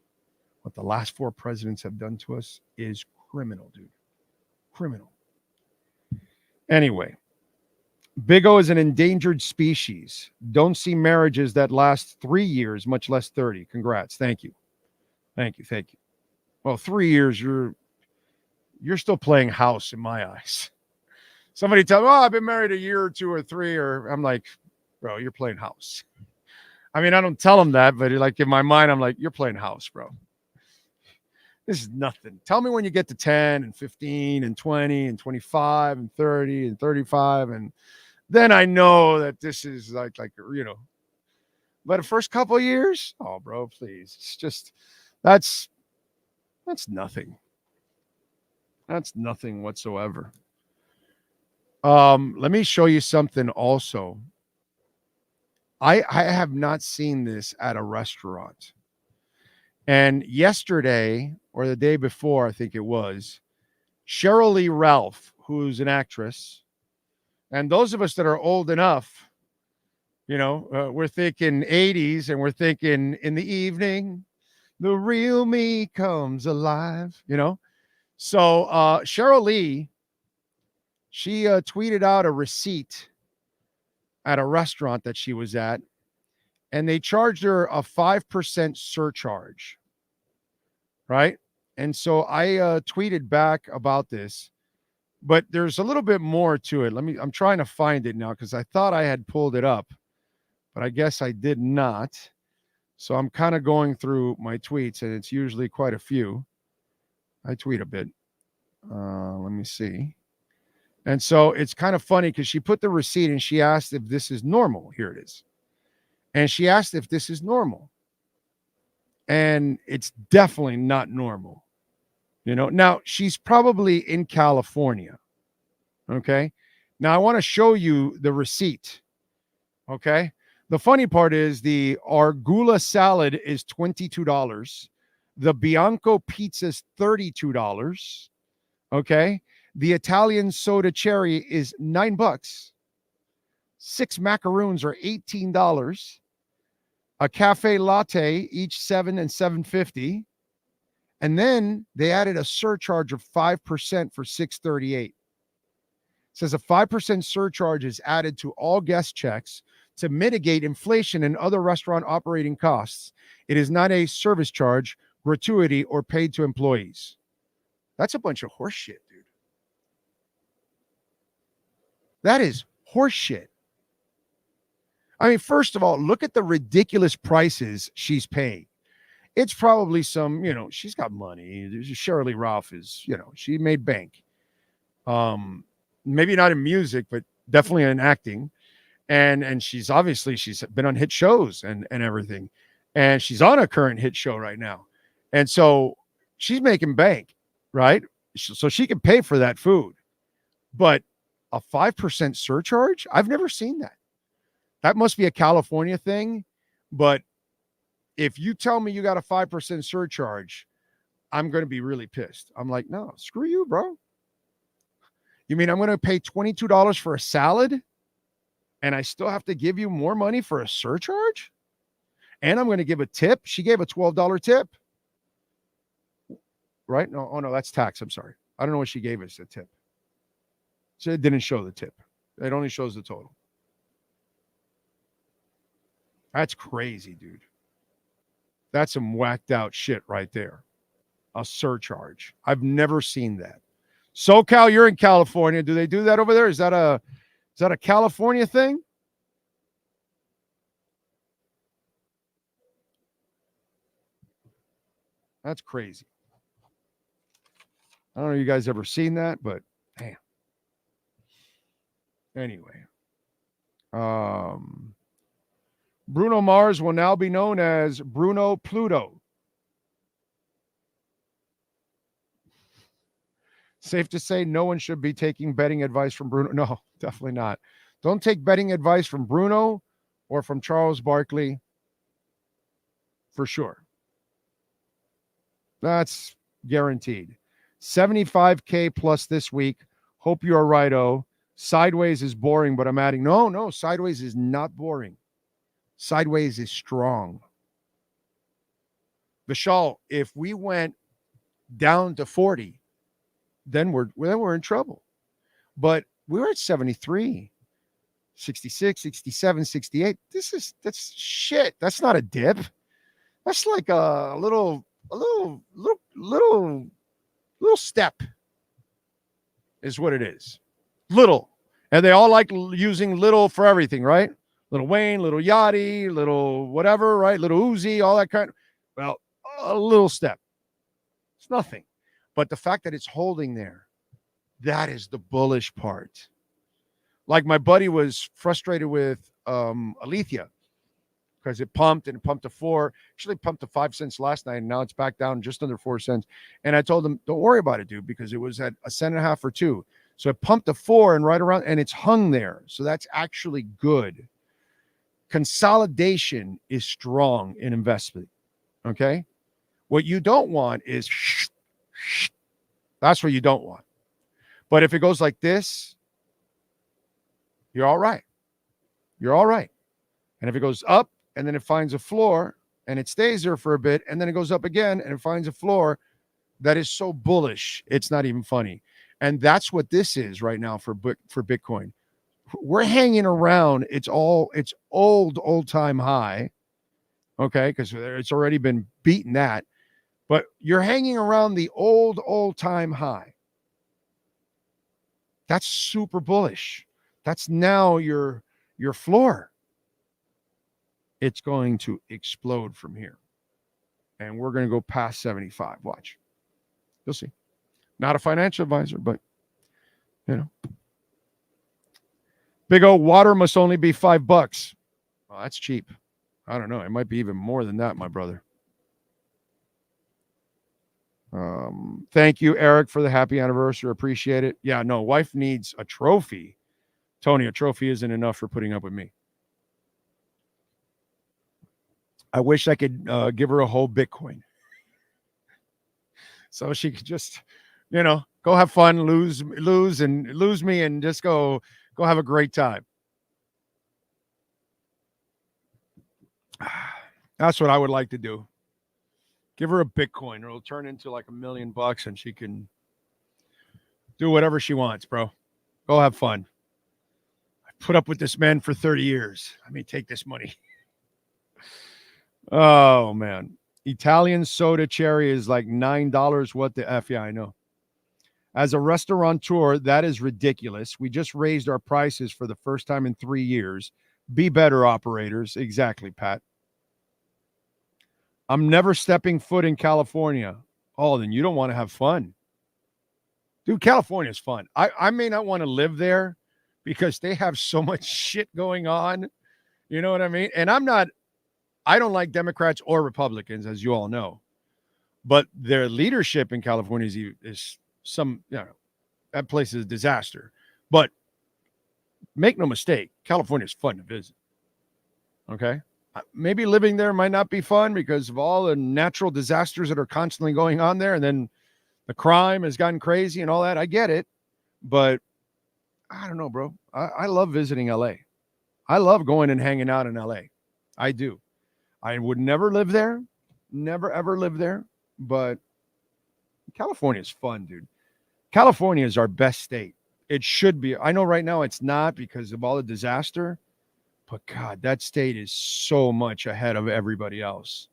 What the last 4 presidents have done to us is criminal, dude. Criminal. Anyway, Big O is an endangered species. Don't see marriages that last 3 years, much less 30. Congrats. Thank you. Thank you. Thank you. Well, 3 years, you're still playing house in my eyes. Somebody tell me, I've been married a year or 2 or 3, or I'm like, bro, you're playing house. I mean, I don't tell them that, but like in my mind, I'm like, you're playing house, bro. This is nothing. Tell me when you get to 10 and 15 and 20 and 25 and 30 and 35. And then I know that this is like, but the first couple of years, oh, bro, please. It's just, that's nothing. That's nothing whatsoever. Let me show you something also. I have not seen this at a restaurant. And yesterday, or the day before, I think it was, Cheryl Lee Ralph, who's an actress, and those of us that are old enough, we're thinking 80s, and we're thinking in the evening, the real me comes alive, So Cheryl Lee, she tweeted out a receipt at a restaurant that she was at, and they charged her a 5% surcharge, right? And so I tweeted back about this, but there's a little bit more to it. I'm trying to find it now because I thought I had pulled it up, but I guess I did not. So I'm kind of going through my tweets, and it's usually quite a few. I tweet a bit. Let me see. And so it's kind of funny because she put the receipt and she asked if this is normal. Here it is. And she asked if this is normal. And it's definitely not normal. Now she's probably in California. Okay. Now I want to show you the receipt. Okay. The funny part is the Argula salad is $22. The Bianco pizza is $32. Okay. The Italian soda cherry is $9. 6 macaroons are $18. A cafe latte, each $7 and $7.50. And then they added a surcharge of 5% for $6.38. It says a 5% surcharge is added to all guest checks to mitigate inflation and other restaurant operating costs. It is not a service charge, gratuity, or paid to employees. That's a bunch of horse shit, dude. That is horse shit. I mean, first of all, look at the ridiculous prices she's paying. It's probably some, she's got money. Shirley Ralph is, she made bank. Maybe not in music, but definitely in acting. And she's been on hit shows and everything. And she's on a current hit show right now. And so she's making bank, right? So she can pay for that food. But a 5% surcharge? I've never seen that. That must be a California thing. But if you tell me you got a 5% surcharge, I'm going to be really pissed. I'm like, no, screw you, bro. You mean I'm going to pay $22 for a salad and I still have to give you more money for a surcharge? And I'm going to give a tip. She gave a $12 tip. Right? No, oh no, that's tax. I'm sorry. I don't know what she gave us, a tip. So it didn't show the tip. It only shows the total. That's crazy, dude. That's some whacked out shit right there. A surcharge. I've never seen that. SoCal, you're in California. Do they do that over there? Is that a California thing? That's crazy. I don't know if you guys ever seen that, but damn. Anyway. Bruno Mars will now be known as Bruno Pluto. Safe to say no one should be taking betting advice from Bruno. No, definitely not. Don't take betting advice from Bruno or from Charles Barkley. For sure. That's guaranteed. 75K plus this week. Hope you are right-o. Sideways is boring, but I'm adding. No, Sideways is not boring. Sideways is strong. Vishal, if we went down to 40, then we're in trouble. But we were at 73, 66, 67, 68. That's shit. That's not a dip. That's like a little step is what it is. Little. And they all like using little for everything, right? Little Wayne, little Yachty, little whatever, right? Little Uzi, all that kind. Well, a little step. It's nothing. But the fact that it's holding there, that is the bullish part. Like my buddy was frustrated with Alethea because it pumped to 4. Actually pumped to 5 cents last night, and now it's back down just under 4 cents. And I told him, don't worry about it, dude, because it was at 1.5 cents or 2. So it pumped to 4 and right around, and it's hung there. So that's actually good. Consolidation is strong in investment. Okay? What you don't want is that's what you don't want. But if it goes like this, you're all right. You're all right. And if it goes up and then it finds a floor and it stays there for a bit and then it goes up again and it finds a floor, that is so bullish. It's not even funny. And that's what this is right now for Bitcoin. We're hanging around. It's old-time high. Okay, because it's already been beaten that. But you're hanging around the old-time high. That's super bullish. That's now your floor. It's going to explode from here. And we're going to go past 75. Watch. You'll see. Not a financial advisor, but, Big O, water must only be $5. Well, that's cheap. I don't know. It might be even more than that, my brother. Thank you, Eric, for the happy anniversary. Appreciate it. Yeah, no, wife needs a trophy. Tony, a trophy isn't enough for putting up with me. I wish I could give her a whole Bitcoin. So she could just, go have fun, lose me and just go have a great time. That's what I would like to do. Give her a Bitcoin, or it'll turn into like $1 million and she can do whatever she wants, bro. Go have fun. I put up with this man for 30 years. Let me take this money. Oh, man. Italian soda cherry is like $9. What the F? Yeah, I know. As a restaurateur, that is ridiculous. We just raised our prices for the first time in 3 years. Be better operators. Exactly, Pat. I'm never stepping foot in California. Oh, then you don't want to have fun. Dude, California is fun. I may not want to live there because they have so much shit going on. You know what I mean? And I don't like Democrats or Republicans, as you all know. But their leadership in California is that place is a disaster. But make no mistake, California is fun to visit. Okay? Maybe living there might not be fun because of all the natural disasters that are constantly going on there. And then the crime has gotten crazy and all that. I get it. But I don't know, bro. I love visiting LA. I love going and hanging out in LA. I do. I would never live there. Never, ever live there. But California is fun, dude. California is our best state. It should be. I know right now it's not because of all the disaster. But God, that state is so much ahead of everybody else.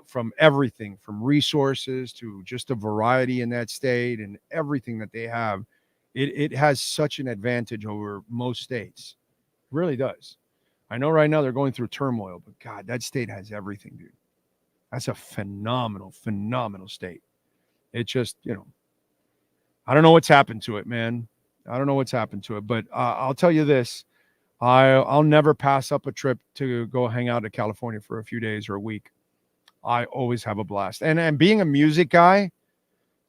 From everything, from resources to just a variety in that state and everything that they have, it has such an advantage over most states. It really does. I know right now they're going through turmoil, but God, that state has everything, dude. That's a phenomenal, phenomenal state. It just, I don't know what's happened to it, man. I don't know what's happened to it, but I'll tell you this. I'll never pass up a trip to go hang out in California for a few days or a week. I always have a blast. And being a music guy,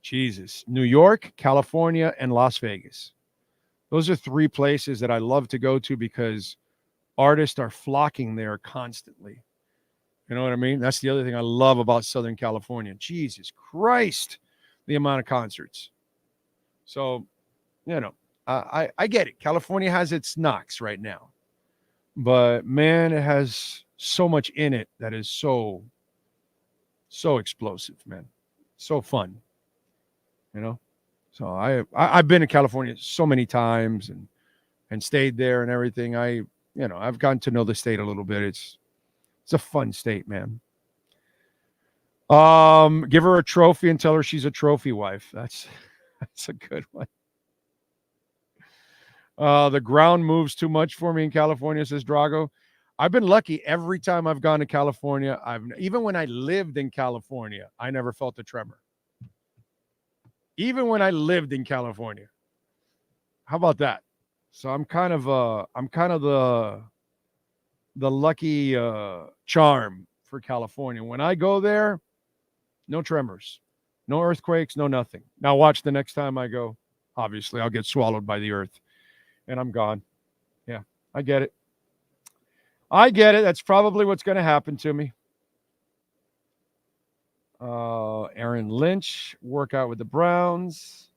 Jesus, New York, California, and Las Vegas. Those are three places that I love to go to because artists are flocking there constantly. You know what I mean? That's the other thing I love about Southern California. Jesus Christ, the amount of concerts. So, I get it. California has its knocks right now. But, man, it has so much in it that is so explosive, man. So fun. So I've been to California so many times and stayed there and everything. I've gotten to know the state a little bit. It's a fun state, man. Give her a trophy and tell her she's a trophy wife. That's a good one. The ground moves too much for me in California, says Drago. I've been lucky every time I've gone to California. Even when I lived in California, I never felt a tremor. Even when I lived in California. How about that? So I'm kind of the lucky charm for California. When I go there, no tremors, no earthquakes, no nothing. Now watch the next time I go. Obviously, I'll get swallowed by the earth. And I'm gone. Yeah, I get it. That's probably what's going to happen to me. Aaron Lynch, workout with the Browns.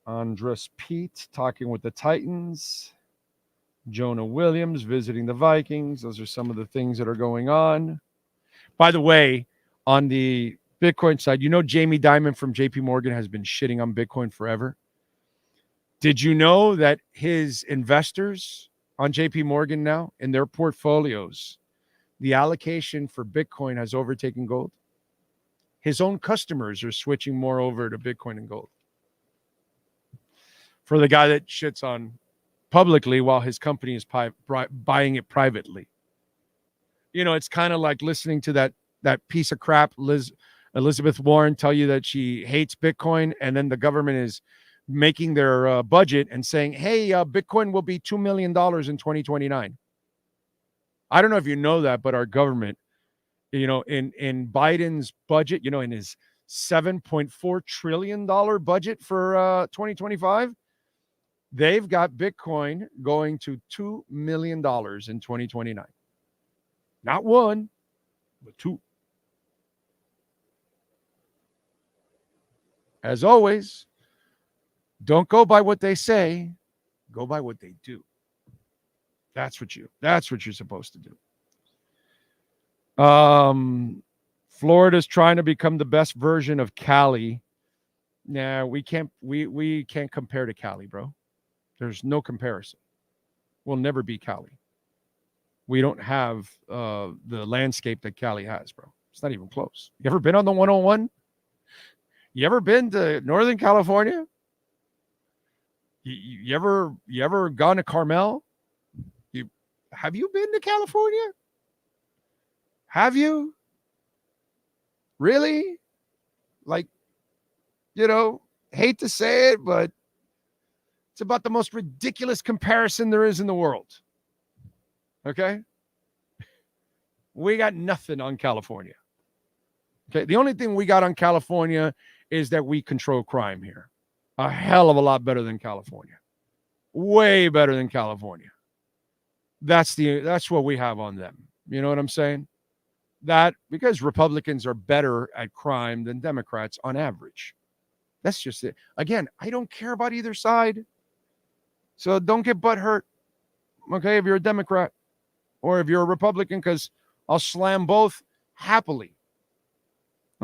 Andres Pete, talking with the Titans. Jonah Williams, visiting the Vikings. Those are some of the things that are going on. By the way, on the Bitcoin side, Jamie Dimon from JP Morgan has been shitting on Bitcoin forever. Did you know that his investors on JP Morgan now, in their portfolios, the allocation for Bitcoin has overtaken gold? His own customers are switching more over to Bitcoin and gold. For the guy that shits on publicly while his company is buying it privately. It's kind of like listening to that piece of crap Elizabeth Warren tell you that she hates Bitcoin, and then the government is making their budget and saying, hey, Bitcoin will be $2 million in 2029. I don't know if you know that, but our government, in Biden's budget, in his $7.4 trillion budget for 2025, they've got Bitcoin going to $2 million in 2029. Not one, but two. As always, don't go by what they say, go by what they do. That's what you're supposed to do. Florida's trying to become the best version of Cali. Nah, we can't compare to Cali, bro. There's no comparison. We'll never be Cali. We don't have the landscape that Cali has, bro. It's not even close. You ever been on the 101? You ever been to Northern California? You ever gone to Carmel? Have you been to California? Have you? Really? Like, hate to say it, but it's about the most ridiculous comparison there is in the world. Okay? We got nothing on California. Okay? The only thing we got on California is that we control crime here. A hell of a lot better than California. Way better than California. That's what we have on them. You know what I'm saying? That because Republicans are better at crime than Democrats on average. That's just it. Again, I don't care about either side. So don't get butthurt, okay, if you're a Democrat or if you're a Republican, because I'll slam both happily,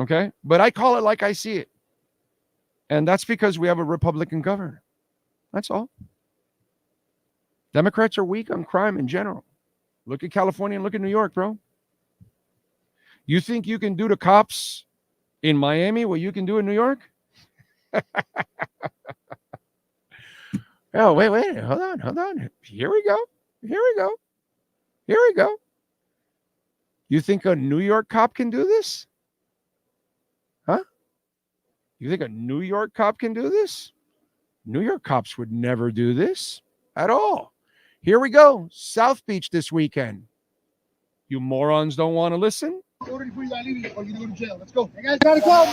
okay? But I call it like I see it. And that's because we have a Republican governor. That's all. Democrats are weak on crime in general. Look at California and look at New York, bro. You think you can do to cops in Miami what you can do in New York? Oh, wait. Hold on. Here we go. You think a New York cop can do this? Huh? You think a New York cop can do this? New York cops would never do this at all. Here we go. South Beach this weekend. You morons don't want to listen? Order before you gotta leave or you're gonna go to jail. Let's go. You guys gotta go.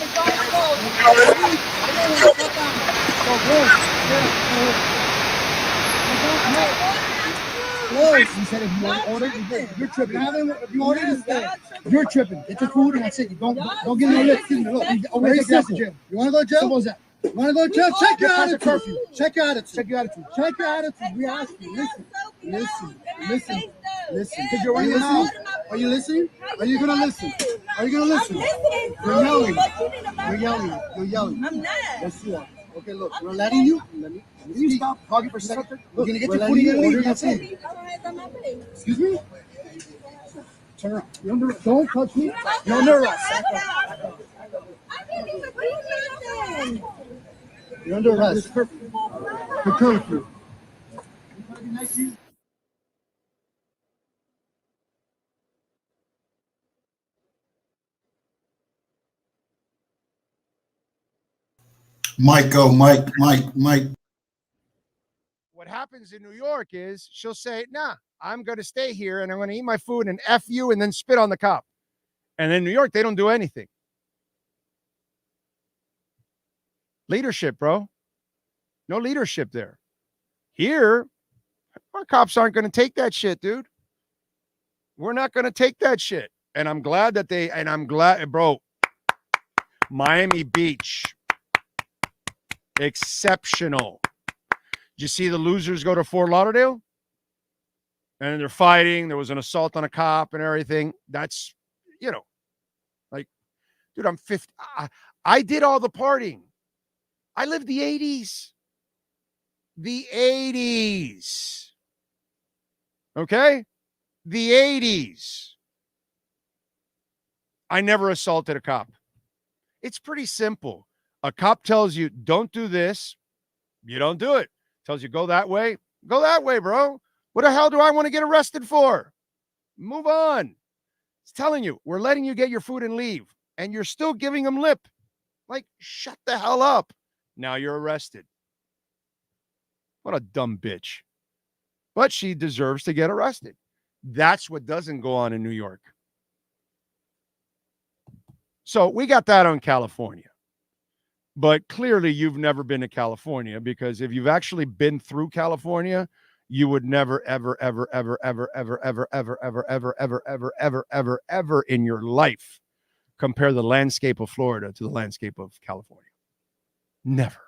He said if you want to order, you're tripping. If you order, you're tripping. Get your food and that's it. Don't get no lift. Look, very simple. You want to go to jail? Simple as that. You want to go to jail? Check your attitude. Check your attitude. We ask you. Listen. Because you're running your mouth. Are you listening? Are you gonna listen? You're yelling. I'm not. Yes, you are. Okay, look, we're letting you. Let me stop talking for a second. We're gonna get your food in and that's it. Excuse me? Turn around. Don't touch me. You're under arrest. You're under arrest. For curfew. Mike. What happens in New York is she'll say, nah, I'm going to stay here and I'm going to eat my food and F you and then spit on the cop. And in New York, they don't do anything. Leadership, bro. No leadership there. Here, our cops aren't going to take that shit, dude. We're not going to take that shit. And I'm glad, bro, Miami Beach. Exceptional. Did you see the losers go to Fort Lauderdale? And they're fighting. There was an assault on a cop and everything. That's, like, dude, I'm 50. I did all the partying. I lived the 80s. The 80s. Okay? The 80s. I never assaulted a cop. It's pretty simple. A cop tells you, don't do this. You don't do it. Tells you, go that way. Go that way, bro. What the hell do I want to get arrested for? Move on. It's telling you, we're letting you get your food and leave. And you're still giving them lip. Like, shut the hell up. Now you're arrested. What a dumb bitch. But she deserves to get arrested. That's what doesn't go on in New York. So we got that on California. But clearly you've never been to California, because if you've actually been through California, you would never, ever, ever, ever, ever, ever, ever, ever, ever, ever, ever, ever, ever, ever, ever in your life compare the landscape of Florida to the landscape of California. Never.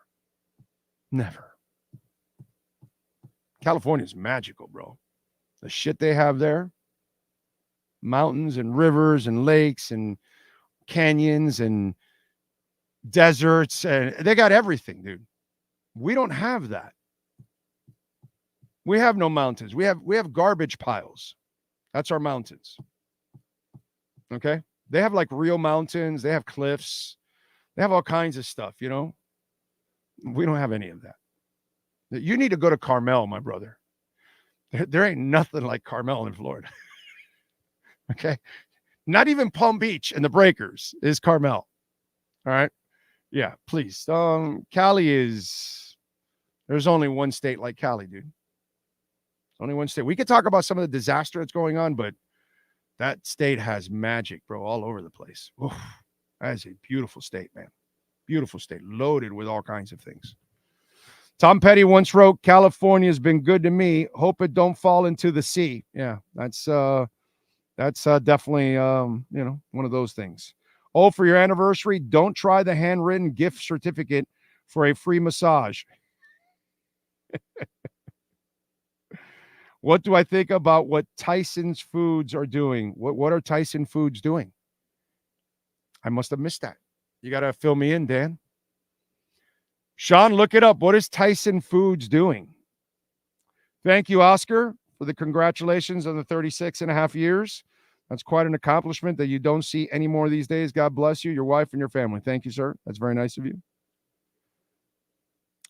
California's magical, bro. The shit they have there. Mountains and rivers and lakes and canyons and deserts, and they got everything, dude. We don't have that. We have no mountains. We have garbage piles. That's our mountains. Okay? They have like real mountains. They have cliffs. They have all kinds of stuff, We don't have any of that. You need to go to Carmel, my brother. There ain't nothing like Carmel in Florida. Okay. Not even Palm Beach and the Breakers is Carmel. All right. Yeah, please. Cali is, there's only one state like Cali, dude. Only one state. We could talk about some of the disaster that's going on, but that state has magic, bro, all over the place. Oof, that is a beautiful state, man. Beautiful state, loaded with all kinds of things. Tom Petty once wrote, California's been good to me. Hope it don't fall into the sea. Yeah, that's definitely, one of those things. Oh, for your anniversary, don't try the handwritten gift certificate for a free massage. What do I think about what Tyson's Foods are doing? What are Tyson Foods doing? I must have missed that. You got to fill me in, Dan. Sean, look it up. What is Tyson Foods doing? Thank you, Oscar, for the congratulations on the 36 and a half years. That's quite an accomplishment that you don't see any more these days. God bless you, your wife, and your family. Thank you, sir. That's very nice of you.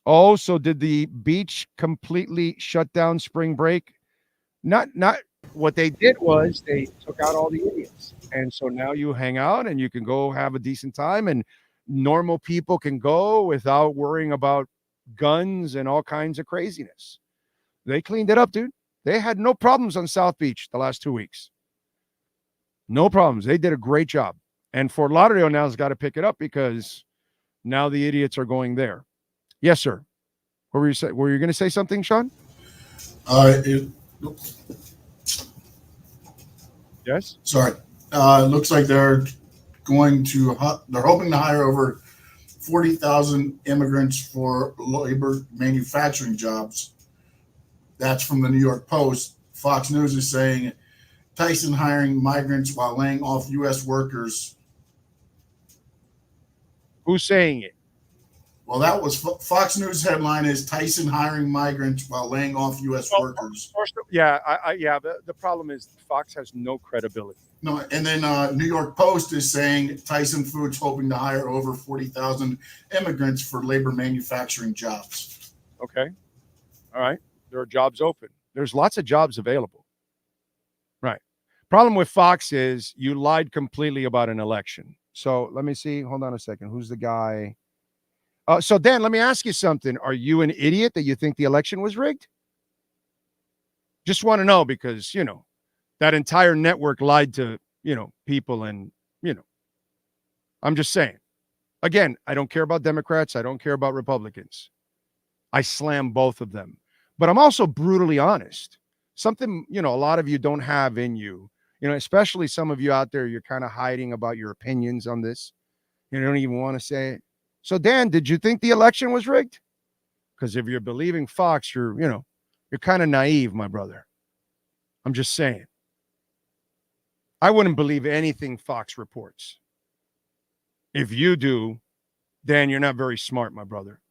Oh, so did the beach completely shut down spring break? Not what they did was they took out all the idiots. And so now you hang out and you can go have a decent time, and normal people can go without worrying about guns and all kinds of craziness. They cleaned it up, dude. They had no problems on South Beach the last 2 weeks. No problems. They did a great job. And Fort Lauderdale now has got to pick it up because now the idiots are going there. Yes, sir. What were you were you going to say something, Sean? Yes. Sorry. It looks like they're hoping to hire over 40,000 immigrants for labor manufacturing jobs. That's from the New York Post. Fox News is saying Tyson hiring migrants while laying off U.S. workers. Who's saying it? Well, that was Fox News headline is Tyson hiring migrants while laying off U.S. workers. Yeah, the problem is Fox has no credibility. No, and then New York Post is saying Tyson Foods hoping to hire over 40,000 immigrants for labor manufacturing jobs. Okay. All right. There are jobs open. There's lots of jobs available. Right. Problem with Fox is you lied completely about an election. So let me see. Hold on a second. Who's the guy? So, Dan, let me ask you something. Are you an idiot that you think the election was rigged? Just want to know because, that entire network lied to, people and, I'm just saying. Again, I don't care about Democrats. I don't care about Republicans. I slam both of them. But I'm also brutally honest. Something, a lot of you don't have in you, especially some of you out there, you're kind of hiding about your opinions on this. You don't even want to say it. So, Dan, did you think the election was rigged? Because if you're believing Fox, you're kind of naive, my brother. I'm just saying. I wouldn't believe anything Fox reports. If you do, Dan, you're not very smart, my brother.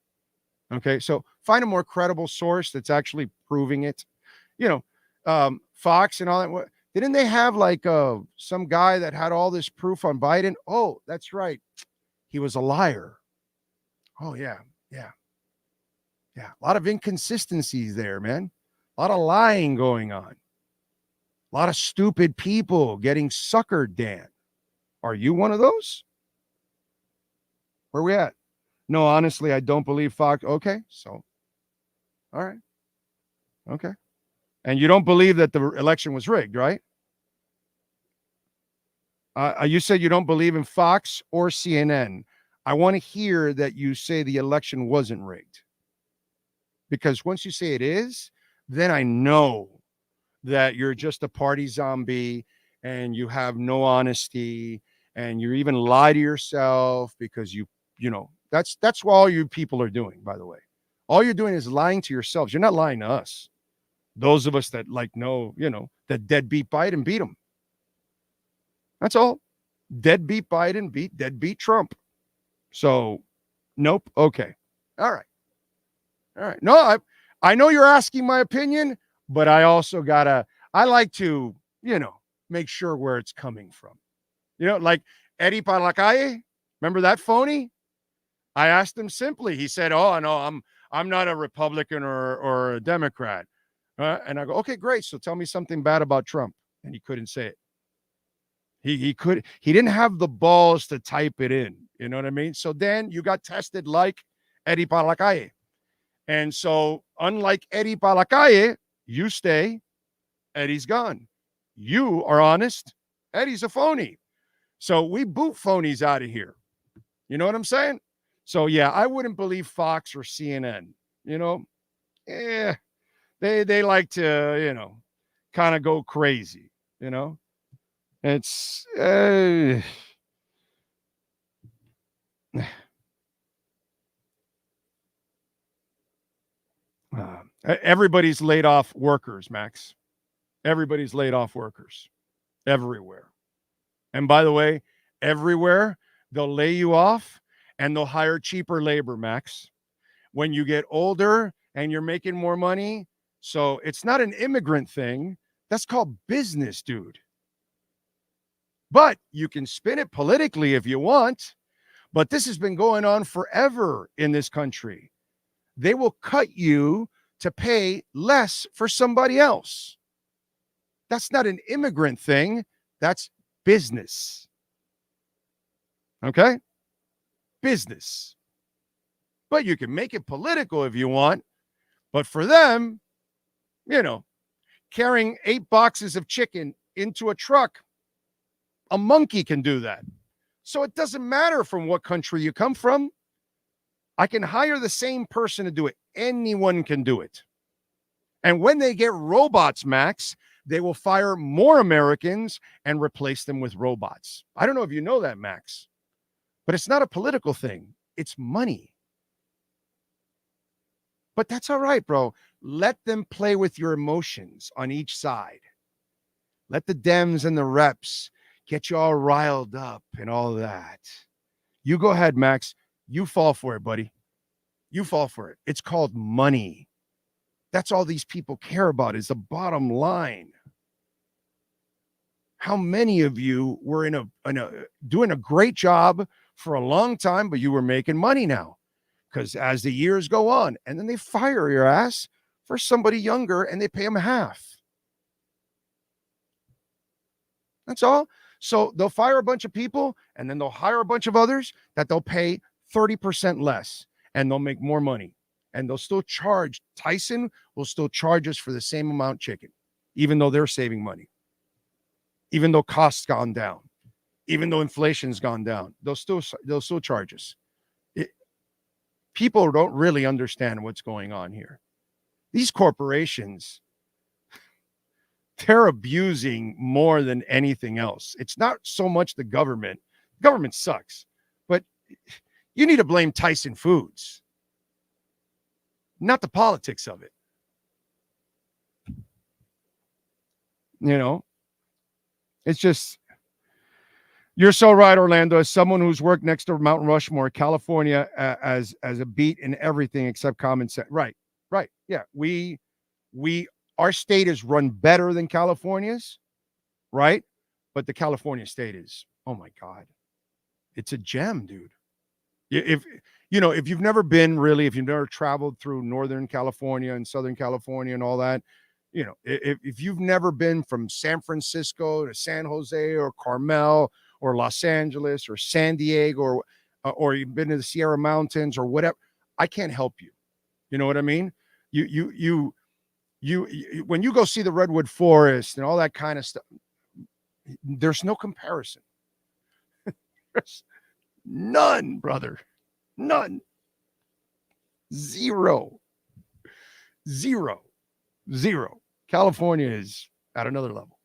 Okay, so find a more credible source that's actually proving it. Fox and all that. Didn't they have some guy that had all this proof on Biden? Oh, that's right. He was a liar. Oh, yeah. A lot of inconsistencies there, man. A lot of lying going on. A lot of stupid people getting suckered, Dan. Are you one of those? Where we at? No, honestly, I don't believe Fox. Okay, so. All right. Okay. And you don't believe that the election was rigged, right? You said you don't believe in Fox or CNN. I want to hear that you say the election wasn't rigged. Because once you say it is, then I know that you're just a party zombie and you have no honesty and you even lie to yourself because that's what all you people are doing, by the way. All you're doing is lying to yourselves. You're not lying to us. Those of us that know, that deadbeat Biden beat him. That's all. Deadbeat Biden beat deadbeat Trump. So, nope. Okay. All right. No, I know you're asking my opinion, but I also I like to, make sure where it's coming from. Like Eddie Palacalle, remember that phony? I asked him simply. He said, "Oh, no, I'm not a Republican or a Democrat. And I go, okay, great. So tell me something bad about Trump. And he couldn't say it. He didn't have the balls to type it in. You know what I mean? So then you got tested like Eddie Palacalle. And so unlike Eddie Palacalle, you stay, Eddie's gone. You are honest, Eddie's a phony. So we boot phonies out of here. You know what I'm saying? So yeah, I wouldn't believe Fox or CNN. You know, they like to, kind of go crazy. It's everybody's laid off workers, Max. Everybody's laid off workers everywhere. And by the way, everywhere they'll lay you off and they'll hire cheaper labor, Max. When you get older and you're making more money. So it's not an immigrant thing. That's called business, dude. But you can spin it politically if you want. But this has been going on forever in this country. They will cut you to pay less for somebody else. That's not an immigrant thing. That's business. Okay? Business. But you can make it political if you want. But for them, carrying 8 boxes of chicken into a truck, a monkey can do that. So it doesn't matter from what country you come from. I can hire the same person to do it. Anyone can do it. And when they get robots, Max, they will fire more Americans and replace them with robots. I don't know if you know that, Max, but it's not a political thing. It's money. But that's all right, bro. Let them play with your emotions on each side. Let the Dems and the reps get you all riled up and all that. You go ahead, Max. You fall for it, buddy. You fall for it. It's called money. That's all these people care about is the bottom line. How many of you were doing a great job for a long time, but you were making money now? Because as the years go on, and then they fire your ass for somebody younger and they pay them half. That's all. So they'll fire a bunch of people and then they'll hire a bunch of others that they'll pay 30% less and they'll make more money. And they'll still charge. Tyson will still charge us for the same amount chicken, even though they're saving money, even though costs gone down, even though inflation's gone down. They'll still charge us. People don't really understand what's going on here. These corporations, they're abusing more than anything else. It's not so much the government. The government sucks, but you need to blame Tyson Foods, not the politics of it. It's just, you're so right, Orlando. As someone who's worked next to Mount Rushmore, California, as a beat in everything except common sense. Right. Yeah, our state is run better than California's, right? But the California state is, oh my God, it's a gem, dude. If you've never been really, if you've never traveled through Northern California and Southern California and all that, if you've never been from San Francisco to San Jose or Carmel or Los Angeles or San Diego or you've been to the Sierra Mountains or whatever, I can't help you. You know what I mean? You when you go see the Redwood Forest and all that kind of stuff, there's no comparison. There's none, brother. None. Zero. California is at another level.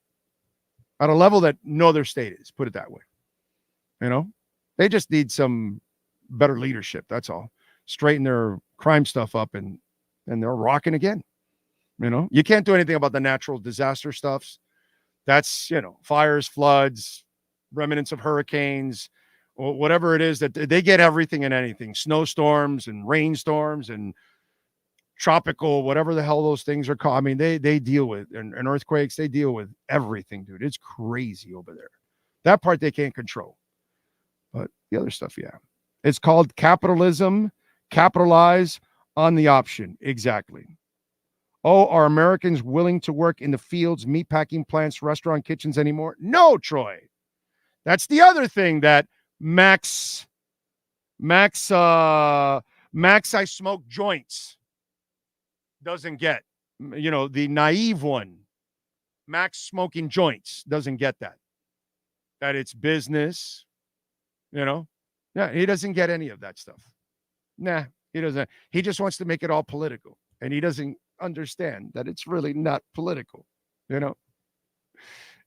At a level that no other state is, put it that way. They just need some better leadership. That's all. Straighten their crime stuff up and they're rocking again. You can't do anything about the natural disaster stuffs. That's, fires, floods, remnants of hurricanes, or whatever it is that they get everything and anything, snowstorms and rainstorms and tropical, whatever the hell those things are called. I mean, they deal with, and earthquakes, they deal with everything, dude. It's crazy over there. That part they can't control. But the other stuff, yeah. It's called capitalism. Capitalize on the option. Exactly. Oh, are Americans willing to work in the fields, meatpacking plants, restaurant kitchens anymore? No, Troy. That's the other thing that Max, I smoke joints doesn't get. You know, the naive one, Max smoking joints, doesn't get that. That it's business, you know. Yeah, he doesn't get any of that stuff. Nah, he doesn't. He just wants to make it all political. And he doesn't understand that it's really not political, you know.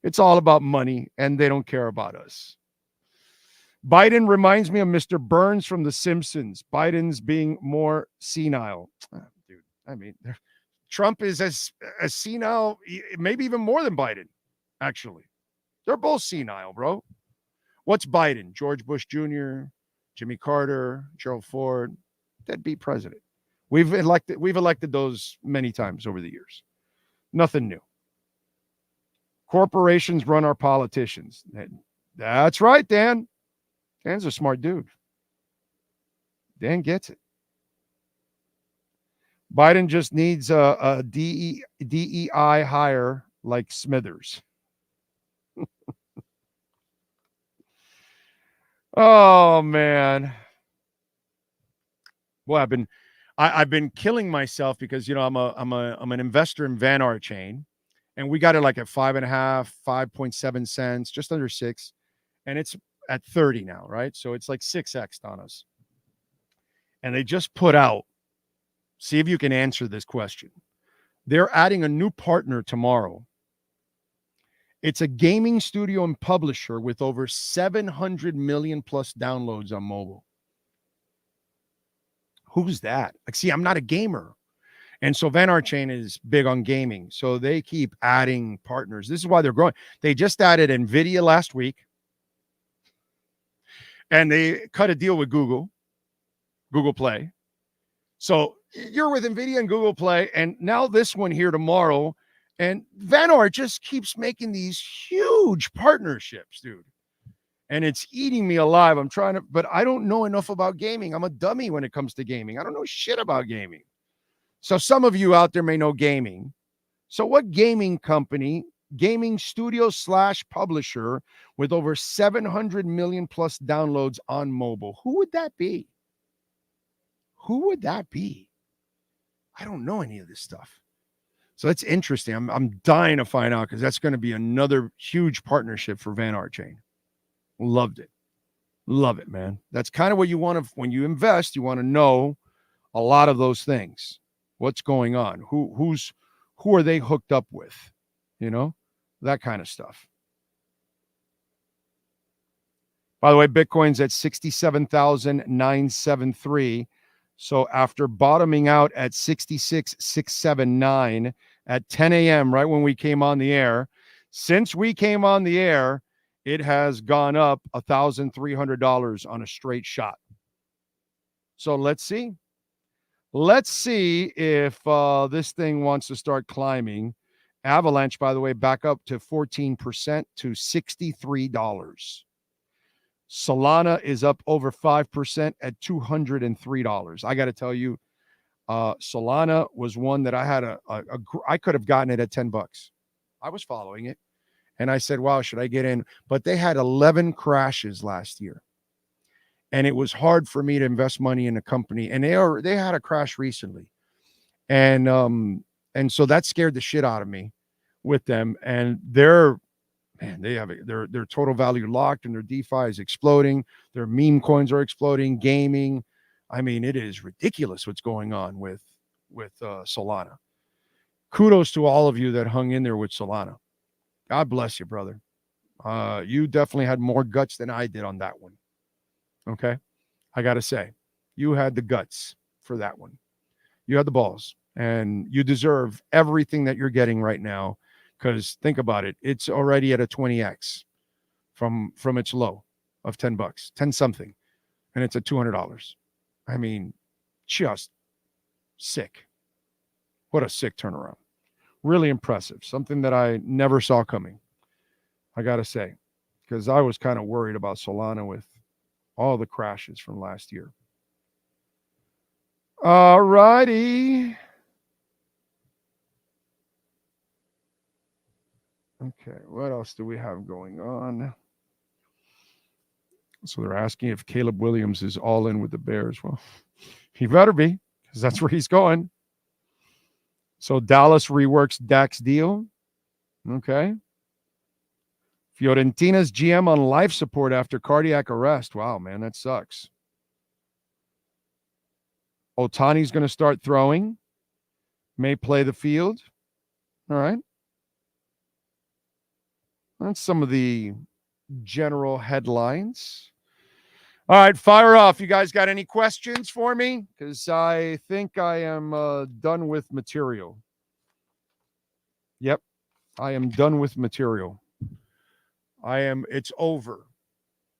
It's all about money, and they don't care about us. Biden reminds me of Mr. Burns from The Simpsons. Biden's being more senile. Dude, I mean, Trump is as senile, maybe even more than Biden, actually. They're both senile, bro. What's Biden? George Bush Jr., Jimmy Carter, Gerald Ford, deadbeat president. We've elected those many times over the years. Nothing new. Corporations run our politicians. That's right, Dan. Dan's a smart dude. Dan gets it. Biden just needs a DEI hire like Smithers. Oh man. Boy, I've been killing myself because I'm an investor in Van Art Chain, and we got it like at 5.5, 5.7 cents, just under 6, and it's at 30 now, right? So it's like 6x on us. And they just put out, see if you can answer this question. They're adding a new partner tomorrow. It's a gaming studio and publisher with over 700 million plus downloads on mobile. Who's that? Like, see, I'm not a gamer. And so Van Art Chain is big on gaming. So they keep adding partners. This is why they're growing. They just added NVIDIA last week. And they cut a deal with Google Play. So you're with NVIDIA and Google Play. And now this one here tomorrow. And Van Art just keeps making these huge partnerships, dude. And it's eating me alive. But I don't know enough about gaming. I'm a dummy when it comes to gaming. I don't know shit about gaming. So some of you out there may know gaming. So what gaming company, gaming studio / publisher with over 700 million plus downloads on mobile? Who would that be? Who would that be? I don't know any of this stuff. So that's interesting. I'm dying to find out because that's going to be another huge partnership for Van Art Chain. Loved it. Love it, man. That's kind of what you want to, when you invest, you want to know a lot of those things. What's going on? Who are they hooked up with? You know, that kind of stuff. By the way, Bitcoin's at 67,973. So after bottoming out at 66,679 at 10 a.m., right when we came on the air, since we came on the air, it has gone up $1,300 on a straight shot. So let's see. Let's see if this thing wants to start climbing. Avalanche, by the way, back up to 14% to $63. Solana is up over 5% at $203. I got to tell you, Solana was one that I had I could have gotten it at $10. I was following it. And I said, wow, should I get in? But they had 11 crashes last year. And it was hard for me to invest money in a company. And they had a crash recently. And so that scared the shit out of me with them. And they have their total value locked, and their DeFi is exploding. Their meme coins are exploding, gaming. I mean, it is ridiculous what's going on with Solana. Kudos to all of you that hung in there with Solana. God bless you, brother. You definitely had more guts than I did on that one. Okay? I got to say, you had the guts for that one. You had the balls, and you deserve everything that you're getting right now, because think about it. It's already at a 20x from its low of $10, 10 something, and it's at $200. I mean, just sick. What a sick turnaround. Really impressive. Something that I never saw coming, I got to say, because I was kind of worried about Solana with all the crashes from last year. All righty. Okay, what else do we have going on? So they're asking if Caleb Williams is all in with the Bears. Well, he better be, because that's where he's going. So Dallas reworks Dak's deal. Okay. Fiorentina's GM on life support after cardiac arrest. Wow, man, that sucks. Otani's going to start throwing. May play the field. All right. That's some of the general headlines. All right, fire off. You guys got any questions for me? Because I think I am done with material. Yep, I am done with material. It's over.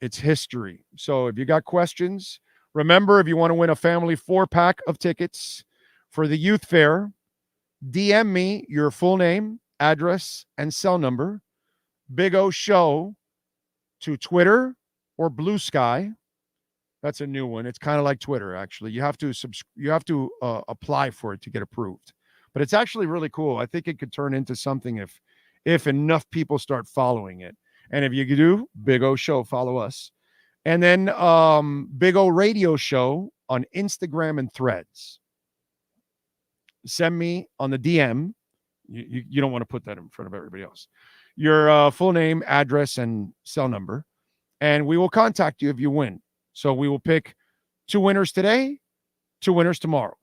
It's history. So if you got questions, remember, if you want to win a family 4-pack of tickets for the youth fair, DM me your full name, address, and cell number. Big O Show to Twitter or Blue Sky. That's a new one. It's kind of like Twitter, actually. You have to apply for it to get approved. But it's actually really cool. I think it could turn into something if enough people start following it. And if you do, Big O Show, follow us. And then Big O Radio Show on Instagram and Threads. Send me on the DM. You don't want to put that in front of everybody else. Your full name, address, and cell number. And we will contact you if you win. So we will pick 2 winners today, 2 winners tomorrow.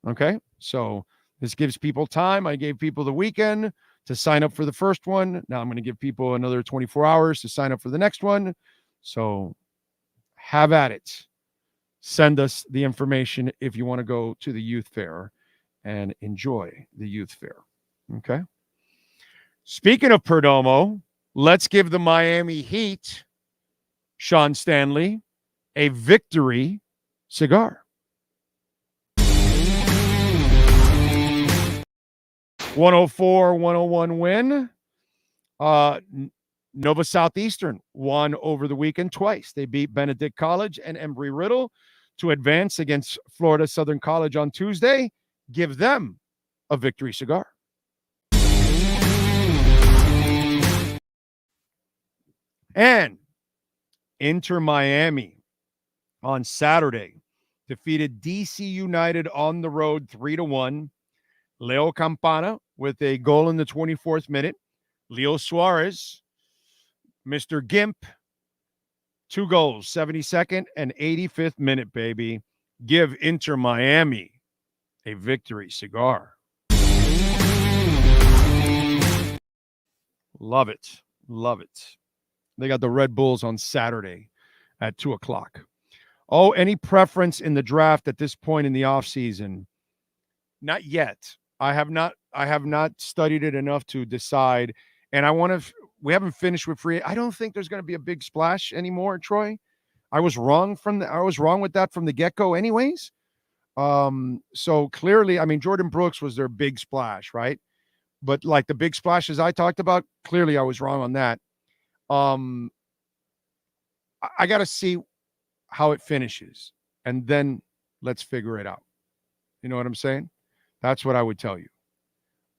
Okay? So this gives people time. I gave people the weekend to sign up for the first one. Now I'm going to give people another 24 hours to sign up for the next one. So have at it. Send us the information if you want to go to the youth fair and enjoy the youth fair. Okay? Speaking of Perdomo, let's give the Miami Heat, Sean Stanley, a victory cigar. 104-101 win. Nova Southeastern won over the weekend twice. They beat Benedict College and Embry-Riddle to advance against Florida Southern College on Tuesday. Give them a victory cigar. And InterMiami on Saturday defeated DC United on the road 3-1. Leo Campana with a goal in the 24th minute. Leo Suarez, Mr. Gimp, 2 goals, 72nd and 85th minute, baby. Give InterMiami a victory cigar. Love it. Love it. They got the Red Bulls on Saturday at 2 o'clock. Oh, any preference in the draft at this point in the offseason? Not yet. I have not studied it enough to decide. And we haven't finished with free. I don't think there's going to be a big splash anymore, Troy. I was wrong with that from the get-go anyways. So clearly, I mean, Jordan Brooks was their big splash, right? But like the big splashes I talked about, clearly I was wrong on that. I got to see how it finishes, and then let's figure it out. You know what I'm saying? That's what I would tell you.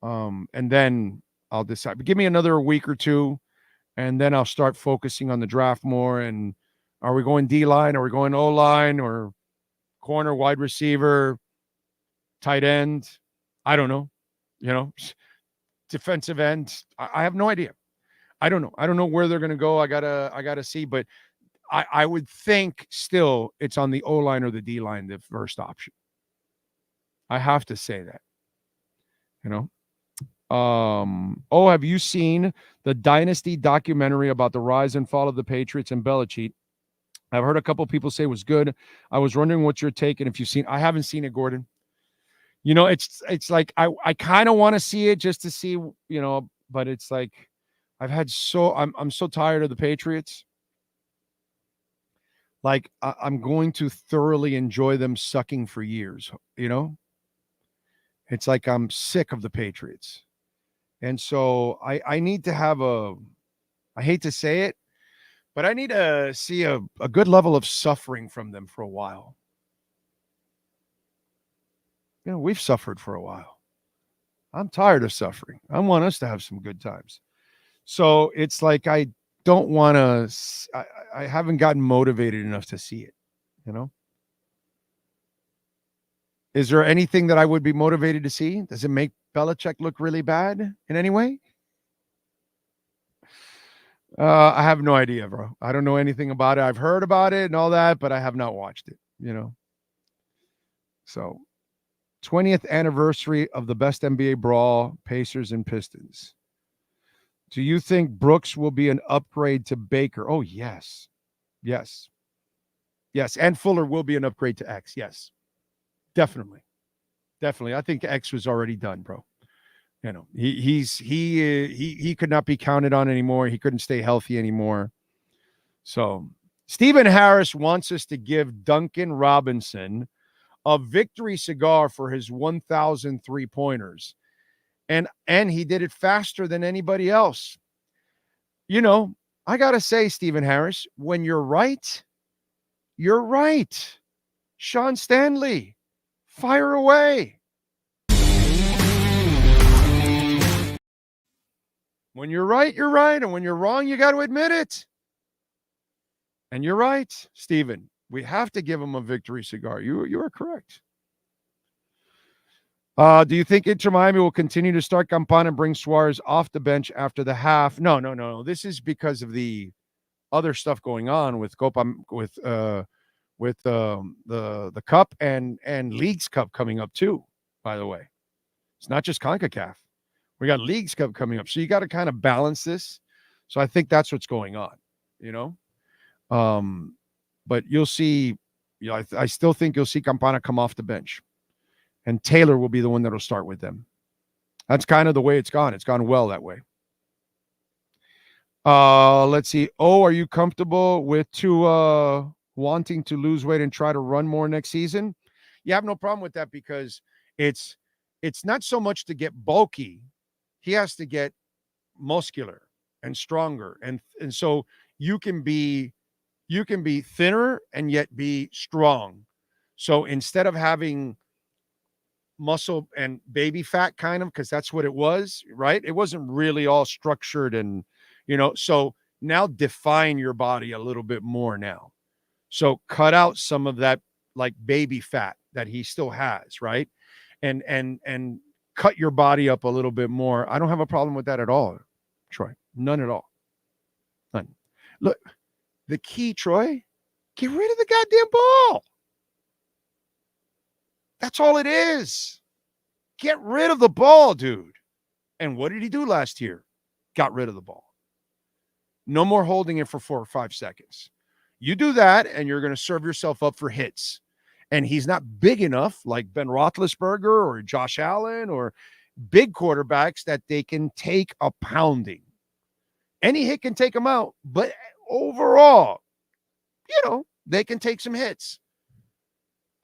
And then I'll decide. But give me another week or two, and then I'll start focusing on the draft more. And are we going D-line? Are we going O-line? Or corner, wide receiver, tight end? I don't know. Defensive end. I have no idea. I don't know. I don't know where they're going to go. I gotta see. But I would think still it's on the O-line or the D-line, the first option. I have to say that. Have you seen the Dynasty documentary about the rise and fall of the Patriots and Belichick? I've heard a couple people say it was good. I was wondering what your take, and if you've seen. I haven't seen it, Gordon. It's like I kind of want to see it just to see, but it's like I'm so tired of the Patriots. Like I'm going to thoroughly enjoy them sucking for years, It's like I'm sick of the Patriots. And so I need to have I hate to say it, but I need to see a good level of suffering from them for a while. We've suffered for a while. I'm tired of suffering. I want us to have some good times. So it's like I don't want to. I haven't gotten motivated enough to see it. You know. Is there anything that I would be motivated to see? Does it make Belichick look really bad in any way? I have no idea, bro. I don't know anything about it. I've heard about it and all that, but I have not watched it, you know. So, 20th anniversary of the best NBA brawl, Pacers and Pistons. Do you think Brooks will be an upgrade to Baker? Oh, yes. Yes. Yes, and Fuller will be an upgrade to X. Yes. Definitely. I think X was already done, bro. You know, he could not be counted on anymore. He couldn't stay healthy anymore. So Stephen Harris wants us to give Duncan Robinson a victory cigar for his 1,000 3-pointers. And he did it faster than anybody else. You know, I got to say, Stephen Harris, when you're right, you're right. Sean Stanley, fire away. When you're right, you're right. And when you're wrong, you got to admit it. And you're right, Stephen. We have to give him a victory cigar. You are correct. Do you think Inter Miami will continue to start Campana and bring Suarez off the bench after the half? No. This is because of the other stuff going on with Copa, with the Cup and Leagues Cup coming up too. By the way, it's not just CONCACAF. We got Leagues Cup coming up, so you got to kind of balance this. So I think that's what's going on. You know, but you'll see. You know, I still think you'll see Campana come off the bench. And Taylor will be the one that will start with them. That's kind of the way it's gone. It's gone well that way. Let's see. Are you comfortable with Tua wanting to lose weight and try to run more next season? You have no problem with that because it's not so much to get bulky. He has to get muscular and stronger. And so you can be thinner and yet be strong. So instead of having muscle and baby fat kind of, because that's what it was, right? It wasn't really all structured and, you know, so now define your body a little bit more now. So cut out some of that like baby fat that he still has, right? And cut your body up a little bit more. I don't have a problem with that at all, Troy. None at all. None. Look, the key, Troy, get rid of the goddamn ball. That's all it is. Get rid of the ball, dude. And what did he do last year? Got rid of the ball. No more holding it for 4 or 5 seconds. You do that, and you're going to serve yourself up for hits. And he's not big enough like Ben Roethlisberger or Josh Allen or big quarterbacks that they can take a pounding. Any hit can take them out, but overall, you know, they can take some hits.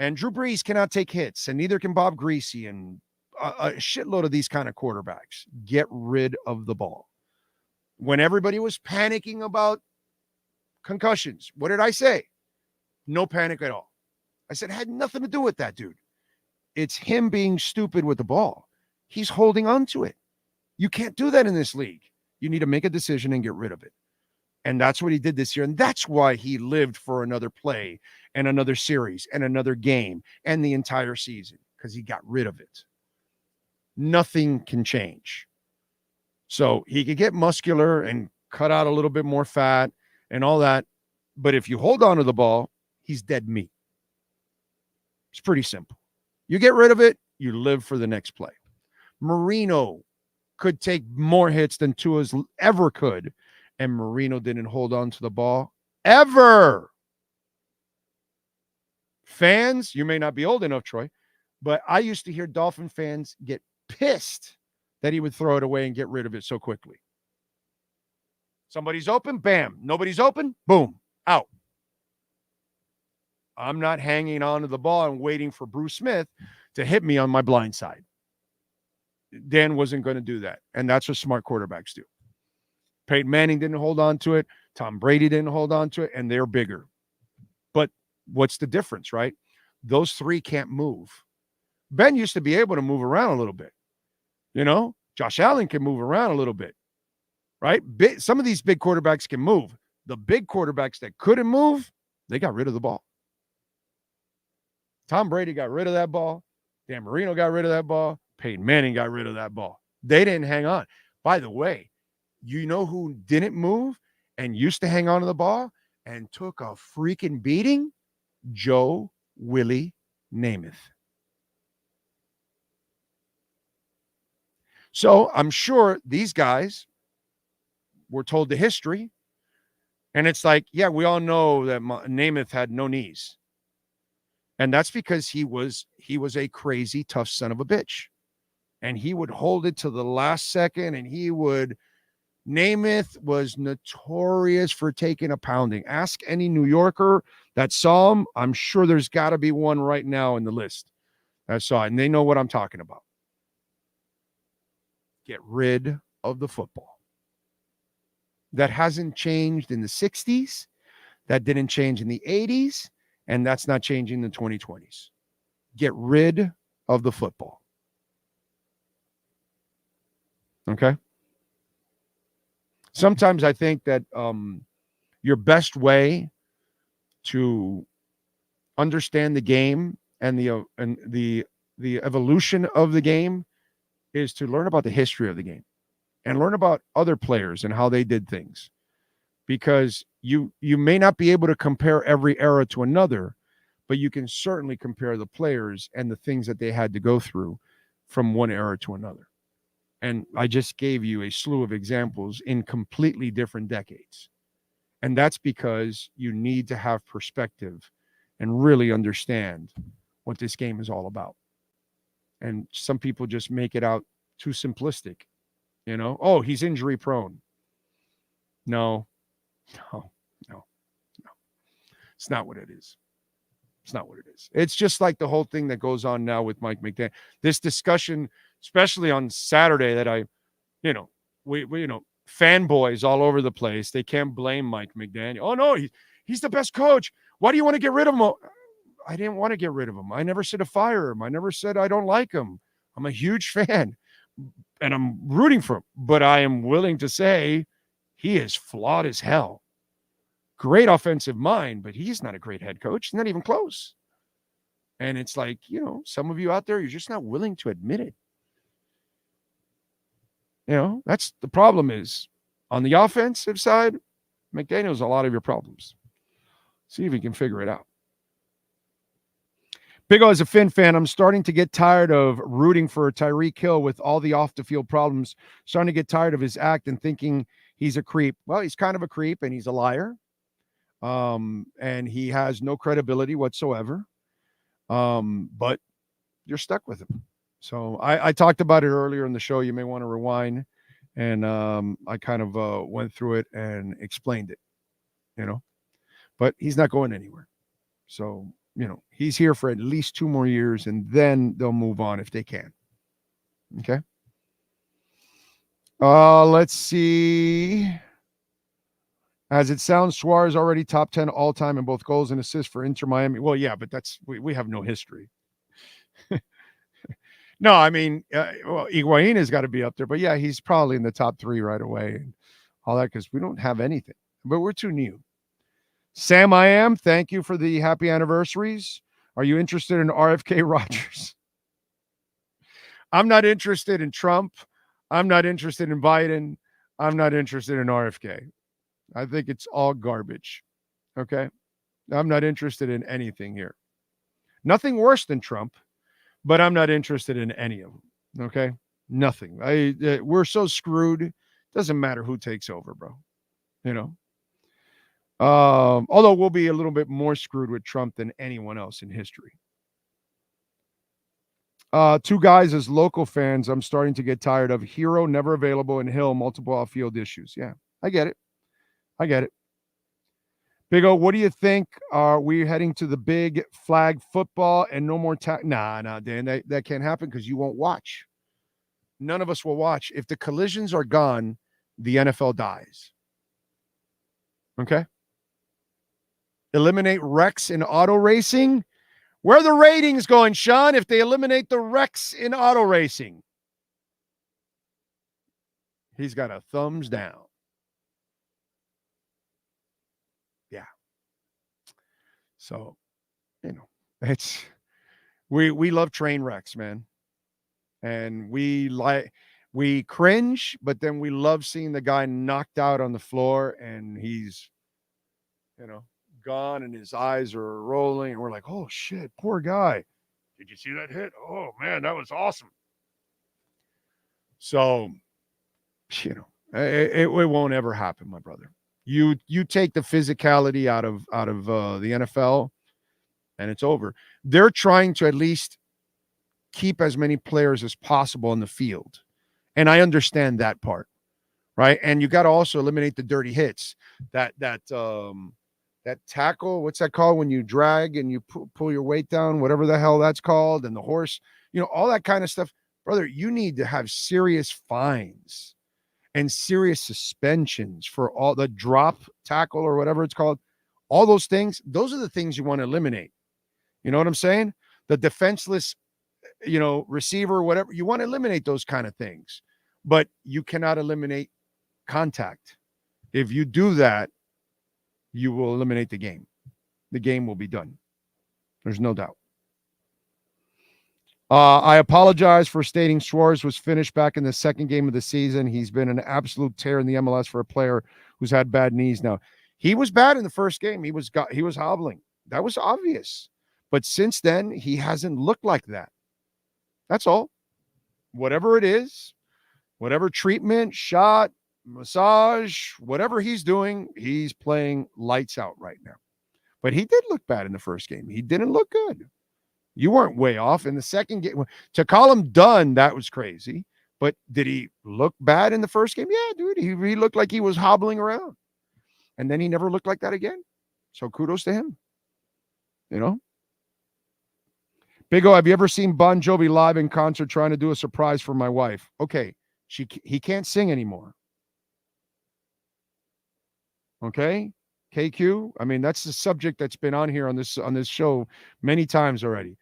And Drew Brees cannot take hits, and neither can Bob Greasy and a shitload of these kind of quarterbacks. Get rid of the ball. When everybody was panicking about concussions, what did I say? No panic at all. I said it had nothing to do with that, dude. It's him being stupid with the ball. He's holding on to it. You can't do that in this league. You need to make a decision and get rid of it. And that's what he did this year. And that's why he lived for another play and another series and another game and the entire season, because he got rid of it. Nothing can change. So he could get muscular and cut out a little bit more fat and all that. But if you hold on to the ball, he's dead meat. It's pretty simple. You get rid of it, you live for the next play. Marino could take more hits than Tua's ever could. And Marino didn't hold on to the ball ever. Fans, you may not be old enough, Troy, but I used to hear Dolphin fans get pissed that he would throw it away and get rid of it so quickly. Somebody's open, bam. Nobody's open, boom, out. I'm not hanging on to the ball and waiting for Bruce Smith to hit me on my blind side. Dan wasn't going to do that, and that's what smart quarterbacks do. Peyton Manning didn't hold on to it. Tom Brady didn't hold on to it, and they're bigger. But what's the difference, right? Those three can't move. Ben used to be able to move around a little bit. You know, Josh Allen can move around a little bit. right? Some of these big quarterbacks can move. The big quarterbacks that couldn't move, they got rid of the ball. Tom Brady got rid of that ball. Dan Marino got rid of that ball. Peyton Manning got rid of that ball. They didn't hang on. By the way, you know who didn't move and used to hang on to the ball and took a freaking beating? Joe Willie Namath. So I'm sure these guys were told the history. And it's like, yeah, we all know that Namath had no knees. And that's because he was a crazy, tough son of a bitch. And he would hold it to the last second, and Namath was notorious for taking a pounding. Ask any New Yorker that saw him. I'm sure there's got to be one right now in the list that saw it, and they know what I'm talking about. Get rid of the football. That hasn't changed in the 60s. That didn't change in the 80s, and that's not changing in the 2020s. Get rid of the football. Okay? Sometimes I think that your best way to understand the game and the evolution of the game is to learn about the history of the game and learn about other players and how they did things. Because you may not be able to compare every era to another, but you can certainly compare the players and the things that they had to go through from one era to another. And I just gave you a slew of examples in completely different decades. And that's because you need to have perspective and really understand what this game is all about. And some people just make it out too simplistic. You know, oh, he's injury prone. No. It's not what it is. It's not what it is. It's just like the whole thing that goes on now with Mike McDaniel. This discussion, especially on Saturday, that we fanboys all over the place. They can't blame Mike McDaniel. Oh no, he's the best coach. Why do you want to get rid of him? I didn't want to get rid of him. I never said to fire him. I never said I don't like him. I'm a huge fan and I'm rooting for him, but I am willing to say he is flawed as hell. Great offensive mind, but he's not a great head coach. He's not even close. And it's like, some of you out there, you're just not willing to admit it. That's the problem is on the offensive side, McDaniel's a lot of your problems. See if you can figure it out. Big O, as a Finn fan, I'm starting to get tired of rooting for Tyreek Hill with all the off-the-field problems. Starting to get tired of his act and thinking he's a creep. Well, he's kind of a creep and he's a liar. And he has no credibility whatsoever. But you're stuck with him. So I talked about it earlier in the show. You may want to rewind. And I kind of went through it and explained it, But he's not going anywhere. So, he's here for at least 2 more years, and then they'll move on if they can. Okay? Let's see. As it sounds, Suarez already top 10 all-time in both goals and assists for Inter Miami. Well, yeah, but we have no history. No, I mean, Higuain has got to be up there. But, yeah, he's probably in the top 3 right away and all that because we don't have anything. But we're too new. Sam, I am. Thank you for the happy anniversaries. Are you interested in RFK Rodgers? I'm not interested in Trump. I'm not interested in Biden. I'm not interested in RFK. I think it's all garbage. Okay? I'm not interested in anything here. Nothing worse than Trump, but I'm not interested in any of them. Okay? Nothing. We're so screwed. Doesn't matter who takes over, bro. Although we'll be a little bit more screwed with Trump than anyone else in history. 2 guys as local fans, I'm starting to get tired of. Hero, never available, and Hill, multiple off-field issues. Yeah, I get it. Big O, what do you think? Are we heading to the big flag football and no more Nah, Dan, that can't happen because you won't watch. None of us will watch. If the collisions are gone, the NFL dies. Okay? Eliminate wrecks in auto racing. Where are the ratings going, Sean, if they eliminate the wrecks in auto racing? He's got a thumbs down. So, it's we love train wrecks, man. And we cringe, but then we love seeing the guy knocked out on the floor and he's, gone and his eyes are rolling and we're like, oh shit, poor guy. Did you see that hit? Oh man, that was awesome. So, it won't ever happen, my brother. You take the physicality out of the NFL and it's over. They're trying to at least keep as many players as possible in the field. And I understand that part, right? And you got to also eliminate the dirty hits. That tackle, what's that called when you drag and you pull your weight down, whatever the hell that's called, and the horse, all that kind of stuff. Brother, you need to have serious fines and serious suspensions for all the drop tackle or whatever it's called. All those things, those are the things you want to eliminate. You know what I'm saying? The defenseless, receiver, whatever, you want to eliminate those kind of things, but you cannot eliminate contact. If you do that, you will eliminate the game. The game will be done. There's no doubt. I apologize for stating Schwartz was finished back in the second game of the season. He's been an absolute tear in the MLS for a player who's had bad knees now. He was bad in the first game. He was hobbling. That was obvious. But since then, he hasn't looked like that. That's all. Whatever it is, whatever treatment, shot, massage, whatever he's doing, he's playing lights out right now. But he did look bad in the first game. He didn't look good. You weren't way off in the second game. To call him done, that was crazy. But did he look bad in the first game? Yeah, dude. He looked like he was hobbling around. And then he never looked like that again. So kudos to him. Big O, have you ever seen Bon Jovi live in concert trying to do a surprise for my wife? Okay, he can't sing anymore. Okay, KQ. I mean, that's the subject that's been on here on this show many times already.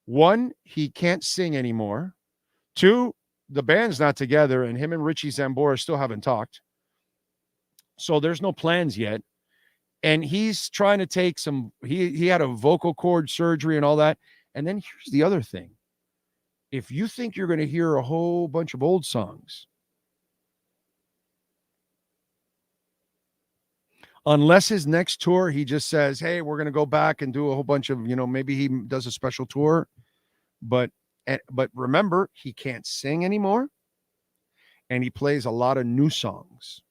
1, he can't sing anymore. 2, the band's not together, and him and Richie Zambora still haven't talked. So there's no plans yet. And he's trying to take some. He had a vocal cord surgery and all that. And then here's the other thing. If you think you're going to hear a whole bunch of old songs, unless his next tour, he just says, hey, we're going to go back and do a whole bunch of, maybe he does a special tour. But remember, he can't sing anymore. And he plays a lot of new songs.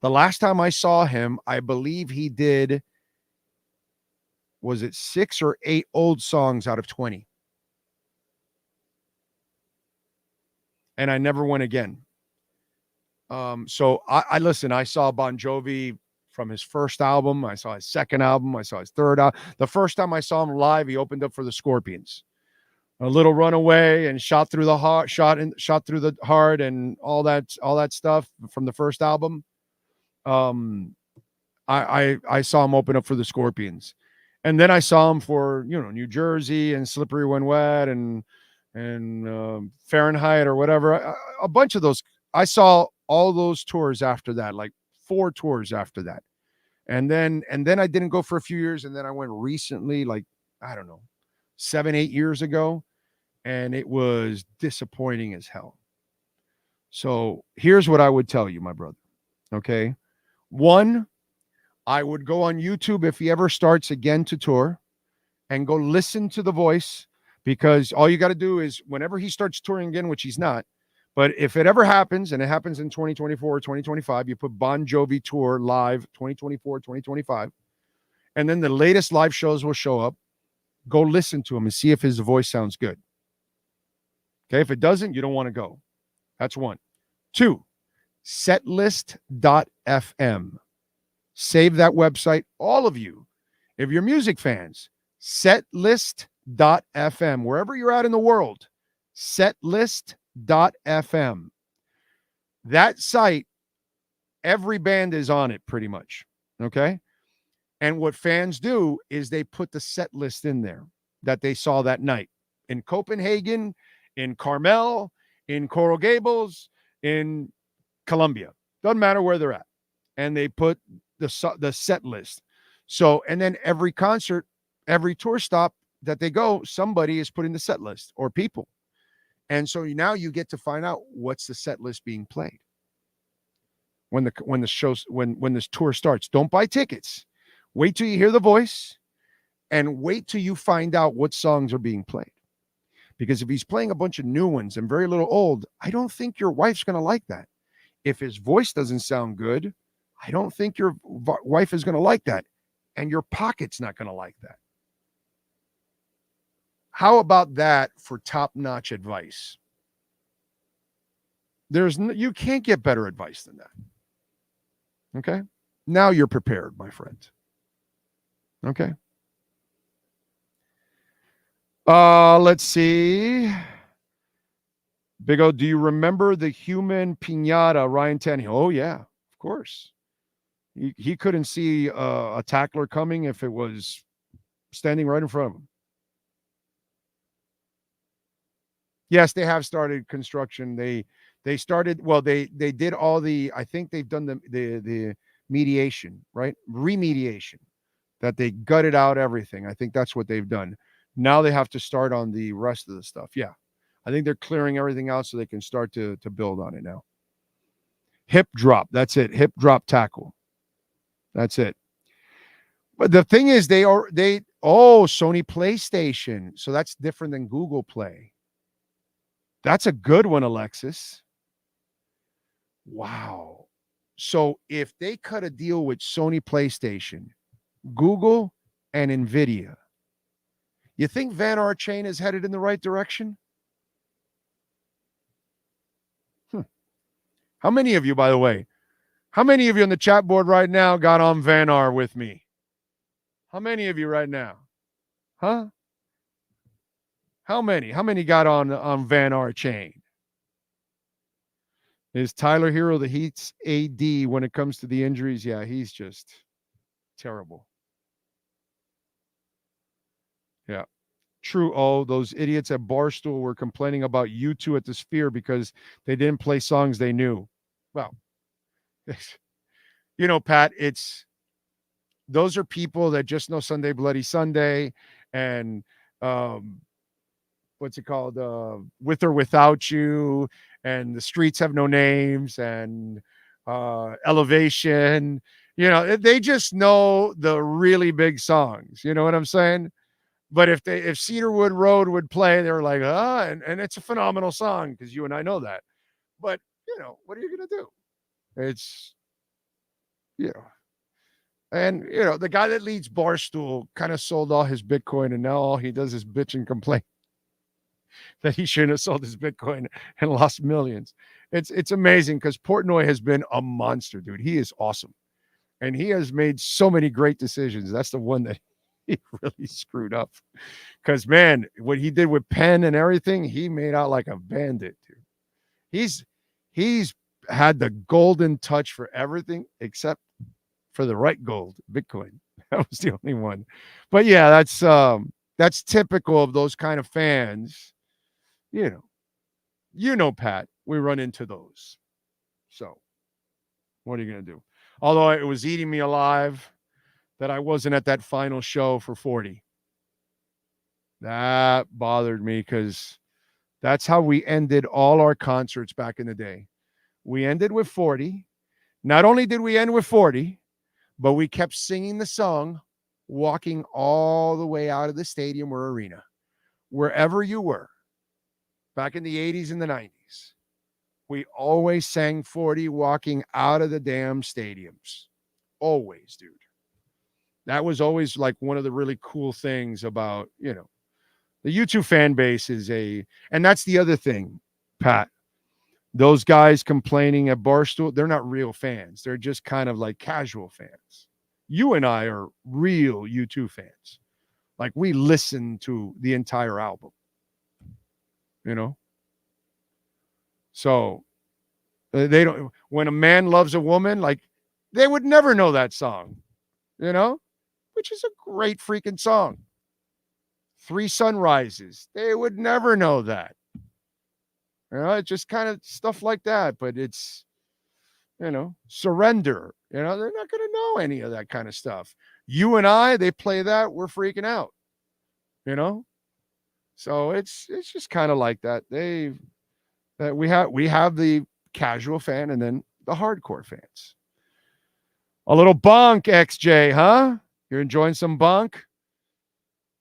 The last time I saw him, I believe he did, was it 6 or 8 old songs out of 20? And I never went again. So I listen, I saw Bon Jovi from his first album. I saw his second album. I saw his third album. The first time I saw him live, he opened up for the Scorpions. A Little Runaway and Shot Through the Heart, Shot Through the Heart, and all that stuff from the first album. I saw him open up for the Scorpions. And then I saw him for, New Jersey and Slippery When Wet and Fahrenheit or whatever. A bunch of those. I saw all those tours after that, like 4 tours after that. And then I didn't go for a few years. And then I went recently, like, I don't know, 7-8 years ago. And it was disappointing as hell. So here's what I would tell you, my brother. Okay. 1, I would go on YouTube if he ever starts again to tour and go listen to the voice, because all you got to do is whenever he starts touring again, which he's not, but if it ever happens, and it happens in 2024 or 2025, you put Bon Jovi tour live 2024, 2025, and then the latest live shows will show up. Go listen to him and see if his voice sounds good. Okay. If it doesn't, you don't want to go. That's 1. 2, setlist.fm. Save that website, all of you. If you're music fans, setlist.fm. Wherever you're at in the world, setlist.fm. That site, every band is on it pretty much, okay? And what fans do is they put the set list in there that they saw that night in Copenhagen, in Carmel, in Coral Gables, in Columbia. Doesn't matter where they're at. And they put the set list. So, and then every concert, every tour stop that they go, somebody is putting the set list or people. And so now you get to find out what's the set list being played when the shows when this tour starts. Don't buy tickets. Wait till you hear the voice and wait till you find out what songs are being played. Because if he's playing a bunch of new ones and very little old, I don't think your wife's going to like that. If his voice doesn't sound good, I don't think your wife is going to like that. And your pocket's not going to like that. How about that for top-notch advice? You can't get better advice than that. Okay? Now you're prepared, my friend. Okay? Let's see. Big O, do you remember the human piñata, Ryan Tannehill? Oh, yeah, of course. He couldn't see a tackler coming if it was standing right in front of him. Yes, they have started construction. They started, well, they did all the, I think they've done the mediation, right? Remediation, that they gutted out everything. I think that's what they've done. Now they have to start on the rest of the stuff. Yeah. I think they're clearing everything out so they can start to build on it now. Hip drop. That's it. Hip drop tackle. That's it. But the thing is, Sony PlayStation. So that's different than Google Play. That's a good one, Alexis. Wow. So if they cut a deal with Sony PlayStation, Google, and NVIDIA, you think Van Chain is headed in the right direction? How many of you, by the way, how many of you on the chat board right now got on Van with me? How many of you right now? Huh? How many? How many got on Van Chain? Is Tyler Hero the Heat's AD when it comes to the injuries? Yeah, he's just terrible. Yeah. True. Oh, those idiots at Barstool were complaining about U2 at the Sphere because they didn't play songs they knew. Well, Pat, those are people that just know Sunday Bloody Sunday and what's it called? With or Without You, and The Streets Have No Names, and Elevation. They just know the really big songs. You know what I'm saying? But if Cedarwood Road would play, they're like, and it's a phenomenal song because you and I know that. But, what are you going to do? It's, and, the guy that leads Barstool kind of sold all his Bitcoin, and now all he does is bitch and complain that he shouldn't have sold his Bitcoin and lost millions. It's amazing because Portnoy has been a monster, dude. He is awesome. And he has made so many great decisions. That's the one that he really screwed up. Because, man, what he did with Penn and everything, he made out like a bandit, dude. He's had the golden touch for everything except for the right gold, Bitcoin. That was the only one. But, yeah, that's typical of those kind of fans. Pat, we run into those. So what are you going to do? Although it was eating me alive that I wasn't at that final show for 40. That bothered me because that's how we ended all our concerts back in the day. We ended with 40. Not only did we end with 40, but we kept singing the song, walking all the way out of the stadium or arena, wherever you were. Back in the 80s and the 90s, we always sang 40 walking out of the damn stadiums. Always, dude. That was always like one of the really cool things about, the U2 fan base and that's the other thing, Pat. Those guys complaining at Barstool, they're not real fans. They're just kind of like casual fans. You and I are real U2 fans. Like we listen to the entire album. So they don't, when a man loves a woman, like they would never know that song, which is a great freaking song. Three Sunrises. They would never know that. It's just kind of stuff like that, but it's, Surrender. They're not going to know any of that kind of stuff. You and I, they play that, we're freaking out. you know? So it's just kind of like that. We have the casual fan and then the hardcore fans. A little bunk, XJ, huh? You're enjoying some bunk?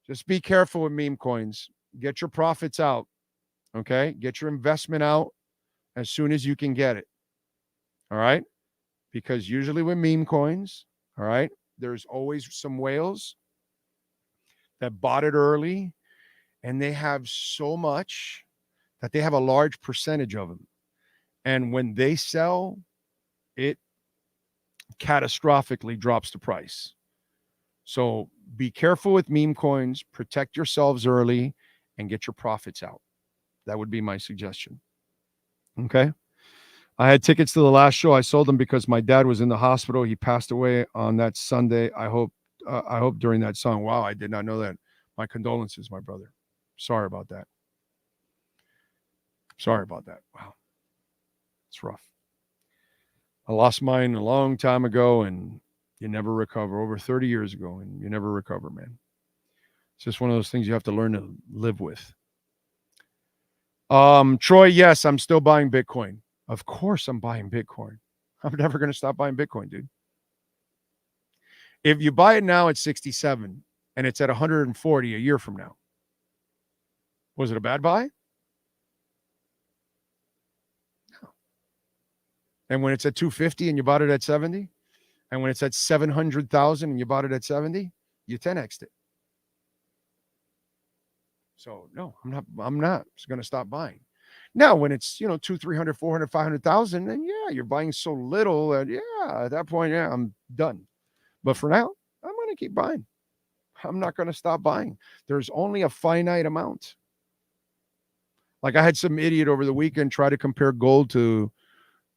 Just be careful with meme coins. Get your profits out, okay? Get your investment out as soon as you can get it, all right? Because usually with meme coins, all right, there's always some whales that bought it early, and they have so much that they have a large percentage of them. And when they sell, it catastrophically drops the price. So be careful with meme coins, protect yourselves early, and get your profits out. That would be my suggestion. Okay? I had tickets to the last show. I sold them because my dad was in the hospital. He passed away on that Sunday. I hope during that song. Wow, I did not know that. My condolences, my brother. Sorry about that. Wow. It's rough. I lost mine a long time ago, and you never recover. Over 30 years ago, and you never recover, man. It's just one of those things you have to learn to live with. Troy, yes, I'm still buying Bitcoin. Of course I'm buying Bitcoin. I'm never going to stop buying Bitcoin, dude. If you buy it now at 67 and it's at 140 a year from now, was it a bad buy? No. And when it's at 250 and you bought it at 70, and when it's at 700,000 and you bought it at 70, you 10x'd it. So no, I'm not going to stop buying. Now, when it's, 200, 300, 400, 500,000, then yeah, you're buying so little that, yeah, at that point, yeah, I'm done. But for now, I'm going to keep buying. I'm not going to stop buying. There's only a finite amount. Like I had some idiot over the weekend try to compare gold to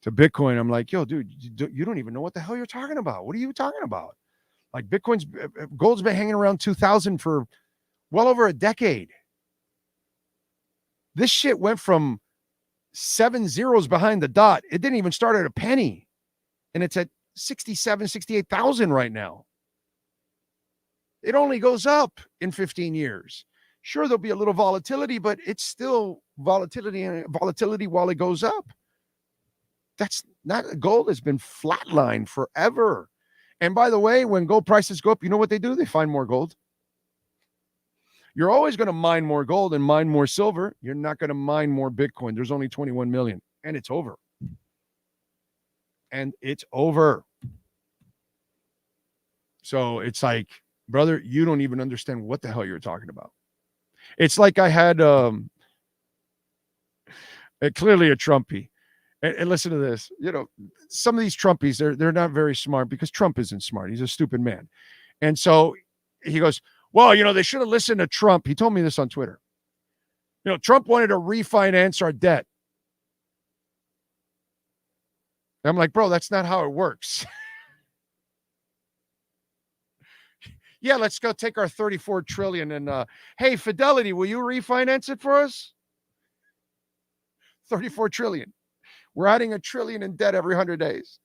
Bitcoin. I'm like, yo, dude, you don't even know what the hell you're talking about. What are you talking about? Like gold's been hanging around 2,000 for well over a decade. This shit went from 7 zeros behind the dot. It didn't even start at a penny. And it's at 67, 68,000 right now. It only goes up in 15 years. Sure, there'll be a little volatility, but it's still volatility while it goes up. That's not, gold has been flatlined forever. And by the way, when gold prices go up, you know what they do? They find more gold. You're always going to mine more gold and mine more silver. You're not going to mine more Bitcoin. There's only 21 million, and it's over. So it's like, brother, you don't even understand what the hell you're talking about. It's like I had clearly a Trumpy. And listen to this. Some of these Trumpies, they're not very smart because Trump isn't smart. He's a stupid man. And so he goes, well, they should have listened to Trump. He told me this on Twitter. Trump wanted to refinance our debt. I'm like, bro, that's not how it works. Yeah, let's go take our 34 trillion and hey, Fidelity, will you refinance it for us? 34 trillion. We're adding $1 trillion in debt every 100 days.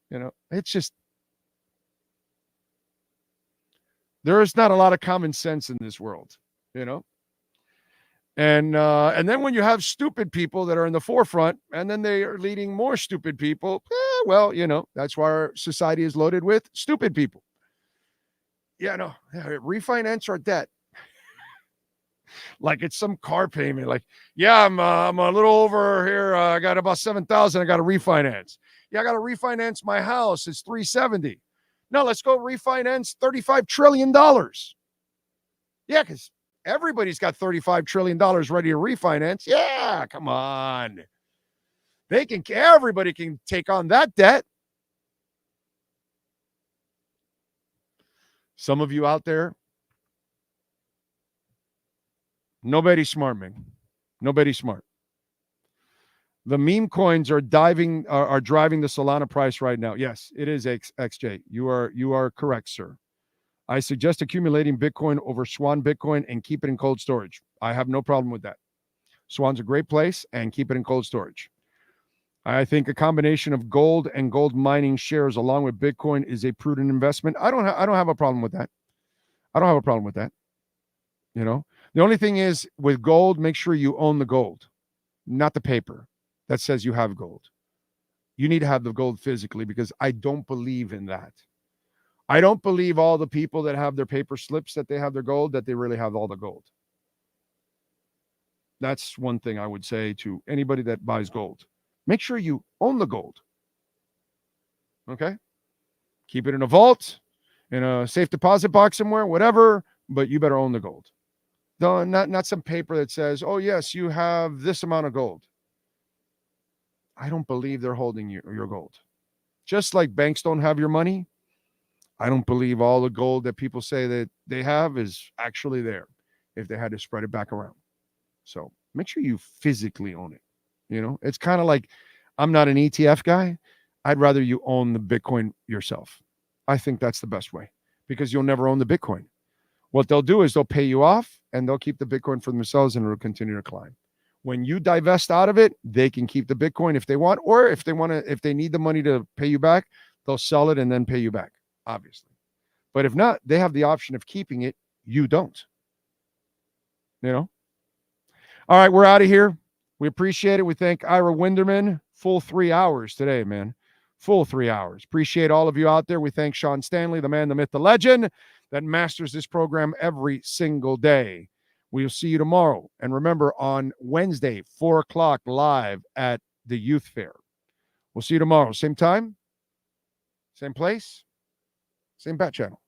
It's just, there is not a lot of common sense in this world, And then when you have stupid people that are in the forefront, and then they are leading more stupid people, that's why our society is loaded with stupid people. Refinance our debt. Like it's some car payment. Like, yeah, I'm a little over here. I got about 7,000. I got to refinance. Yeah, I got to refinance my house. It's 370. No, let's go refinance $35 trillion. Yeah, because everybody's got $35 trillion ready to refinance. Yeah, come on. Everybody can take on that debt. Some of you out there, nobody's smart, man. Nobody's smart. The meme coins are driving the Solana price right now. Yes, it is XJ. You are correct, sir. I suggest accumulating Bitcoin over Swan Bitcoin and keep it in cold storage. I have no problem with that. Swan's a great place, and keep it in cold storage. I think a combination of gold and gold mining shares along with Bitcoin is a prudent investment. I don't have a problem with that. I don't have a problem with that. The only thing is with gold, make sure you own the gold, not the paper that says you have gold. You need to have the gold physically because I don't believe in that. I don't believe all the people that have their paper slips that they have their gold, that they really have all the gold. That's one thing I would say to anybody that buys gold. Make sure you own the gold. Okay? Keep it in a vault, in a safe deposit box somewhere, whatever, but you better own the gold. No, not some paper that says, oh, yes, you have this amount of gold. I don't believe they're holding your gold. Just like banks don't have your money, I don't believe all the gold that people say that they have is actually there if they had to spread it back around. So make sure you physically own it. You know, it's kind of like I'm not an ETF guy. I'd rather you own the Bitcoin yourself. I think that's the best way because you'll never own the Bitcoin. What they'll do is they'll pay you off and they'll keep the Bitcoin for themselves and it'll continue to climb. When you divest out of it, they can keep the Bitcoin if they want, or if they need the money to pay you back, they'll sell it and then pay you back, obviously. But if not, they have the option of keeping it. You don't. You know? All right, we're out of here. We appreciate it. We thank Ira Winderman. Full 3 hours today, man. Full 3 hours. Appreciate all of you out there. We thank Sean Stanley, the man, the myth, the legend that masters this program every single day. We'll see you tomorrow. And remember, on Wednesday, 4 o'clock, live at the Youth Fair. We'll see you tomorrow. Same time, same place, same bat channel.